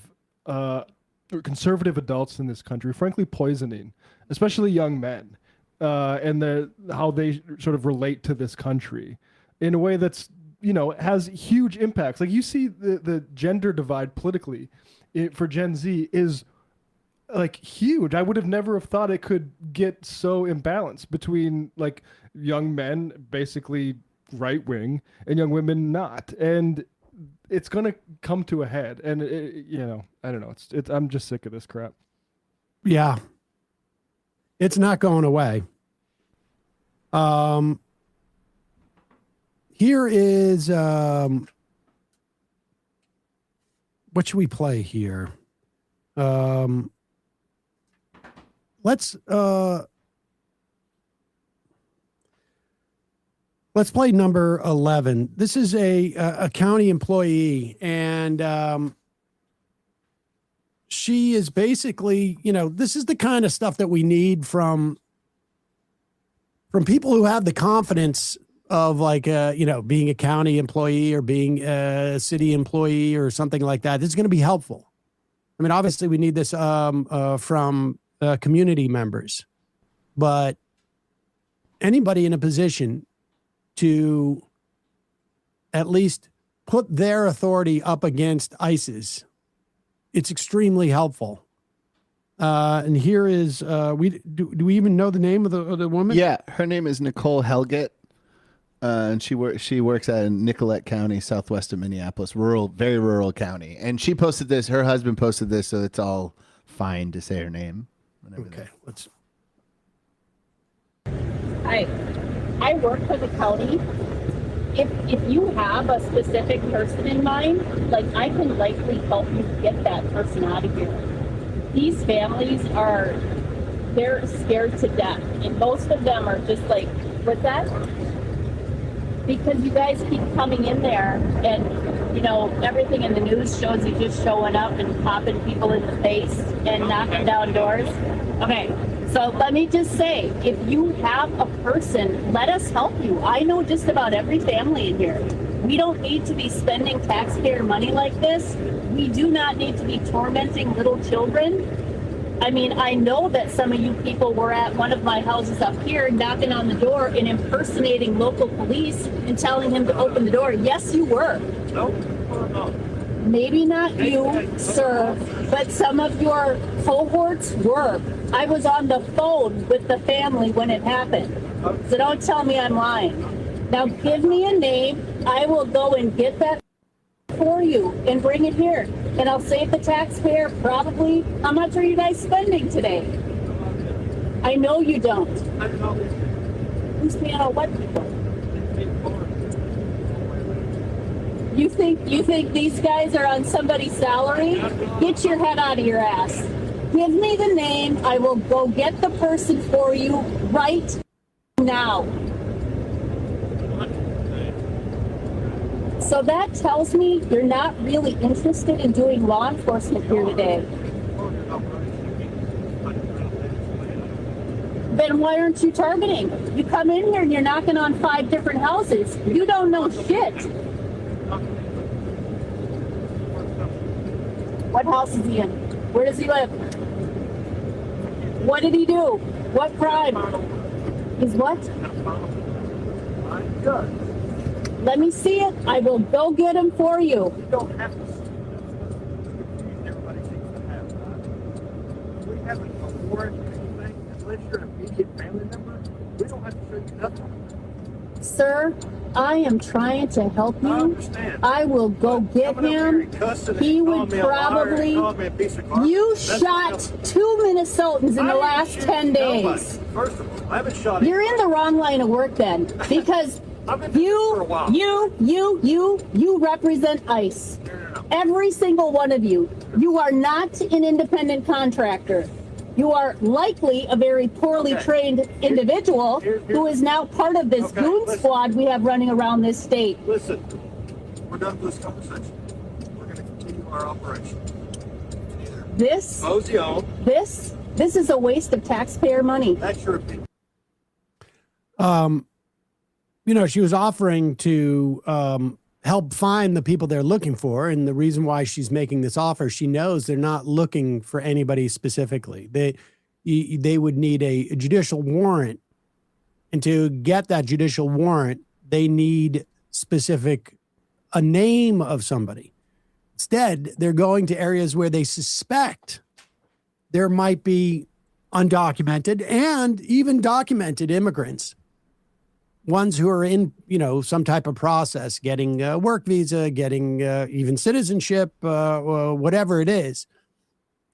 conservative adults in this country, frankly, poisoning, especially young men, and how they sort of relate to this country in a way that's, has huge impacts. Like, you see the gender divide politically for Gen Z is like huge. I would have never have thought it could get so imbalanced between like young men basically right wing and young women not, and it's gonna come to a head. And I don't know. I'm just sick of this crap. Yeah, it's not going away. Here is what should we play here? Let's play number 11. This is a county employee, and she is basically, this is the kind of stuff that we need from people who have the confidence of being a county employee or being a city employee or something like that. This is going to be helpful. I mean, obviously we need this from community members, but anybody in a position to at least put their authority up against ISIS, it's extremely helpful. And here is do we even know the name of the woman? Yeah, her name is Nicole Helgett, and she works at Nicollet County, southwest of Minneapolis, very rural county. And she posted this. Her husband posted this, so it's all fine to say her name. Okay, let's. I work for the county. If you have a specific person in mind, I can likely help you get that person out of here. These families they're scared to death, and most of them are just like, what's that? Because you guys keep coming in there, and everything in the news shows you just showing up and popping people in the face and knocking down doors. Okay, so let me just say, if you have a person, let us help you. I know just about every family in here. We don't need to be spending taxpayer money like this. We do not need to be tormenting little children. I mean, I know that some of you people were at one of my houses up here knocking on the door and impersonating local police and telling him to open the door. Yes, you were. No. Maybe not you, sir, but some of your cohorts were. I was on the phone with the family when it happened. So don't tell me I'm lying. Now give me a name. I will go and get that for you and bring it here. And I'll save the taxpayer probably. How much are you guys spending today? I know you don't. Who's paying on what people? You think these guys are on somebody's salary? Get your head out of your ass. Give me the name. I will go get the person for you right now. So that tells me you're not really interested in doing law enforcement here today. Then why aren't you targeting? You come in here and you're knocking on 5 different houses. You don't know shit. What house is he in? Where does he live? What did he do? What crime? He's what? Let me see it. I will go get him for you. You don't have to. Everybody thinks to have that. We haven't a warrant or anything unless you're an immediate family member. We don't have to show you nothing. Sir, I am trying to help you. I understand. I will go get him. He would probably. You shot 2 Minnesotans in the last 10 days. First of all, I haven't shot. You're in the wrong line of work then, because you represent ICE. Every single one of you. You are not an independent contractor. You are likely a very poorly trained individual who is now part of this goon squad we have running around this state. Listen, we're done with this conversation. We're going to continue our operation. This This is a waste of taxpayer money. That's your opinion. She was offering to help find the people they're looking for. And the reason why she's making this offer, she knows they're not looking for anybody specifically. They would need a judicial warrant. And to get that judicial warrant, they need a name of somebody. Instead, they're going to areas where they suspect there might be undocumented and even documented immigrants, ones who are in, some type of process, getting a work visa, getting even citizenship, whatever it is.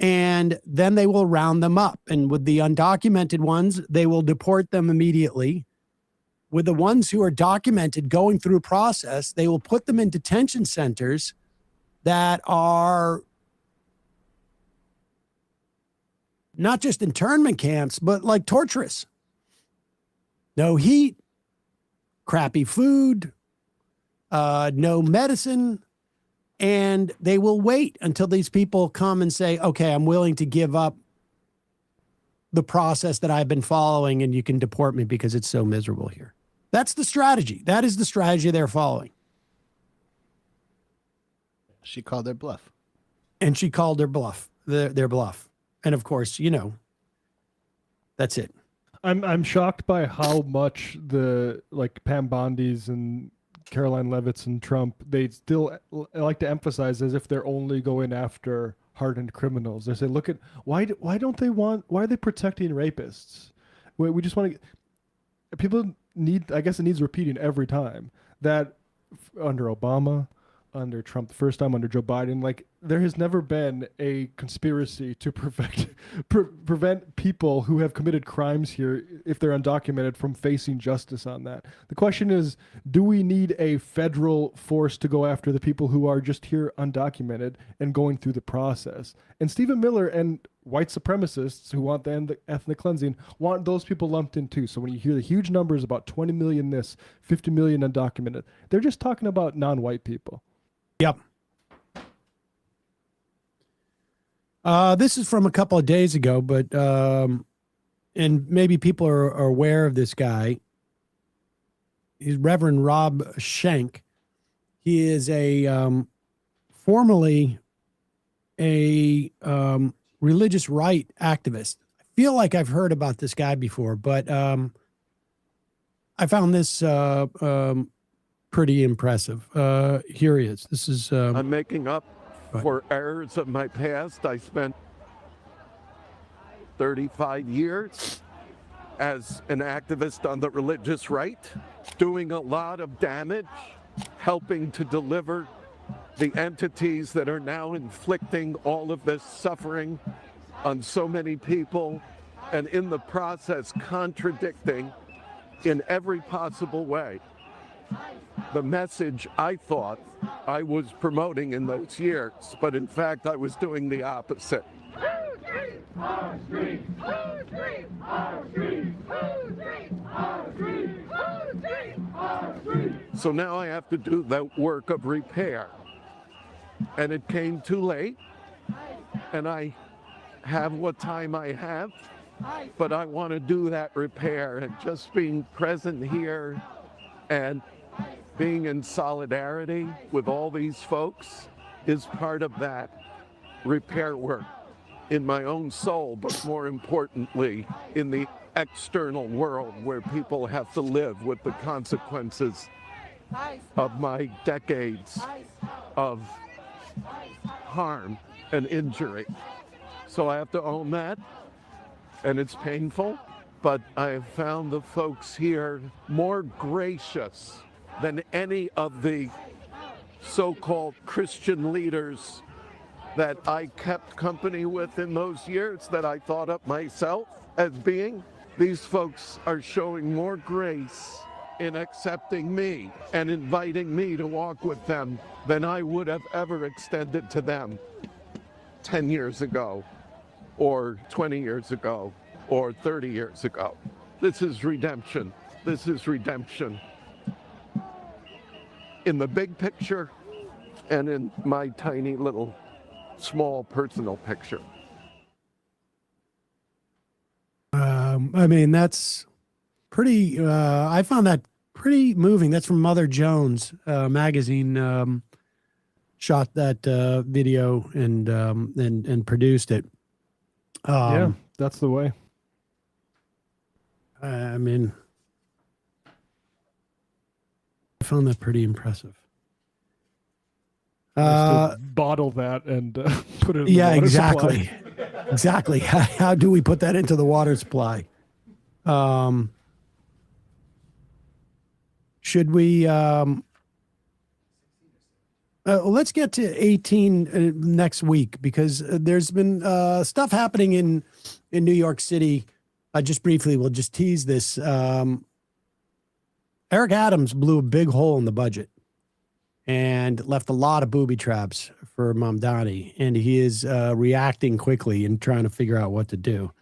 And then they will round them up. And with the undocumented ones, they will deport them immediately. With the ones who are documented going through process, they will put them in detention centers that are not just internment camps, but like torturous. No heat, crappy food, no medicine. And they will wait until these people come and say, okay, I'm willing to give up the process that I've been following and you can deport me because it's so miserable here. That's the strategy. That is the strategy they're following. She called their bluff. And she called their bluff, their bluff. And of course, that's it. I'm shocked by how much the Pam Bondi's and Caroline Leavitt's and Trump, they still like to emphasize as if they're only going after hardened criminals. They say, look at why are they protecting rapists? We just want to. People need. I guess it needs repeating every time that under Obama, under Trump the first time, under Joe Biden, there has never been a conspiracy to prevent people who have committed crimes here, if they're undocumented, from facing justice on that. The question is, do we need a federal force to go after the people who are just here undocumented and going through the process? And Stephen Miller and white supremacists who want the ethnic cleansing want those people lumped in too. So when you hear the huge numbers, about 20 million this, 50 million undocumented, they're just talking about non-white people. Yep. This is from a couple of days ago, but and maybe people are aware of this guy. He's Reverend Rob Schenck. He is formerly a religious right activist. I feel like I've heard about this guy before, but I found this pretty impressive. Here he is. This is. I'm making up for errors of my past. I spent 35 years as an activist on the religious right, doing a lot of damage, helping to deliver the entities that are now inflicting all of this suffering on so many people, and in the process contradicting in every possible way the message I thought I was promoting in those years, but in fact I was doing the opposite. So now I have to do the work of repair. And it came too late, and I have what time I have, but I want to do that repair, and just being present here and being in solidarity with all these folks is part of that repair work in my own soul, but more importantly, in the external world where people have to live with the consequences of my decades of harm and injury. So I have to own that, and it's painful, but I have found the folks here more gracious than any of the so-called Christian leaders that I kept company with in those years, that I thought up myself as being. These folks are showing more grace in accepting me and inviting me to walk with them than I would have ever extended to them 10 years ago, or 20 years ago, or 30 years ago. This is redemption. This is redemption. In the big picture and in my tiny little small personal picture. I mean, that's pretty, I found that pretty moving. That's from Mother Jones magazine, shot that video and produced it. Yeah, that's the way. I mean, I found that pretty impressive. Nice to bottle that and put it in the water exactly. supply. Exactly. How do we put that into the water supply? Should we let's get to 18 next week, because there's been stuff happening in New York City. Just briefly, we'll just tease this. Eric Adams blew a big hole in the budget and left a lot of booby traps for Mamdani, and he is reacting quickly and trying to figure out what to do.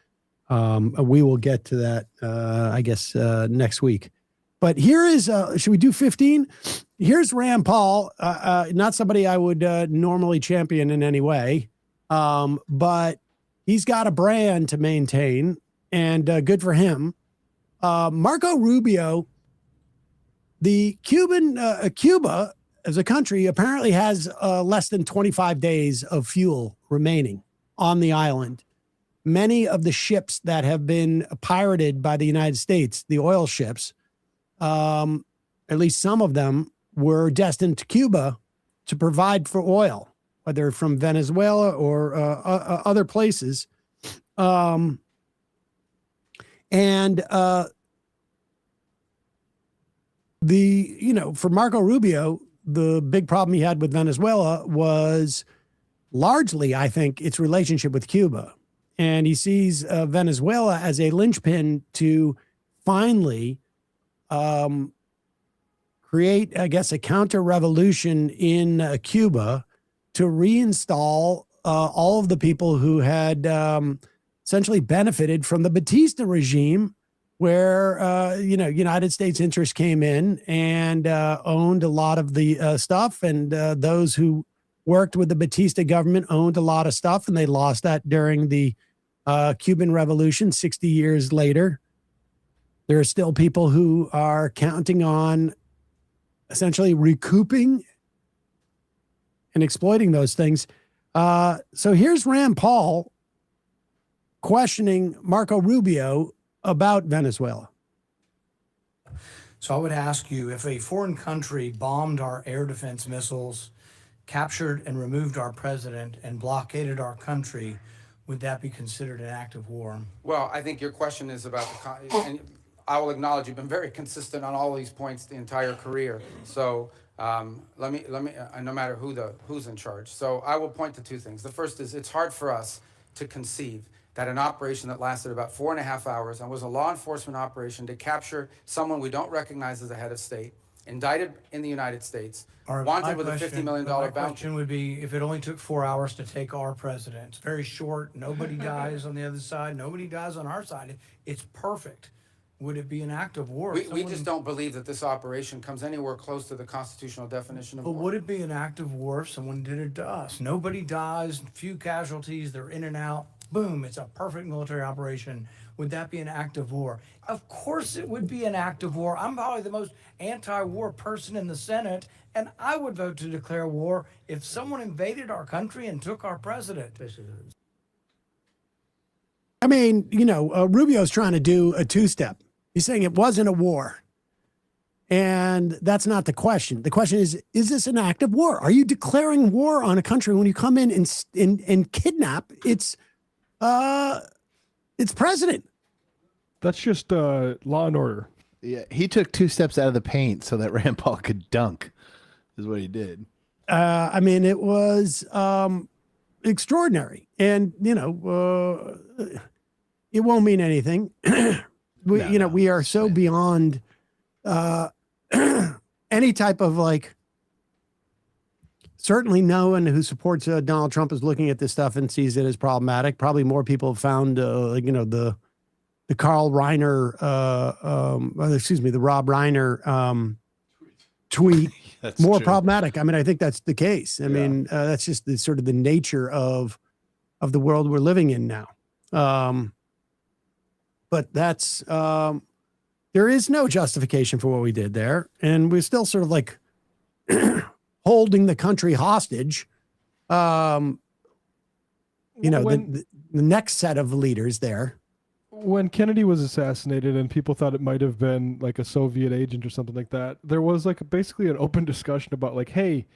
We will get to that, I guess, next week. But here is, should we do 15? Here's Rand Paul, not somebody I would normally champion in any way, but he's got a brand to maintain, and good for him. Marco Rubio, the Cuba as a country apparently has less than 25 days of fuel remaining on the island. Many of the ships that have been pirated by the United States, the oil ships, at least some of them, were destined to Cuba to provide for oil, whether from Venezuela or other places. For Marco Rubio, the big problem he had with Venezuela was largely, I think, its relationship with Cuba. And he sees Venezuela as a linchpin to finally create, I guess, a counter-revolution in Cuba to reinstall all of the people who had essentially benefited from the Batista regime, where, United States interests came in and owned a lot of the stuff. And those who worked with the Batista government owned a lot of stuff, and they lost that during the Cuban Revolution 60 years later. There are still people who are counting on essentially recouping and exploiting those things. So here's Rand Paul questioning Marco Rubio about Venezuela. So I would ask you, if a foreign country bombed our air defense missiles, captured and removed our president, and blockaded our country, would that be considered an act of war? Well, I think your question is about and I will acknowledge you've been very consistent on all these points the entire career. So let me no matter who's in charge. So I will point to two things. The first is, it's hard for us to conceive that an operation that lasted about 4.5 hours and was a law enforcement operation to capture someone we don't recognize as a head of state, indicted in the United States, wanted with a $50 million bounty. My question would be, if it only took 4 hours to take our president, it's very short, nobody dies on the other side, nobody dies on our side, it's perfect. Would it be an act of war? We just don't believe that this operation comes anywhere close to the constitutional definition of war. But would it be an act of war if someone did it to us? Nobody dies, few casualties, they're in and out, boom, it's a perfect military operation. Would that be an act of war? Of course it would be an act of war. I'm probably the most anti-war person in the Senate, and I would vote to declare war if someone invaded our country and took our president. I mean, Rubio's trying to do a two-step. He's saying it wasn't a war. And that's not the question. The question is this an act of war? Are you declaring war on a country when you come in and kidnap its president? That's just law and order. Yeah, he took 2 steps out of the paint so that Rand Paul could dunk, is what he did. I mean, it was extraordinary. And, it won't mean anything. We are so beyond any type of certainly no one who supports Donald Trump is looking at this stuff and sees it as problematic. Probably more people have found, the Carl Reiner, the Rob Reiner tweet more problematic. I mean, I think that's the case. I mean, that's just the sort of the nature of the world we're living in now. but that's there is no justification for what we did there, and we're still sort of like holding the country hostage. The next set of leaders there. When Kennedy was assassinated and people thought it might have been like a Soviet agent or something like that, there was like basically an open discussion about like, hey,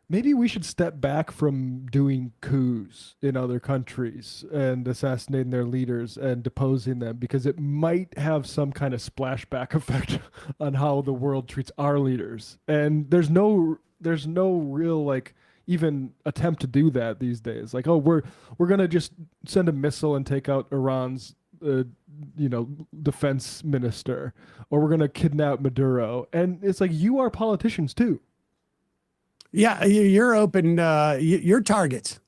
maybe we should step back from doing coups in other countries and assassinating their leaders and deposing them, because it might have some kind of splashback effect on how the world treats our leaders. And there's no real like even attempt to do that these days. Like, oh, we're gonna just send a missile and take out Iran's defense minister, or we're gonna kidnap Maduro. And it's like, you are politicians too. Yeah, you're open. You're targets.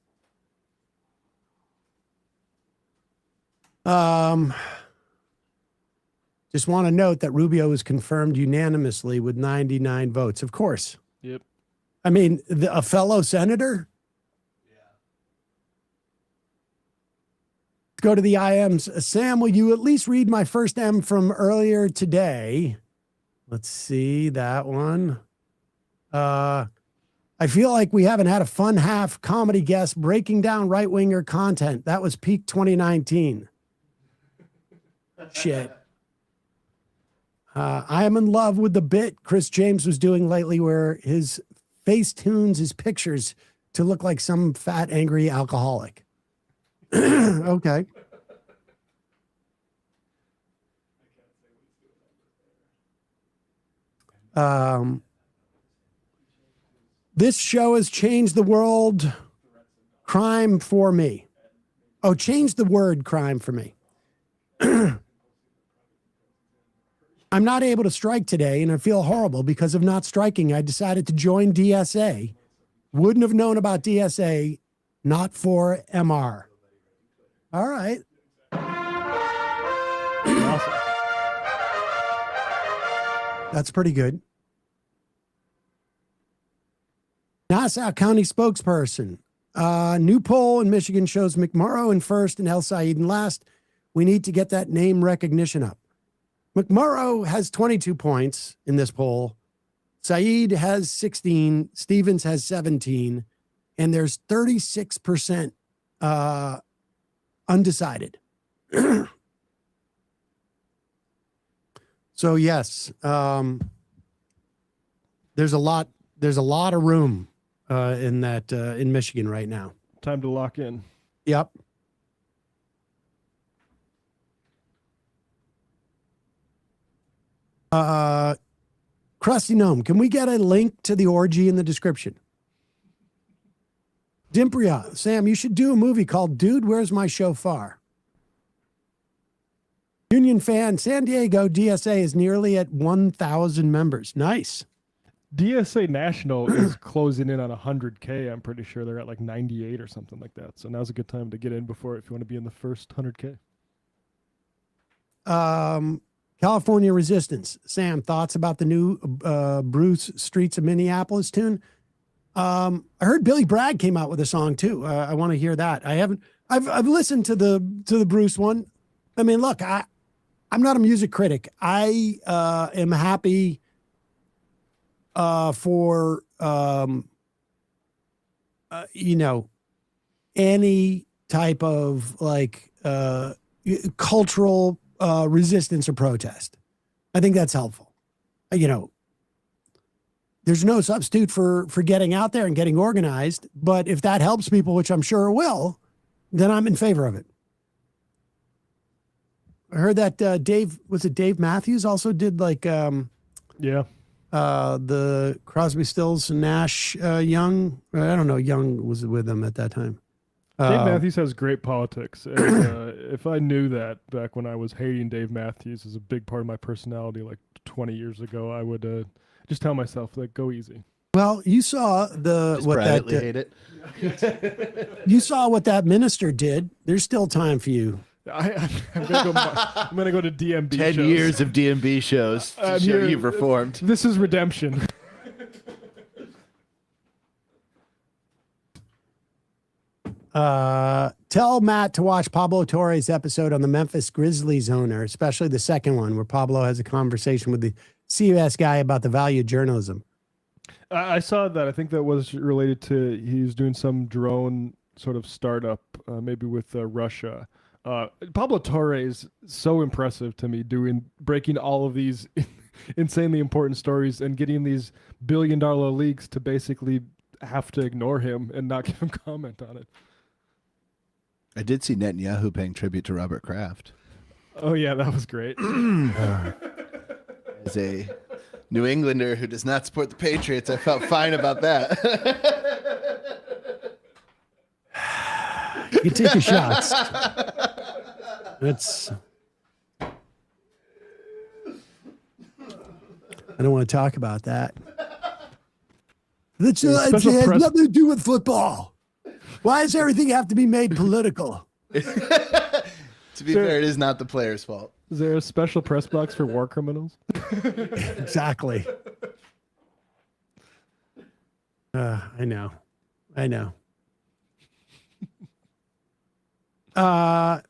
Just want to note that Rubio was confirmed unanimously with 99 votes. Of course. Yep. I mean, a fellow senator. Let's go to the IMs. Sam, will you at least read my first M from earlier today? Let's see that one. I feel like we haven't had a fun half comedy guest breaking down right-winger content. That was peak 2019. Shit. I am in love with the bit Chris James was doing lately where his face tunes his pictures to look like some fat, angry alcoholic. Okay. This show has changed the world crime for me. Oh, changed the word crime for me. I'm not able to strike today, and I feel horrible because of not striking. I decided to join DSA. Wouldn't have known about DSA, not for MR. All right. Awesome. That's pretty good. Nassau County spokesperson. New poll in Michigan shows McMurrow in first and El Said in last. We need to get that name recognition up. McMurrow has 22 points in this poll. Said has 16. Stevens has 17. And there's 36% undecided. So yes, there's a lot of room in Michigan right now. Time to lock in. Yep. Krusty Gnome, can we get a link to the orgy in the description? Dimpria, Sam, you should do a movie called Dude, Where's My Shofar? Union fan, San Diego DSA is nearly at 1,000 members. Nice. DSA National is closing in on 100K. I'm pretty sure they're at like 98 or something like that. So now's a good time to get in before, if you want to be in the first 100K. California Resistance. Sam, thoughts about the new Bruce Streets of Minneapolis tune? I heard Billy Bragg came out with a song too. I want to hear that. I've listened to the Bruce one. I mean, look, I'm not a music critic. I am happy for any type of like cultural resistance or protest. I think that's helpful. There's no substitute for getting out there and getting organized, but if that helps people, which I'm sure it will, then I'm in favor of it. I heard that Dave Matthews also did like the Crosby, Stills, Nash, Young. I don't know. Young was with them at that time. Dave Matthews has great politics. And, if I knew that back when I was hating Dave Matthews as a big part of my personality, like 20 years ago, I would just tell myself, like, go easy. Well, you saw hate it. You saw what that minister did. There's still time for you. I'm gonna go to DMB 10 shows. years of DMB shows to show you've reformed. This is redemption. Tell Matt to watch Pablo Torre's episode on the Memphis Grizzlies owner, especially the second one where Pablo has a conversation with the CBS guy about the value of journalism. I saw that. I think that was related to he was doing some drone sort of startup, maybe with Russia. Pablo Torre is so impressive to me, breaking all of these insanely important stories and getting these billion-dollar leaks to basically have to ignore him and not give him comment on it. I did see Netanyahu paying tribute to Robert Kraft. Oh yeah, that was great. As a New Englander who does not support the Patriots, I felt fine about that. You take your shots. That's. I don't want to talk about that. It has nothing to do with football. Why does everything have to be made political? To be fair, it is not the player's fault. Is there a special press box for war criminals? Exactly. I know.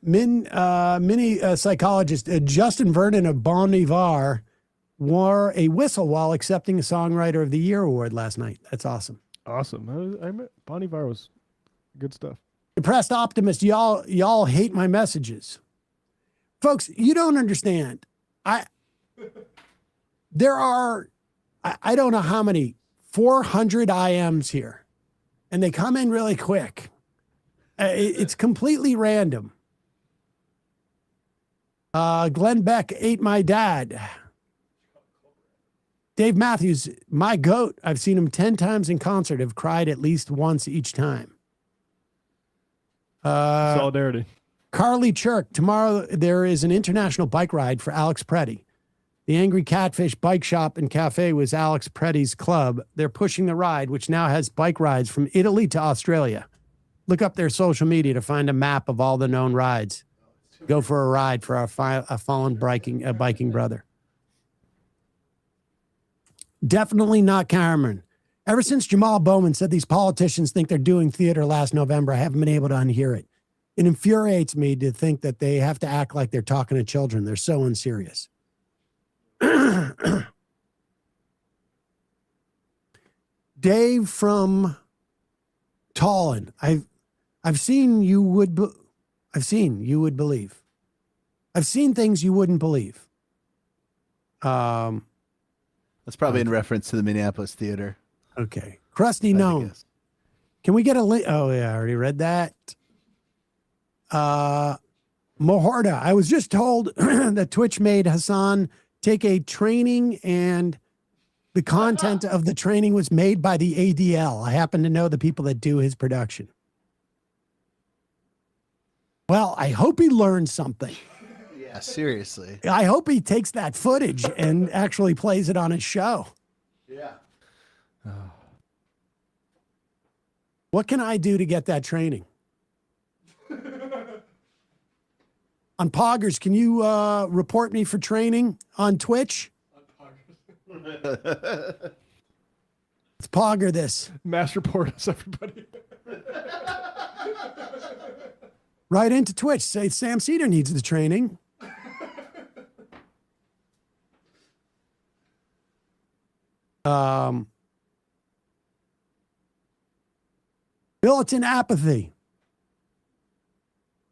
Mini psychologist Justin Vernon of Bon Iver wore a whistle while accepting the Songwriter of the Year award last night. That's awesome. Awesome. I met Bon Iver was good stuff. Depressed optimist, y'all hate my messages. Folks, you don't understand. I don't know how many, 400 IMs here, and they come in really quick. It's completely random. Glenn Beck ate my dad. Dave Matthews, my goat. I've seen him 10 times in concert. Have cried at least once each time. Solidarity. Carly Chirk, tomorrow there is an international bike ride for Alex Preddy. The Angry Catfish Bike Shop and Cafe was Alex Preddy's club. They're pushing the ride, which now has bike rides from Italy to Australia. Look up their social media to find a map of all the known rides. Go for a ride for our fallen biking brother. Definitely not Cameron. Ever since Jamal Bowman said these politicians think they're doing theater last November, I haven't been able to unhear it. It infuriates me to think that they have to act like they're talking to children. They're so unserious. Dave from Tallinn. I've seen you would believe. I've seen things you wouldn't believe. That's probably in reference to the Minneapolis theater. Okay. Krusty Gnome. Can we get a link? Oh, yeah, I already read that. Mohorda. I was just told that Twitch made Hassan take a training and the content of the training was made by the ADL. I happen to know the people that do his production. Well, I hope he learned something. Yeah, seriously. I hope he takes that footage and actually plays it on his show. Yeah. What can I do to get that training? On Poggers, can you report me for training on Twitch? Let's Pogger this. Mass report us, everybody. Right into Twitch. Say Sam Seder needs the training. Militant apathy.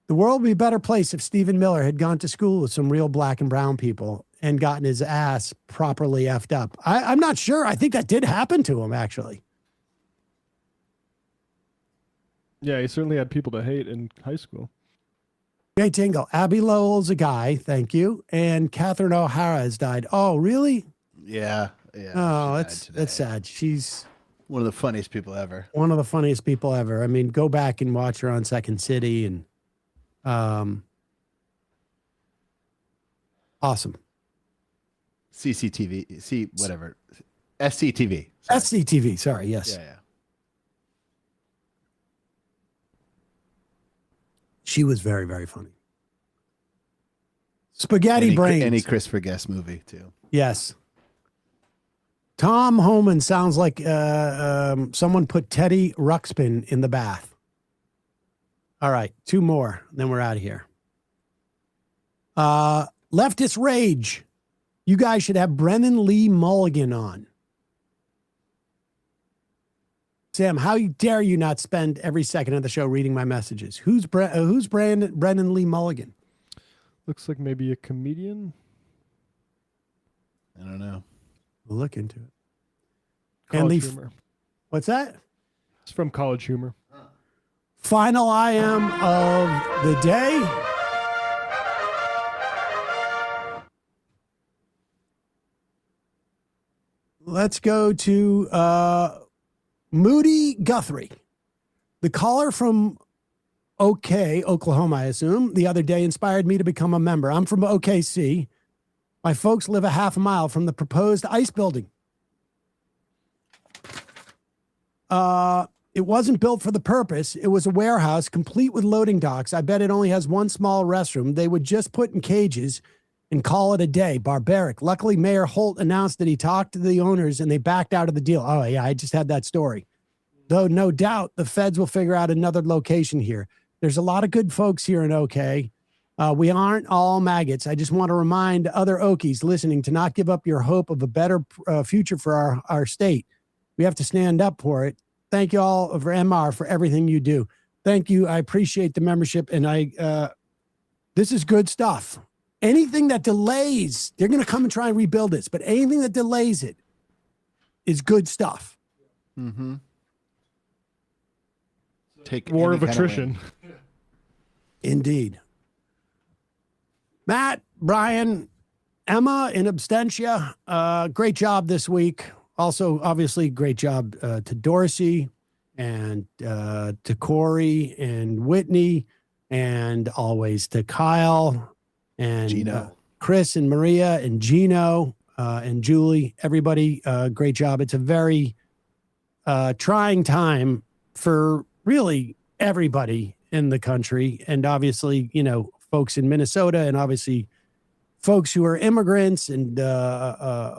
The world would be a better place if Stephen Miller had gone to school with some real black and brown people and gotten his ass properly effed up. I'm not sure. I think that did happen to him, actually. Yeah, he certainly had people to hate in high school. Jay Tingle. Abby Lowell's a guy. Thank you. And Catherine O'Hara has died. Oh, really? Yeah. Yeah. Oh, that's sad. She's one of the funniest people ever. One of the funniest people ever. I mean, go back and watch her on Second City and awesome. CCTV, whatever. SCTV. SCTV, sorry, yes. Yeah. She was very, very funny. Spaghetti Brains. Any Christopher Guest movie, too. Yes. Tom Homan sounds like someone put Teddy Ruxpin in the bath. All right, 2 more, then we're out of here. Leftist Rage. You guys should have Brennan Lee Mulligan on. Sam, how dare you not spend every second of the show reading my messages? Who's Brennan Lee Mulligan? Looks like maybe a comedian. I don't know. We'll look into it. College Humor. What's that? It's from College Humor. Final IM of the day. Let's go to Moody Guthrie. The caller from Oklahoma, I assume, the other day inspired me to become a member. I'm from OKC. My folks live a half a mile from the proposed ice building. It wasn't built for the purpose. It was a warehouse complete with loading docks. I bet it only has one small restroom. They would just put in cages and call it a day. Barbaric. Luckily, Mayor Holt announced that he talked to the owners and they backed out of the deal. Oh, yeah, I just had that story. Though no doubt the feds will figure out another location here. There's a lot of good folks here in OK. We aren't all maggots. I just want to remind other Okies listening to not give up your hope of a better future for our state. We have to stand up for it. Thank you all for MR for everything you do. Thank you. I appreciate the membership. And this is good stuff. Anything that delays, they're going to come and try and rebuild this, but anything that delays it is good stuff. Mm-hmm. Take war of attrition. Indeed. Matt, Brian, Emma in absentia. Great job this week. Also, obviously, great job to Dorsey and to Corey and Whitney, and always to Kyle and Gino. Chris and Maria and Gino and Julie. Everybody, great job. It's a very trying time for really everybody in the country, and obviously, folks in Minnesota, and obviously folks who are immigrants and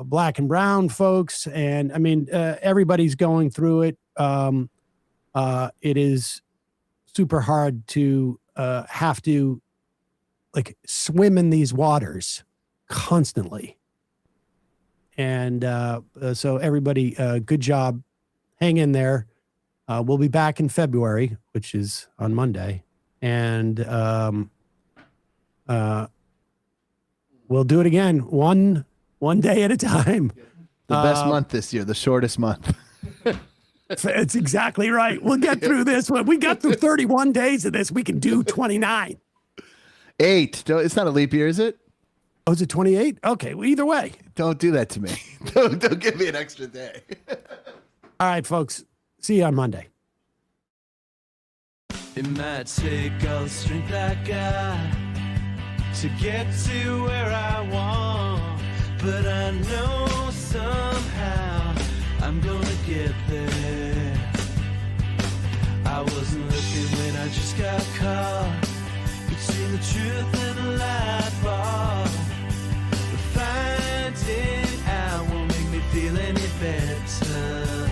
black and brown folks. And I mean, everybody's going through it. It is super hard to have to swim in these waters constantly. And so everybody, good job. Hang in there. We'll be back in February, which is on Monday. And we'll do it again, one day at a time. The best month this year, the shortest month. That's exactly right. We'll get through this one. We got through 31 days of this. We can do 29. 8. It's not a leap year, is it? Oh, is it 28? Okay. Well, either way. Don't do that to me. Don't give me an extra day. All right, folks. See you on Monday. It might take all the strength I got to get to where I want, but I know somehow I'm gonna get there. I wasn't looking when I just got caught between the truth and the light bar, but finding out won't make me feel any better.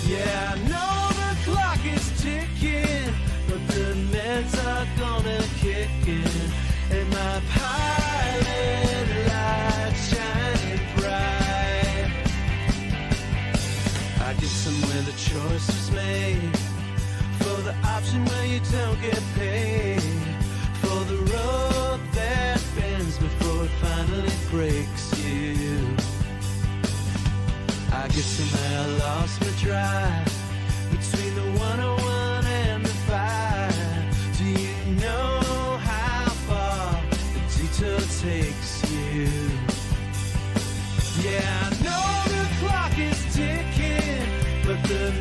Yeah, I know the clock is ticking, but the meds are gonna kick in, and my pilot light shining bright. I get somewhere the choice was made, for the option where you don't get paid, for the road that bends before it finally breaks you. I guess somehow I lost my drive between the 101 and the 5. Do you know how far the detour takes you? Yeah, I know the clock is ticking, but the